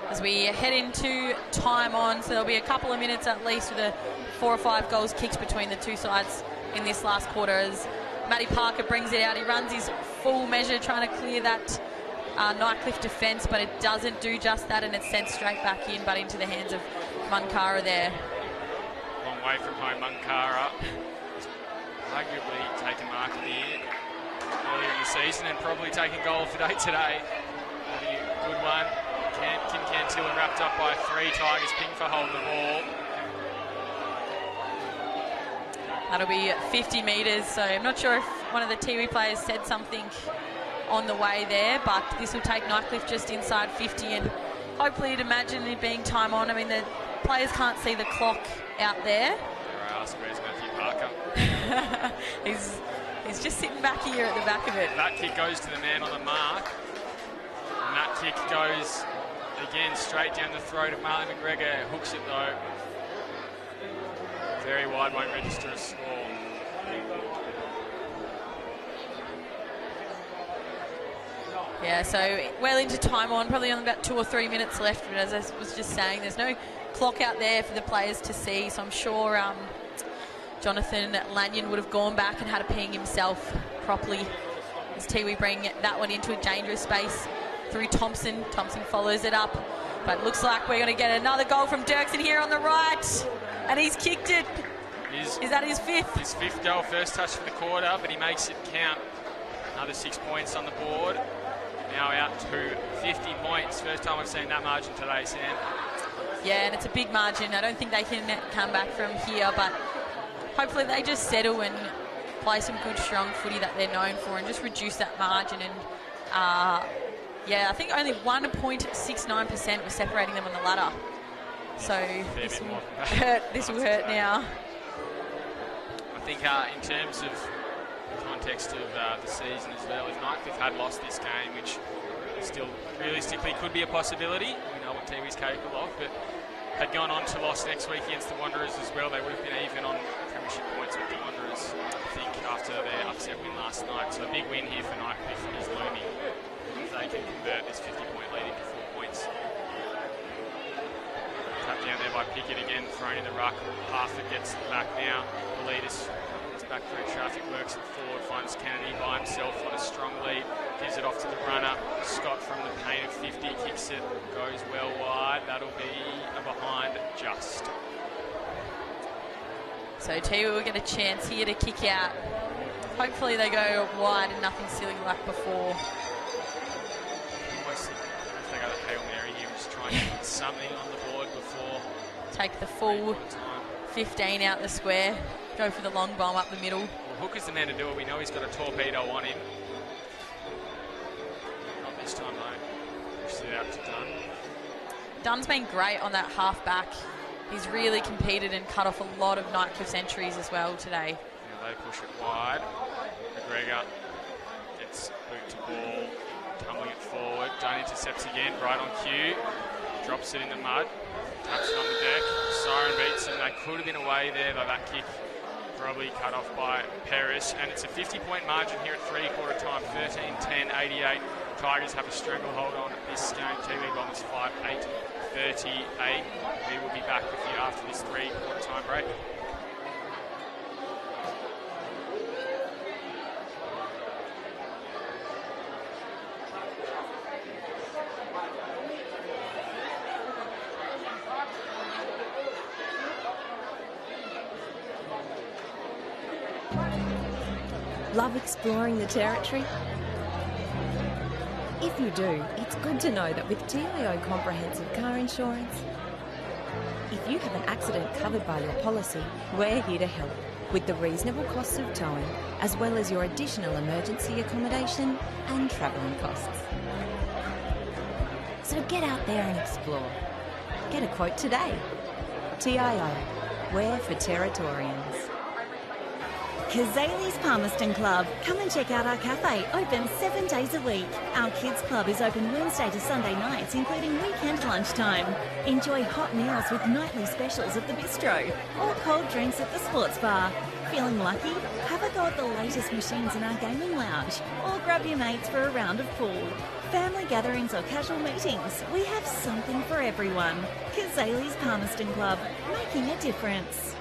As we head into time on, so there'll be a couple of minutes at least with 4 or 5 goals kicked between the two sides in this last quarter as Matty Parker brings it out. He runs his full measure trying to clear that Nightcliff defence, but it doesn't do just that, and it's sent straight back in, but into the hands of Munkara there. Long way from home, Munkara. Arguably taken mark of the year earlier in the season and probably taking goal of the day today. I think a good one. Can Cantilla wrapped up by 3. Tigers ping for hold the ball. That'll be 50 metres, so I'm not sure if one of the Tiwi players said something on the way there, but this will take Nightcliff just inside 50, and hopefully you'd imagine it being time on. I mean, the players can't see the clock out there. Dare I ask, where's Matthew Parker? He's just sitting back here at the back of it. That kick goes to the man on the mark, and that kick goes again straight down the throat of Marley McGregor. Hooks it though. Very wide, won't register a score. Yeah, so well into time on, probably only about 2 or 3 minutes left, but as I was just saying, there's no clock out there for the players to see, so I'm sure Jonathan Lanyon would have gone back and had a ping himself properly as Tiwi bring that one into a dangerous space through Thompson. Thompson follows it up, but it looks like we're going to get another goal from Dirksen here on the right, and he's kicked it. Is that his 5th? His 5th goal, first touch for the quarter, but he makes it count. Another 6 points on the board. Now out to 50 points. First time we've seen that margin today, Sam. Yeah, and it's a big margin. I don't think they can come back from here, but hopefully they just settle and play some good, strong footy that they're known for and just reduce that margin. And, yeah, I think only 1.69% was separating them on the ladder. So this will hurt now. I think in terms of context of the season as well, if Nightcliff had lost this game, which still realistically could be a possibility, we know what Tiwi's capable of, but had gone on to loss next week against the Wanderers as well, they would have been even on premiership points with the Wanderers, I think, after their upset win last night. So a big win here for Nightcliff is looming if they can convert this 50-point lead into 4 points. Tap down there by Pickett again, thrown in the ruck. Harford gets it back now. The leaders back through traffic, works it forward, finds Kennedy by himself on a strong lead, gives it off to the runner. Scott from the paint of 50 kicks it, goes well wide. That'll be a behind just. So Tiwi will get a chance here to kick out. Hopefully they go wide and nothing silly like before. Almost if they go to Hail Mary here, just trying to put something on the board before. Take the full 15 out the square. Go for the long bomb up the middle. Well, Hooker's the man to do it. We know he's got a torpedo on him. Not this time though. Pushes it out to Dunn. Dunn's been great on that half back. He's really competed and cut off a lot of Nightcliff's entries as well today. Now they push it wide. McGregor gets boot to ball, tumbling it forward. Dunn intercepts again, right on cue. Drops it in the mud. Taps it on the deck. Siren beats him. They could have been away there, though that kick probably cut off by Paris. And it's a 50-point margin here at three-quarter time. 13-10, 88. Tigers have a stranglehold on this game. Tiwi Bombers 5-8, 38. We will be back with you after this three-quarter time break. Love exploring the territory? If you do, it's good to know that with TIO Comprehensive Car Insurance, if you have an accident covered by your policy, we're here to help with the reasonable costs of towing, as well as your additional emergency accommodation and travelling costs. So get out there and explore. Get a quote today. TIO, we're for Territorians. Kazali's Palmerston Club. Come and check out our cafe, open 7 days a week. Our kids club is open Wednesday to Sunday nights, including weekend lunchtime. Enjoy hot meals with nightly specials at the bistro, or cold drinks at the sports bar. Feeling lucky? Have a go at the latest machines in our gaming lounge, or grab your mates for a round of pool. Family gatherings or casual meetings, we have something for everyone. Kazali's Palmerston Club, making a difference.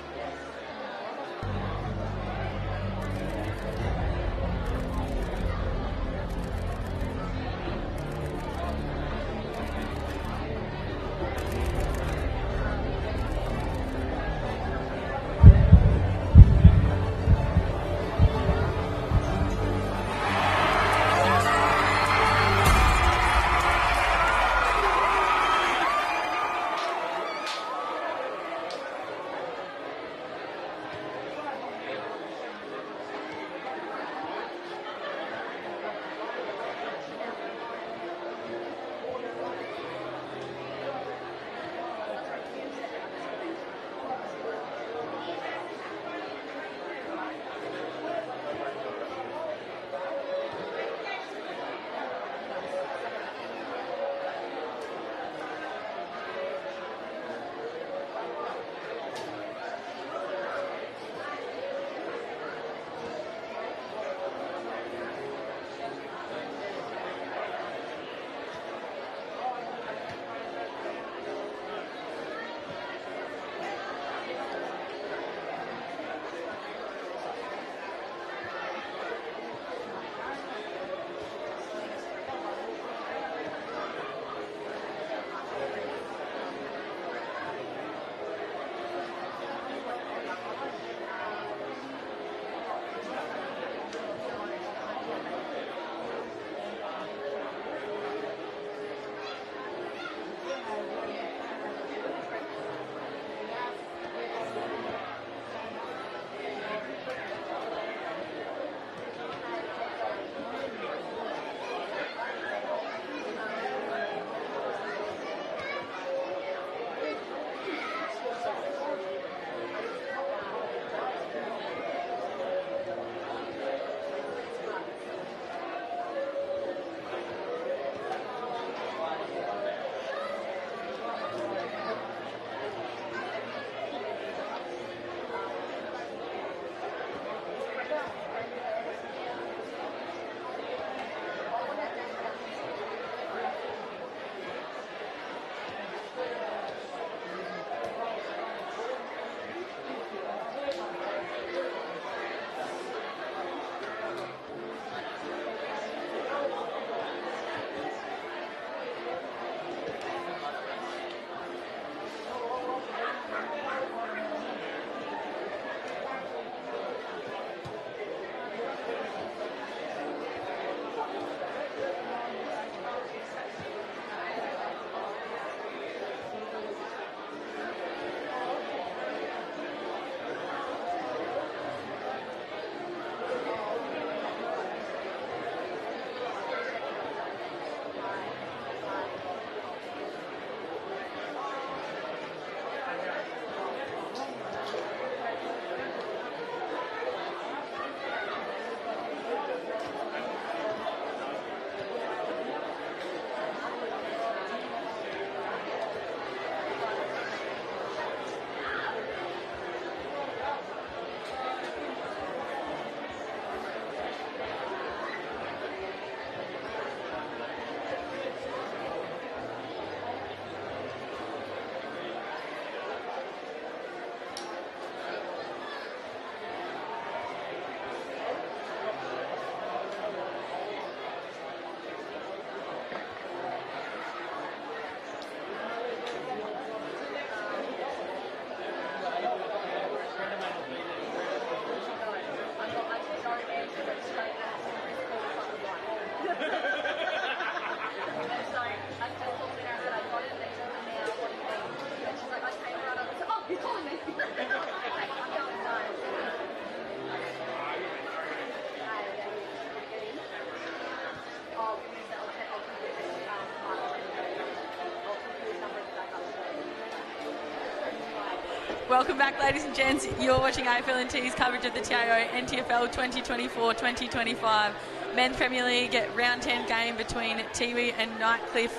Welcome back, ladies and gents. You're watching AFL&T's coverage of the TIO NTFL 2024-2025 Men's Premier League round 10 game between Tiwi and Nightcliff.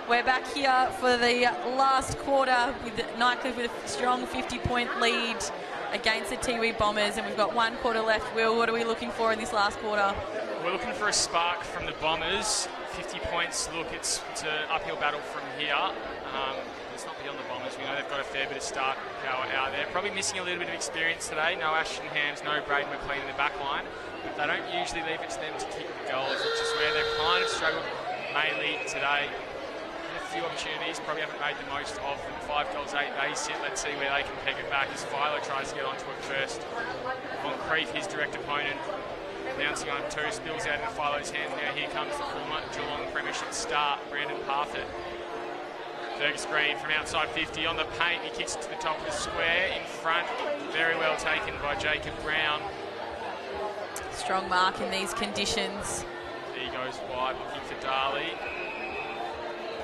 We're back here for the last quarter with Nightcliff with a strong 50-point lead against the Tiwi Bombers, and we've got 1 quarter left. Will, what are we looking for in this last quarter? We're looking for a spark from the Bombers. 50 points, look, it's an uphill battle from here. It's not beyond the Bombers. We know they've got a fair bit of start power out there. Probably missing a little bit of experience today. No Ashton Hams, no Braden McLean in the back line. But they don't usually leave it to them to kick the goals, which is where they've kind of struggled mainly today. A few opportunities, probably haven't made the most of them. 5 goals, 8 they sit. Let's see where they can peg it back as Philo tries to get onto it first. Moncrief, his direct opponent, bouncing on 2, spills out into Philo's hands. Now here comes the former Geelong Premiership star, Brandon Parfitt. Fergus Green from outside 50 on the paint. He kicks it to the top of the square in front. Very well taken by Jacob Brown. Strong mark in these conditions. He goes wide looking for Darley.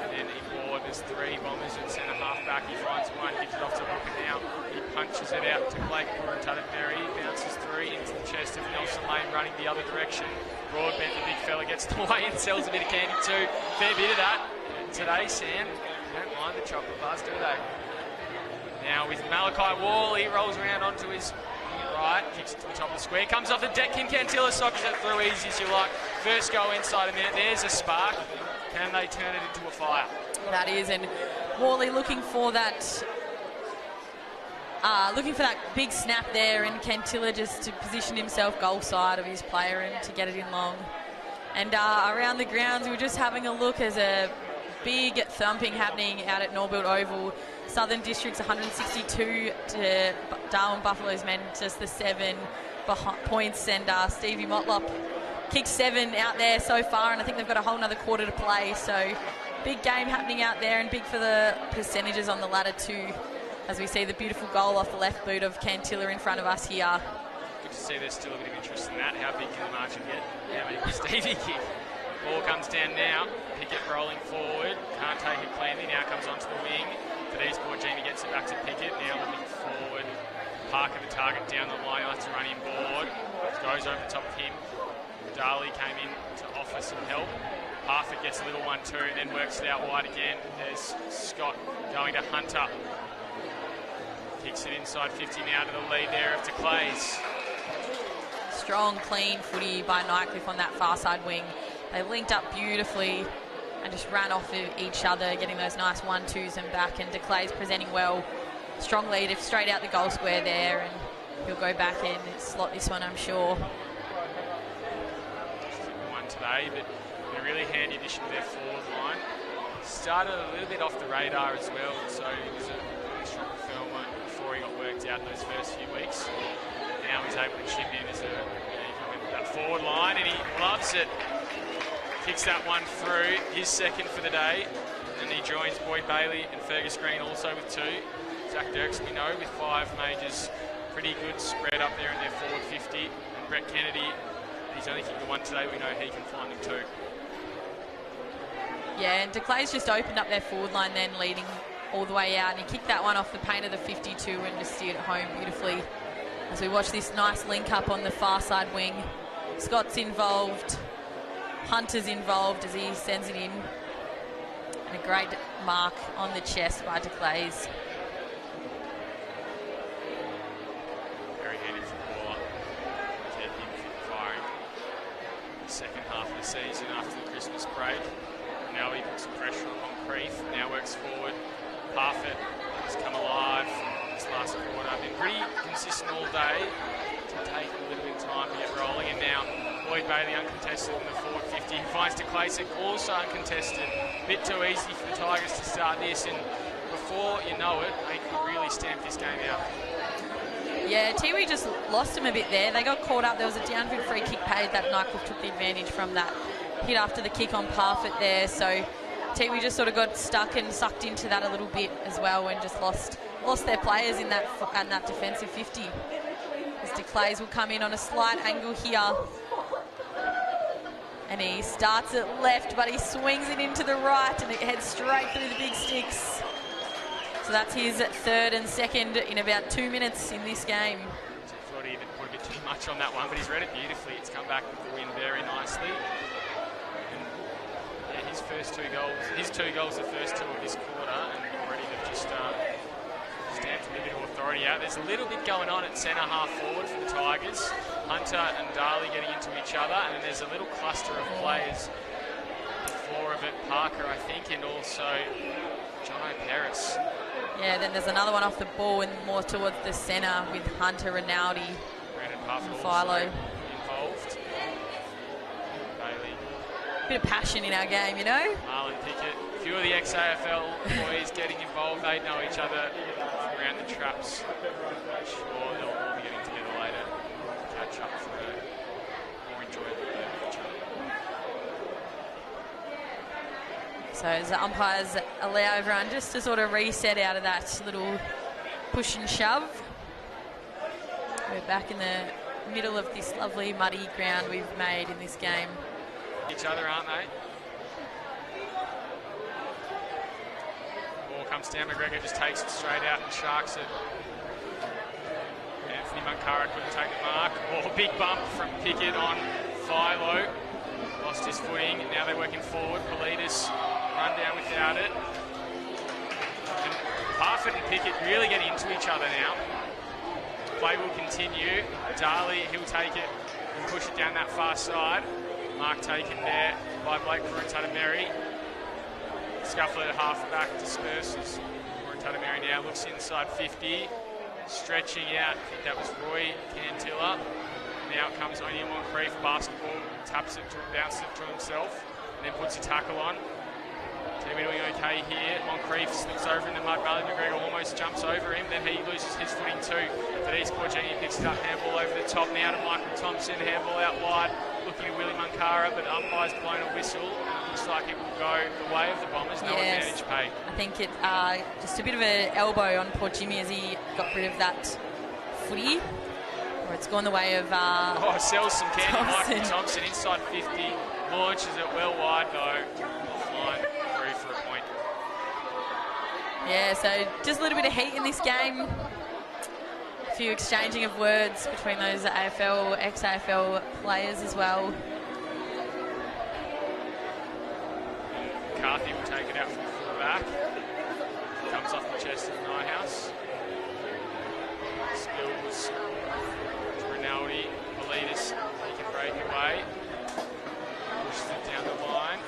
And then inboard there's 3 Bombers at centre half back. He finds one, gives it off to Booker now. He punches it out to Blake Puruntuttenberry. Bounces 3 into the chest of Nelson Lane running the other direction. Broadbent, the big fella, gets in the way and sells a bit of candy too. Fair bit of that. And today, Sam, don't mind the chocolate bars, do they? Now with Malachi Wall, he rolls around onto his right, kicks it to the top of the square, comes off the deck. Kim Cantilla sockets it through easy as you like. First goal inside a minute. There's a spark. Can they turn it into a fire? That is, and Worley looking for that big snap there, and Cantilla just to position himself goal side of his player and to get it in long. And around the grounds, we were just having a look as a big thumping happening out at Norbuild Oval. Southern District's 162 to Darwin Buffalo's men, just the 7 points, and Stevie Motlop kicked 7 out there so far, and I think they've got a whole nother quarter to play. So big game happening out there, and big for the percentages on the ladder too, as we see the beautiful goal off the left boot of Cantilla in front of us here. Good to see there's still a bit of interest in that. How big can the margin get? How many will Stevie kick? Ball comes down now. Pickett rolling forward. Can't take it cleanly. Now comes onto the wing. Today's board, Genie gets it back to Pickett. Now looking forward. Parker the target down the line. He'll have to run inboard. Goes over the top of him. Darley came in to offer some help. Parfitt gets a little 1-2 and then works it out wide again. There's Scott going to Hunter. Kicks it inside 50 now to the lead there of Declays. Strong, clean footy by Nightcliff on that far side wing. They linked up beautifully and just ran off of each other, getting those nice 1-2s and back, and Declays presenting well. Strong lead straight out the goal square there, and he'll go back and slot this one, I'm sure. One today, but a really handy addition to their forward line. Started a little bit off the radar as well, so he was a really strong fulfillment before he got worked out in those first few weeks. Now he's able to chip in as that forward line, and he loves it. Kicks that one through, his second for the day, and he joins Boyd Bailey and Fergus Green also with 2. Zach Dirks, we know, with 5 majors, pretty good spread up there in their forward 50. And Brett Kennedy, he's only kicked the 1 today, we know he can find them 2. Yeah, and Declays just opened up their forward line then, leading all the way out, and he kicked that one off the paint of the 52 and just steered it home beautifully. As we watch this nice link up on the far side wing. Scott's involved, Hunter's involved as he sends it in. And a great mark on the chest by Declays. Very handy footballer. Keep him firing. The second half of the season after the Christmas break. Now he puts some pressure on Moncrief. Now works forward. Parfitt has come alive this last quarter. Been pretty consistent all day. To take a little bit of time to get rolling, and now Boyd Bailey uncontested in the forward 50. He finds Declays also uncontested. Bit too easy for the Tigers to start this, and before you know it, they could really stamp this game out. Yeah, Tiwi just lost him a bit there. They got caught up. There was a downfield free kick paid that Nightcliff took the advantage from that hit after the kick on Parfitt there. So Tiwi just sort of got stuck and sucked into that a little bit as well, and just lost their players in that defensive 50. As Declays will come in on a slight angle here. And he starts it left, but he swings it into the right, and it heads straight through the big sticks. So that's his third and second in about 2 minutes in this game. So I thought he even put a bit too much on that one, but he's read it beautifully. It's come back with the win very nicely. And yeah, his two goals, the first two of this quarter, and already they've just stamped a little bit of authority out. There's a little bit going on at centre half forward for the Tigers. Hunter and Darley getting into each other, and then there's a little cluster of players. The floor of it, Parker, I think, and also Jono Peris. Yeah, then there's another one off the ball and more towards the centre with Hunter, Rinaldi, and Philo. Involved. Bailey. Bit of passion in our game, you know? Marlon Pickett. A few of the ex-AFL boys getting involved. They know each other around the traps. I'm sure they'll all be getting together later to catch up for a more enjoyable match. So as the umpires allow everyone just to sort of reset out of that little push and shove. We're back in the middle of this lovely muddy ground we've made in this game. Each other, aren't they? Ball comes down, McGregor just takes it straight out and sharks it. Anthony Munkara couldn't take the mark. Oh, big bump from Pickett on Philo. Lost his footing. Now they're working forward. Politis run down without it. And Parfitt and Pickett really get into each other now. Play will continue. Darley, he'll take it and push it down that far side. Mark taken there by Blake Kuruntatameri. Scuffle at half back, disperses. Kuruntatameri now looks inside 50. Stretching out, I think that was Roy Cantilla. Now it comes O'Neill Moncrief, basketball, taps it, bounces it to himself, and then puts a tackle on. Tiwi doing okay here. Moncrief slips over in the mud valley. McGregor almost jumps over him. Then he loses his footing too. But East Porgengi picks it up. Handball over the top now to Michael Thompson. Handball out wide. Looking at Willie Munkara, but umpire's blown a whistle. And it looks like it will go the way of the Bombers. No advantage paid. I think it just a bit of an elbow on Porgengi as he got rid of that footy. Or it's gone the way of sells some candy. Michael Thompson inside 50. Launches it well wide though. Offline. For a point. Yeah, so just a little bit of heat in this game. A few exchanging of words between those AFL, ex-AFL players as well. McCarthy will take it out from the back. Comes off the chest of Nyhouse. Spills to Rinaldi. Politis, he can break away. Pushes it down the line.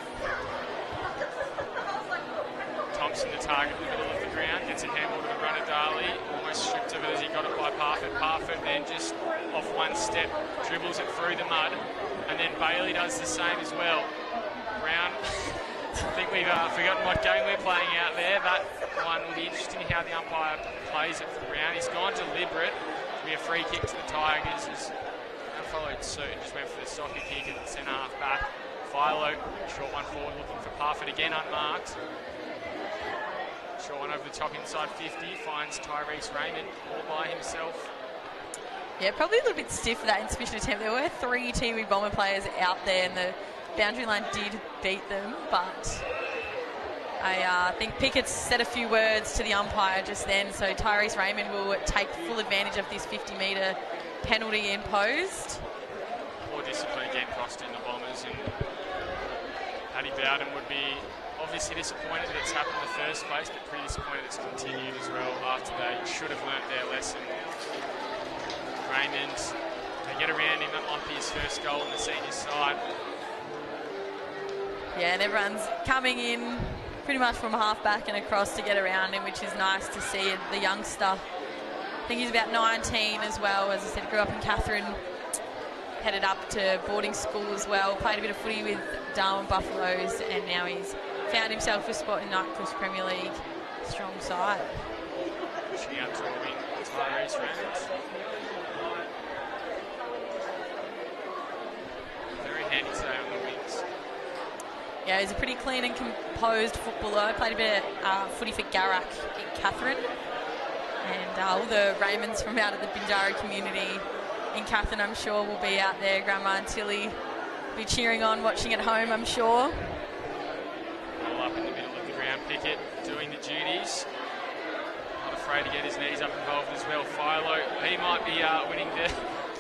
Thompson to target in the middle of the ground, gets a handball to the runner Darley, almost stripped of it as he got it by Parfitt. Parfitt then just off one step, dribbles it through the mud, and then Bailey does the same as well. Brown, I think we've forgotten what game we're playing out there. That one will be interesting how the umpire plays it for the round. He's gone deliberate. It'll be a free kick to the Tigers. He's followed suit, just went for the soccer kick at the centre half back. Philo, short one forward, looking for Parfitt again, unmarked. Short one over the top inside 50, finds Tyrese Raymond all by himself. Yeah, probably a little bit stiff for that insufficient attempt. There were 3 Tiwi Bomber players out there and the boundary line did beat them, but I think Pickett said a few words to the umpire just then, so Tyrese Raymond will take full advantage of this 50-metre penalty imposed. Poor discipline again costing the Bombers, and Paddy Bowden would be obviously disappointed that it's happened in the first place, but pretty disappointed it's continued as well after they should have learnt their lesson. Raymond, they get around him, that might be his first goal on the senior side. Yeah, and everyone's coming in pretty much from half-back and across to get around him, which is nice to see. The youngster, I think he's about 19 as well. As I said, grew up in Katherine, headed up to boarding school as well, played a bit of footy with Darwin Buffaloes, and now he's found himself a spot in Nightcliff's Premier League strong side. Pushing out to the wing, Tyrese Raymond. Very handy today on the wings. Yeah, he's a pretty clean and composed footballer. Played a bit of footy for Garak in Katherine. And all the Raymonds from out of the Binjari community in Katherine, I'm sure, will be out there. Grandma and Tilly be cheering on, watching at home, I'm sure. All up in the middle of the ground. Pickett doing the duties. afraid to get his knees up involved as well. Philo, he might be winning the...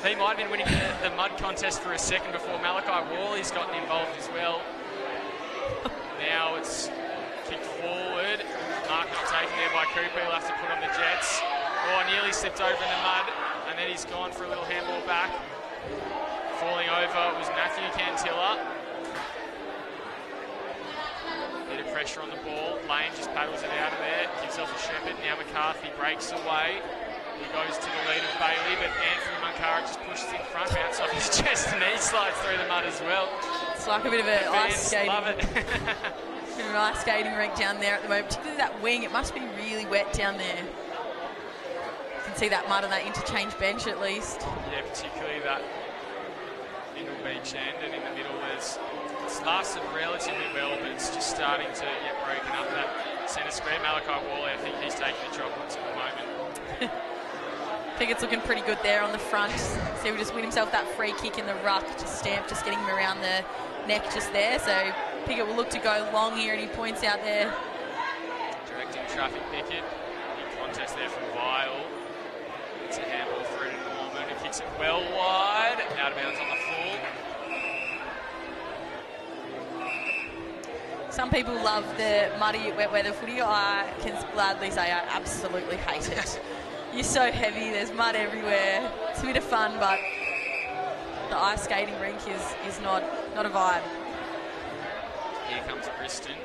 He might have been winning the mud contest for a second before Malachi Worley's gotten involved as well. Now it's kicked forward. Mark not taken there by Cooper. He'll have to put on the Jets. Oh, nearly slipped over in the mud, and then he's gone for a little handball back. Falling over was Matthew Cantilla. Bit of pressure on the ball. Lane just paddles it out of there. Gives off a Shepherd. Now McCarthy breaks away. He goes to the lead of Bailey, but Anthony Munkara just pushes in front, bounces off his chest, and he slides through the mud as well. It's like a bit of an ice skating. Love it. Bit of an ice skating rink down there at the moment, particularly that wing. It must be really wet down there. You can see that mud on that interchange bench at least. Yeah, particularly that middle beach end, and in the middle it's lasted relatively well, but it's just starting to get broken up that centre square. Malachi Worley, I think he's taking the chocolates at the moment. I think it's looking pretty good there on the front. So he'll just win himself that free kick in the ruck, just Stamp, just getting him around the neck just there. So Pickett will look to go long here, and he points out there. Directing traffic, Pickett. Big contest there from Vile. It's a handball through to Norman, who kicks it well wide. Out of bounds on the full. Some people love the muddy, wet weather footy. I can gladly say I absolutely hate it. You're so heavy, there's mud everywhere. It's a bit of fun, but the ice skating rink is not a vibe. Here comes Briston.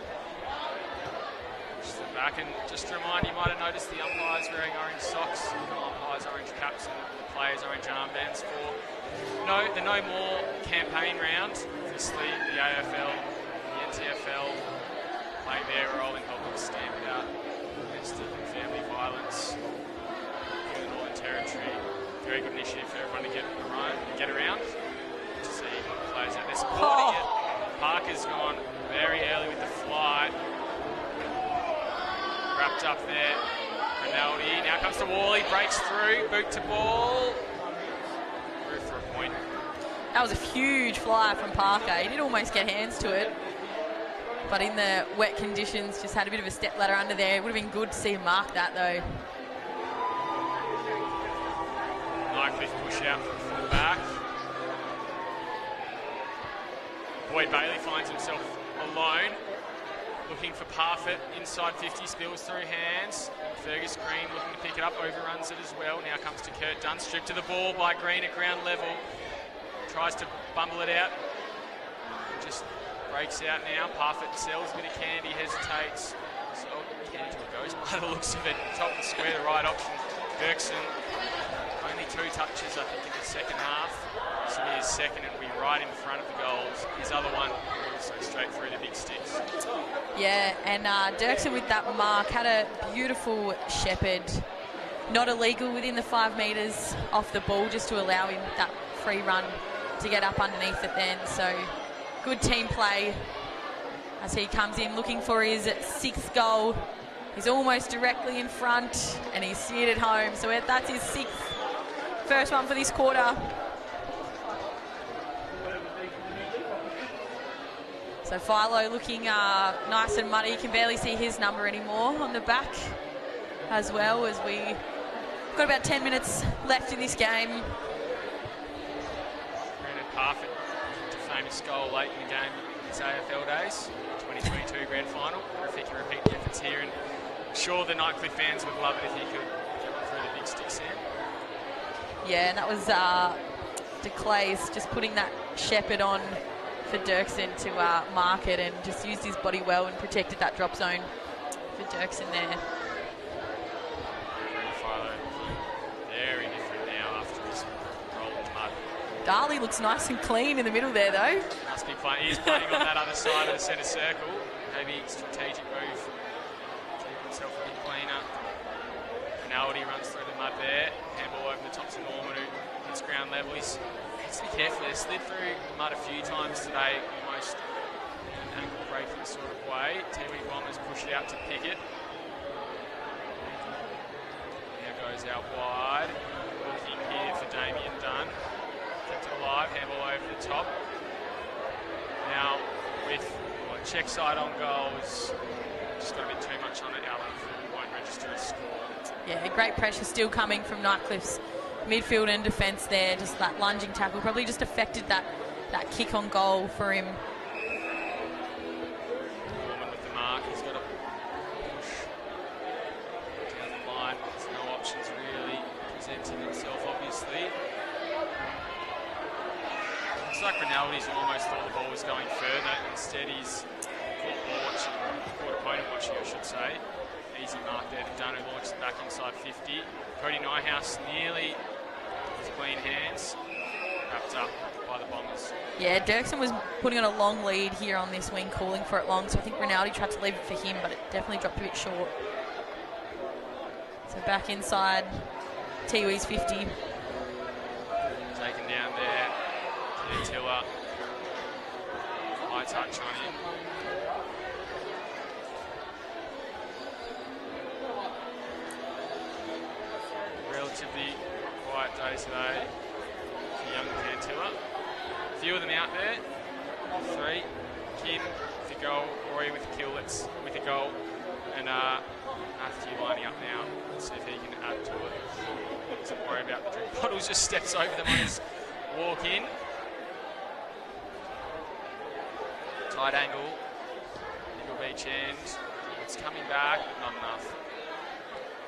Just the back, and just to remind you, might have noticed the umpires wearing orange socks, the umpires orange caps, and the players orange armbands for the No More campaign round. Obviously, the AFL, the NTFL playing their role in helping stamp out domestic and family violence. Territory. Very good initiative for everyone to get around. To see players out there supporting it. Parker's gone very early with the fly. Wrapped up there. Rinaldi. Now comes to Worley. Breaks through. Boot to ball. Through for a point. That was a huge fly from Parker. He did almost get hands to it. But in the wet conditions, just had a bit of a step ladder under there. It would have been good to see him mark that though. Nightcliff push out from the back. Boyd Bailey finds himself alone, looking for Parfitt inside 50, spills through hands. Fergus Green looking to pick it up, overruns it as well. Now comes to Kurt Dunn, stripped to the ball by Green at ground level. Tries to bumble it out. Just breaks out now. Parfitt sells a bit of candy, hesitates. So candy to a ghost by the looks of it. Top of the square, the right option. Dirksen. Only 2 touches, I think, in the second half. So his second and will be right in front of the goals. His other one also straight through the big sticks. Yeah, and Dirksen with that mark had a beautiful shepherd. Not illegal within the 5 metres off the ball, just to allow him that free run to get up underneath it then. So good team play as he comes in looking for his 6th goal. He's almost directly in front and he's steered it home. So that's his 6th. First one for this quarter. So Philo looking nice and muddy. You can barely see his number anymore on the back as well, as we've got about 10 minutes left in this game. Brandon Parfitt, a famous goal late in the game in his AFL days, 2022 grand final. If he can repeat the efforts here, and I'm sure the Nightcliff fans would love it if he could get one through the big stick, Sam. Yeah, and that was De Clay's just putting that shepherd on for Dirksen to mark it, and just used his body well and protected that drop zone for Dirksen there. Very different now after his roll in the mud. Darley looks nice and clean in the middle there though. Must be playing. He's playing on that other side of the centre circle. Maybe strategic move. Keep himself a bit cleaner. Rinaldi runs through the mud there. Handball over the top to Norman, who hits ground level. He's to be careful. They slid through the mud a few times today, almost an ankle breaking sort of way. Tiwi Bombers push it out to Pickett. Now goes out wide. Looking here for Damien Dunn. Kept it alive. Handball over the top. Now with check side on goal, it's just got a bit too much on it. Allen won't register register a score. Yeah, great pressure still coming from Nightcliff's midfield and defence there. Just that lunging tackle probably just affected that kick on goal for him. Norman with the mark. He's got to push down the line. There's no options really presenting himself, obviously. Looks like Rinaldi's almost thought the ball was going further. Instead, he's caught opponent watching, I should say. Easy mark there to Dunn, who launched back inside 50. Cody Nyhouse nearly with clean hands. Wrapped up by the Bombers. Yeah, Dirksen was putting on a long lead here on this wing, calling for it long, so I think Rinaldi tried to leave it for him, but it definitely dropped a bit short. So back inside Tiwi's 50. Taken down there. Tiller. High touch on him. Relatively quiet day today for young Cantilla. A few of them out there. 3. Kim with a goal, Roy with a kill, with a goal, and Matthew lining up now. Let's see if he can add to it. Doesn't worry about the drink bottles, just steps over them on his walk in. Tight angle, Eagle Beach end. It's coming back, but not enough.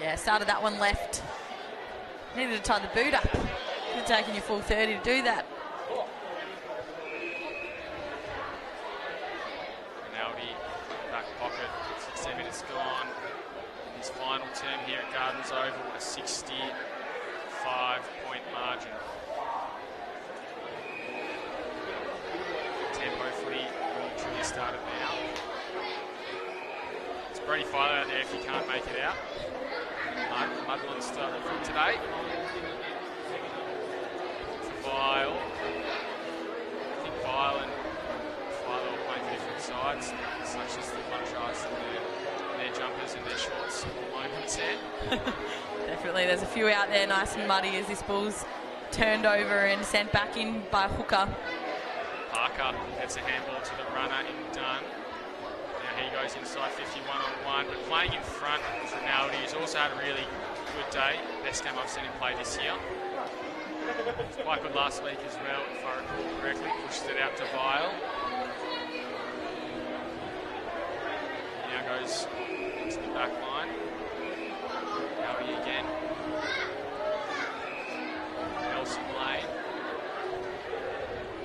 Yeah, started that one left. Needed to tie the boot up. Could have taken your full 30 to do that. Rinaldi, back pocket, 16 minutes gone. His final term here at Gardens Oval, a 65-point margin. Tempo footy truly started now. It's Brody Philo out there if you can't make it out. Mud monster from today. Vile. I think Vile and Philo are playing different sides, such as the contrast in their jumpers and their shorts at the moment, Sam. Definitely, there's a few out there nice and muddy as this ball's turned over and sent back in by Hooker. Parker gets a handball to the runner in Dunn. Now he goes inside 51-on-1, but playing in front is Rinaldi, who's also had a really good day. Best game I've seen him play this year. It's quite good last week as well, if I recall correctly. Pushed it out to Vile. Now goes to the back line. Rinaldi again. Nelson Lane.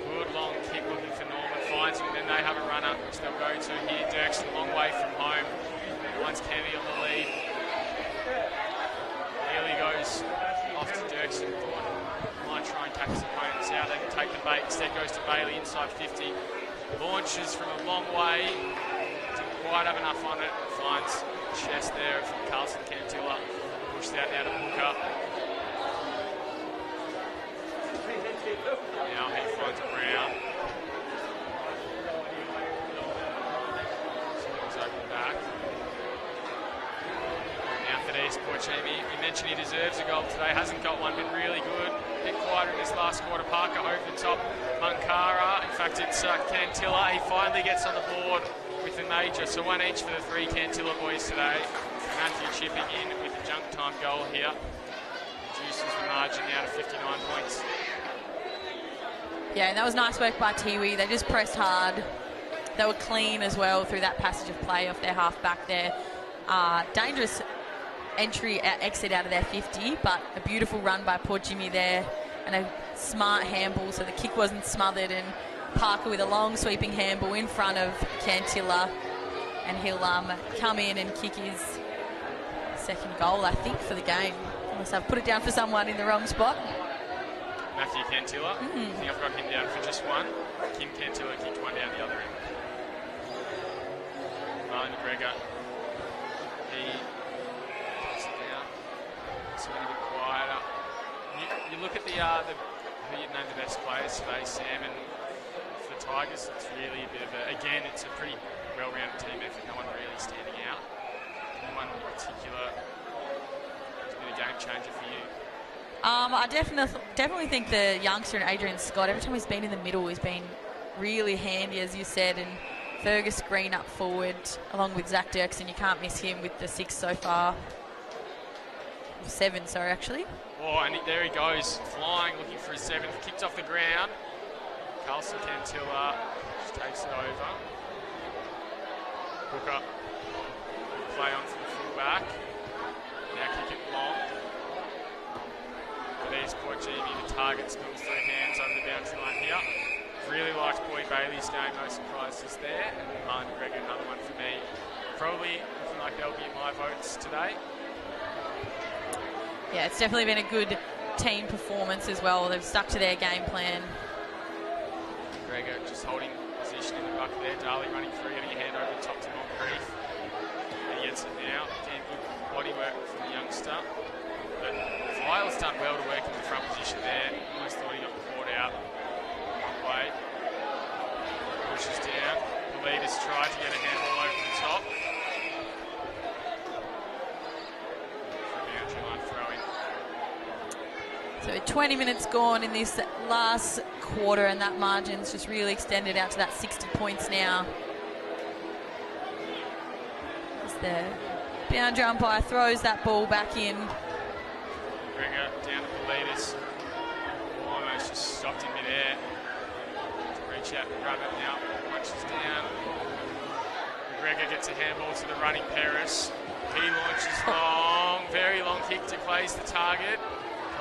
Good long kick looking for Norman. Finds him, then they have a runner, which they'll go to here. Dirksen a long way from home. Finds Kennedy on the lead. Nearly goes off to Dirksen. Might try and catch his opponents out. They can take the bait. Instead goes to Bailey inside 50. Launches from a long way. Didn't quite have enough on it. Finds chest there from Carlson Cantilla. Pushed out now to Hooker. Now he finds Brown. Someone's open back. Now Thaddeus Porchemi. We mentioned he deserves a goal today. Hasn't got one. Been really good. A bit quieter in this last quarter. Parker over the top. Munkara. In fact, it's Cantilla. He finally gets on the board with a major. So one each for the 3 Cantilla boys today. Matthew chipping in with a junk time goal here. Reduces the margin now to 59 points. Yeah, and that was nice work by Tiwi. They just pressed hard. They were clean as well through that passage of play off their half back there. Dangerous exit out of their 50, but a beautiful run by poor Jimmy there and a smart handball so the kick wasn't smothered, and Parker with a long sweeping handball in front of Cantilla, and he'll come in and kick his second goal, I think, for the game. Unless I've put it down for someone in the wrong spot. Matthew Cantilla. I think I've got him down for just one. Kim Cantilla kicked one down the other end. Marlon McGregor. He puts it down. It's a little bit quieter. You look at the who you'd name the best players today, Sam, and for the Tigers, it's really a bit of a, again, it's a pretty well-rounded team effort. No one really standing out. Anyone in particular has been a game changer for you? I definitely think the youngster and Adrian Scott, every time he's been in the middle, he's been really handy, as you said, and Fergus Green up forward, along with Zach Dirksen. You can't miss him with the 6 so far. 7, sorry, actually. Oh, and there he goes, flying, looking for his 7th. Kicked off the ground. Carlson Cantilla just takes it over. Hooker. Play on from the fullback. Now kick it long. But there's Jimmy, the target spills through hands over the boundary line here. Really liked Boyd Bailey's game, no surprises there. And Martin Gregor, another one for me. Probably looking like they'll be my votes today. Yeah, it's definitely been a good team performance as well. They've stuck to their game plan. Gregor just holding position in the ruck there. Darley running through, getting a hand over the top to Moncrief. He gets it now. Again, good body work from the youngster. But Vile's done well to work in the front position there. Almost thought he got caught out. One way. Pushes down. The leaders tried to get a handball over the top. So 20 minutes gone in this last quarter, and that margin's just really extended out to that 60 points now. As the boundary umpire throws that ball back in. Gregor down to the leaders. Almost just stopped in midair. Reach out and grab it now. Punches down. Gregor gets a handball to the running Paris. He launches long, very long kick to place the target.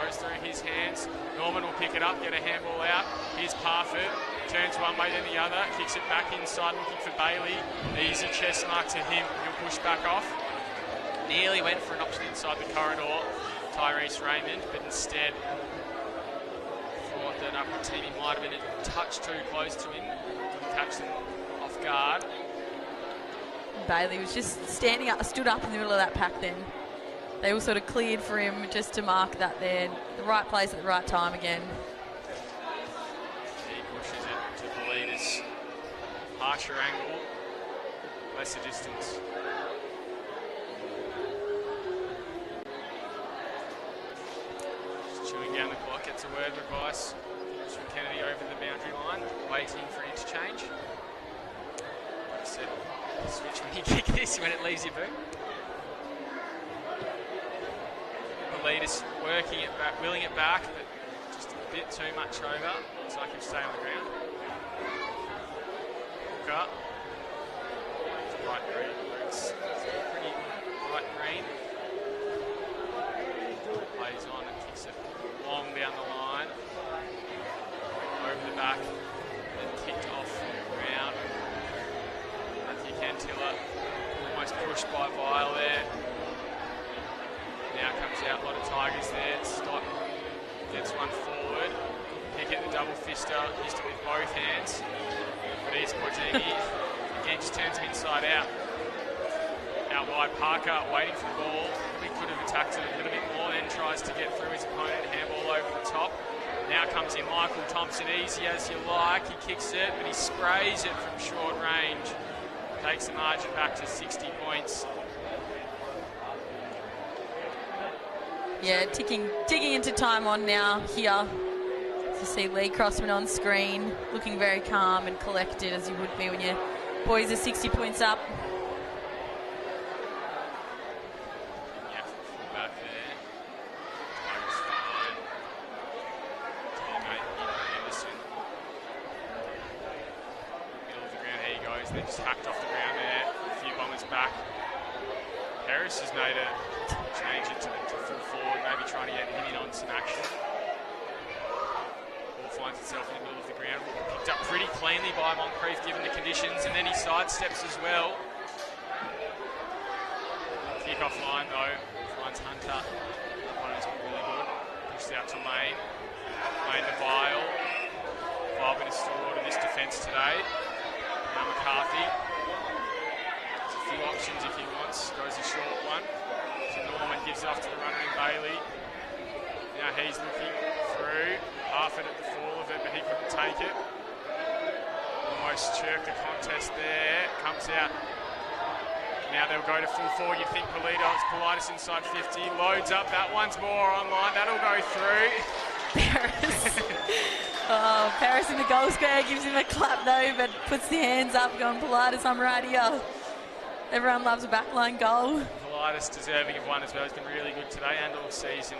Goes through his hands. Norman will pick it up, get a handball out. Here's Parford. Turns one way then the other. Kicks it back inside, looking for Bailey. Easy chest mark to him. He'll push back off. Nearly went for an option inside the corridor. Tyrese Raymond, but instead thought that upper team might have been a touch too close to him. Didn't catch them off guard. Bailey was just standing up, stood up in the middle of that pack then. They all sort of cleared for him just to mark that there. The right place at the right time again. He pushes it to the leaders. Harsher angle, lesser distance. Just chewing down the clock, gets a word of advice from Kennedy over the boundary line, waiting for interchange. Like I said, switch when you kick this when it leaves your boot. Leaders working it back, willing it back, but just a bit too much over, so I can stay on the ground. Hooker. Right green, it's pretty bright green. Plays on and kicks it long down the line. Over the back, then kicked off the ground. Matthew Cantilla almost pushed by Vile there. Now comes out, a lot of Tigers there. Stop, gets one forward. Pick it, the double fister, used it with both hands. But here's Pojimi, again just turns him inside out. Out wide, Parker waiting for the ball. He could have attacked it a little bit more, then tries to get through his opponent, handball over the top. Now comes in Michael Thompson, easy as you like. He kicks it, but he sprays it from short range. Takes the margin back to 60 points. Yeah, ticking into time on now here. You see Lee Crossman on screen, looking very calm and collected as you would be when your boys are 60 points up. Yeah, full back there. Tigers fine. Teammate Anderson. Middle of the ground, here he goes. They just hacked off the ground there. A few bombers back. Harris has made a change it to full forward, maybe trying to get him in on some action. Ball finds itself in the middle of the ground. Picked up pretty cleanly by Moncrief given the conditions, and then he sidesteps as well. Kick off line though, finds Hunter. Opponent's been really good. Pushed out to Main. Main to Vile. Vile been a stalwart in this defence today. Now McCarthy. Few options if he wants, goes a short one. So Norman gives it off to the runner in Bailey. Now he's looking through, half it at the fall of it, but he couldn't take it. Almost chirked the contest there, comes out. Now they'll go to full forward, you think Politis inside 50, loads up, that one's more online, that'll go through. Paris. Oh, Paris in the goal square, gives him a clap though, but puts the hands up, going Politis, I'm right here. Everyone loves a backline goal. Politis deserving of one as well. He's been really good today and all season.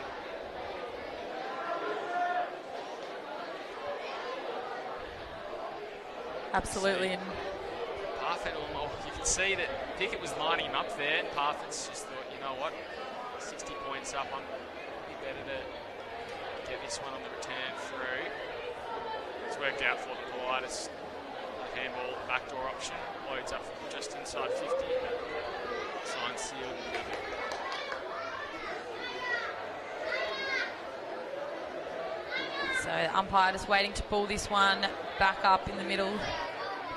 Absolutely. And Parfitt, you can see that Pickett was lining him up there, and Parfitt's just thought, you know what, 60 points up, I'm better to get this one on the return through. It's worked out for the Politis. Handball backdoor option, loads up just inside 50. Sign sealed. so the umpire just waiting to pull this one back up in the middle.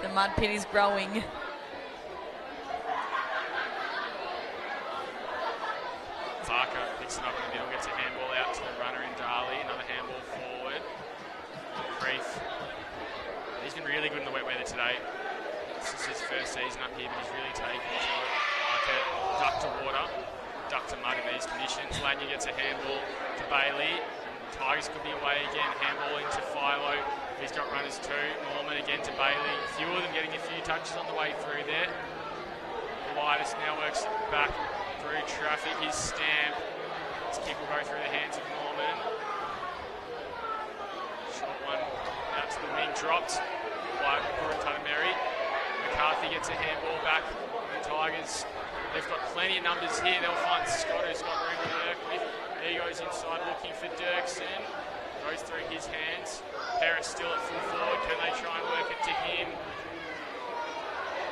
The mud pit is growing. Parker picks it up in the middle, gets a handball out to the runner in Darley. Another handball forward. Brief. He's been really good in the wet weather today. This is his first season up here, but he's really taken to it like a duck to water, duck to mud in these conditions. Lanya gets a handball to Bailey. Tigers could be away again. Handball into Philo. He's got runners too. Norman again to Bailey. A few of them getting a few touches on the way through there. Politis now works back through traffic. His stamp. His kick will go through the hands of Norman. Short one. Out to the wing, dropped by Mary. McCarthy gets a handball back. The Tigers, they've got plenty of numbers here. They'll find Scott, who's got room to work with. There he goes inside looking for Dirksen. Goes through his hands. Paris still at full forward. Can they try and work it to him?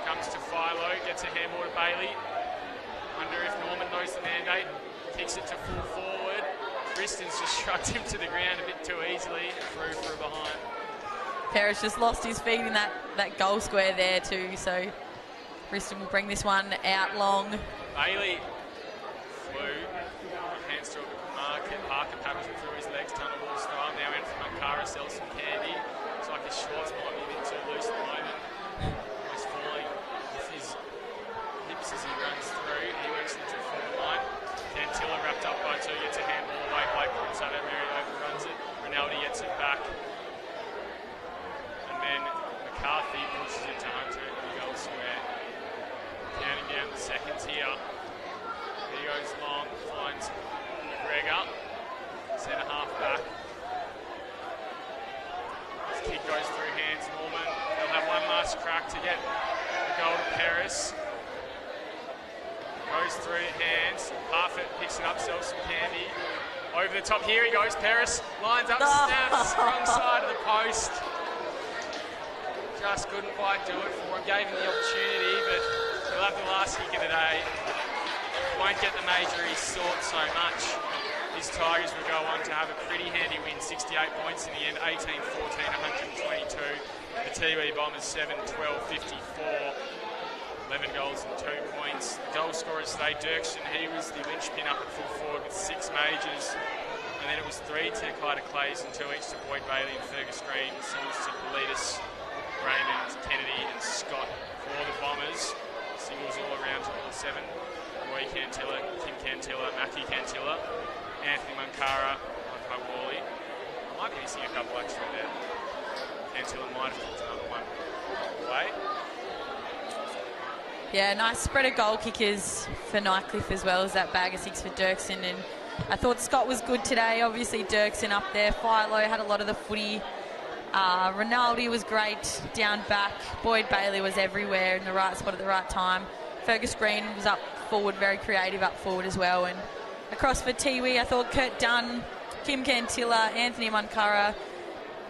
Comes to Philo, gets a handball to Bailey. Wonder if Norman knows the mandate. Kicks it to full forward. Kristen's just shrugged him to the ground a bit too easily. Through behind. Paris just lost his feet in that goal square there too, so Briston will bring this one out long. Bailey flew, hands to Market, Parker paddles through his legs, tunnel ball style, now in from Ankara, sells some candy. Looks like his shorts might be a bit too loose at the moment. He's falling with his hips as he runs through, he works into the forward line. Cantilla wrapped up by two, gets a handball away, Blake puts that over, overruns it, Rinaldi gets it back. Then McCarthy pushes it to Hunter in the goal square. Counting down the seconds here. He goes long, finds McGregor. Centre half back. His kick goes through hands, Norman. They'll have one last crack to get the goal to Paris. Goes through hands. Parfitt picks it up, sells some candy. Over the top, here he goes, Paris. Lines up, snaps, wrong side of the post. Just couldn't quite do it for him. Gave him the opportunity, but he'll have the last kick of the day. Won't get the major he sought so much. His Tigers will go on to have a pretty handy win, 68 points in the end, 18-14, 122. The Tiwi Bombers 7-12-54, 11 goals and 2 points. The goal scorers today, Dirksen, he was the linchpin up at full forward with 6 majors. And then it was 3 to Clyde Clays and 2 each to Boyd Bailey and Fergus Green, singles to Politis, Raymond, Kennedy and Scott for the Bombers. Singles all around to all 7. Roy Cantilla, Kim Cantilla, Mackie Cantilla, Anthony Munkara, Marco Worley. I might be missing a couple extra there. Cantilla might have kicked another one away. Yeah, nice spread of goal kickers for Nightcliff as well as that bag of 6 for Dirksen. And I thought Scott was good today. Obviously Dirksen up there. Philo had a lot of the footy. Rinaldi was great down back. Boyd Bailey was everywhere in the right spot at the right time. Fergus Green was up forward, very creative up forward as well. And across for Tiwi, I thought Kurt Dunn, Kim Cantilla, Anthony Munkara,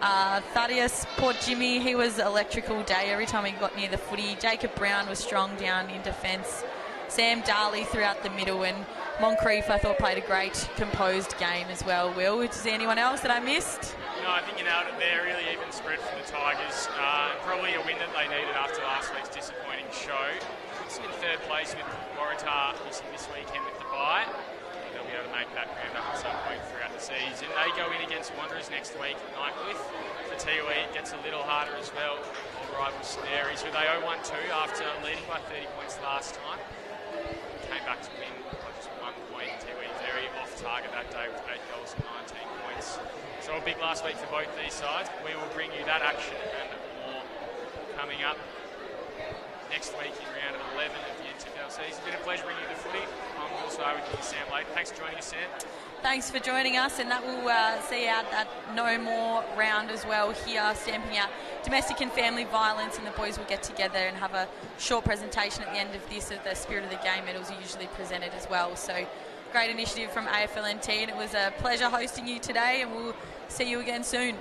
Thaddeus, Port Jimmy, he was electrical day every time he got near the footy. Jacob Brown was strong down in defence. Sam Darley throughout the middle, and Moncrief I thought played a great composed game as well. Will, is there anyone else that I missed? No, I think you nailed it there. Really even spread for the Tigers. Probably a win that they needed after last week's disappointing show. Puts them in third place with Waratah missing this weekend with the bye. They'll be able to make that ground up at some point throughout the season. They go in against Wanderers next week at Nightcliff. For Tiwi, it gets a little harder as well. The rival Snaries, who they 0-1-2 after leading by 30 points last time. Came back to win by just 1 point. Tiwi very off target that day with 8 goals and 19 points. So a big last week for both these sides. We will bring you that action and more coming up. next week in round 11 of the NTFL season. It's been a pleasure bringing you the footy. I'm also with Sam Lade. Thanks for joining us, Sam. Thanks for joining us, and that will see out that no more round as well here, stamping out domestic and family violence, and the boys will get together and have a short presentation at the end of this of the Spirit of the Game medals are usually presented as well. So great initiative from AFLNT, and it was a pleasure hosting you today, and we'll see you again soon.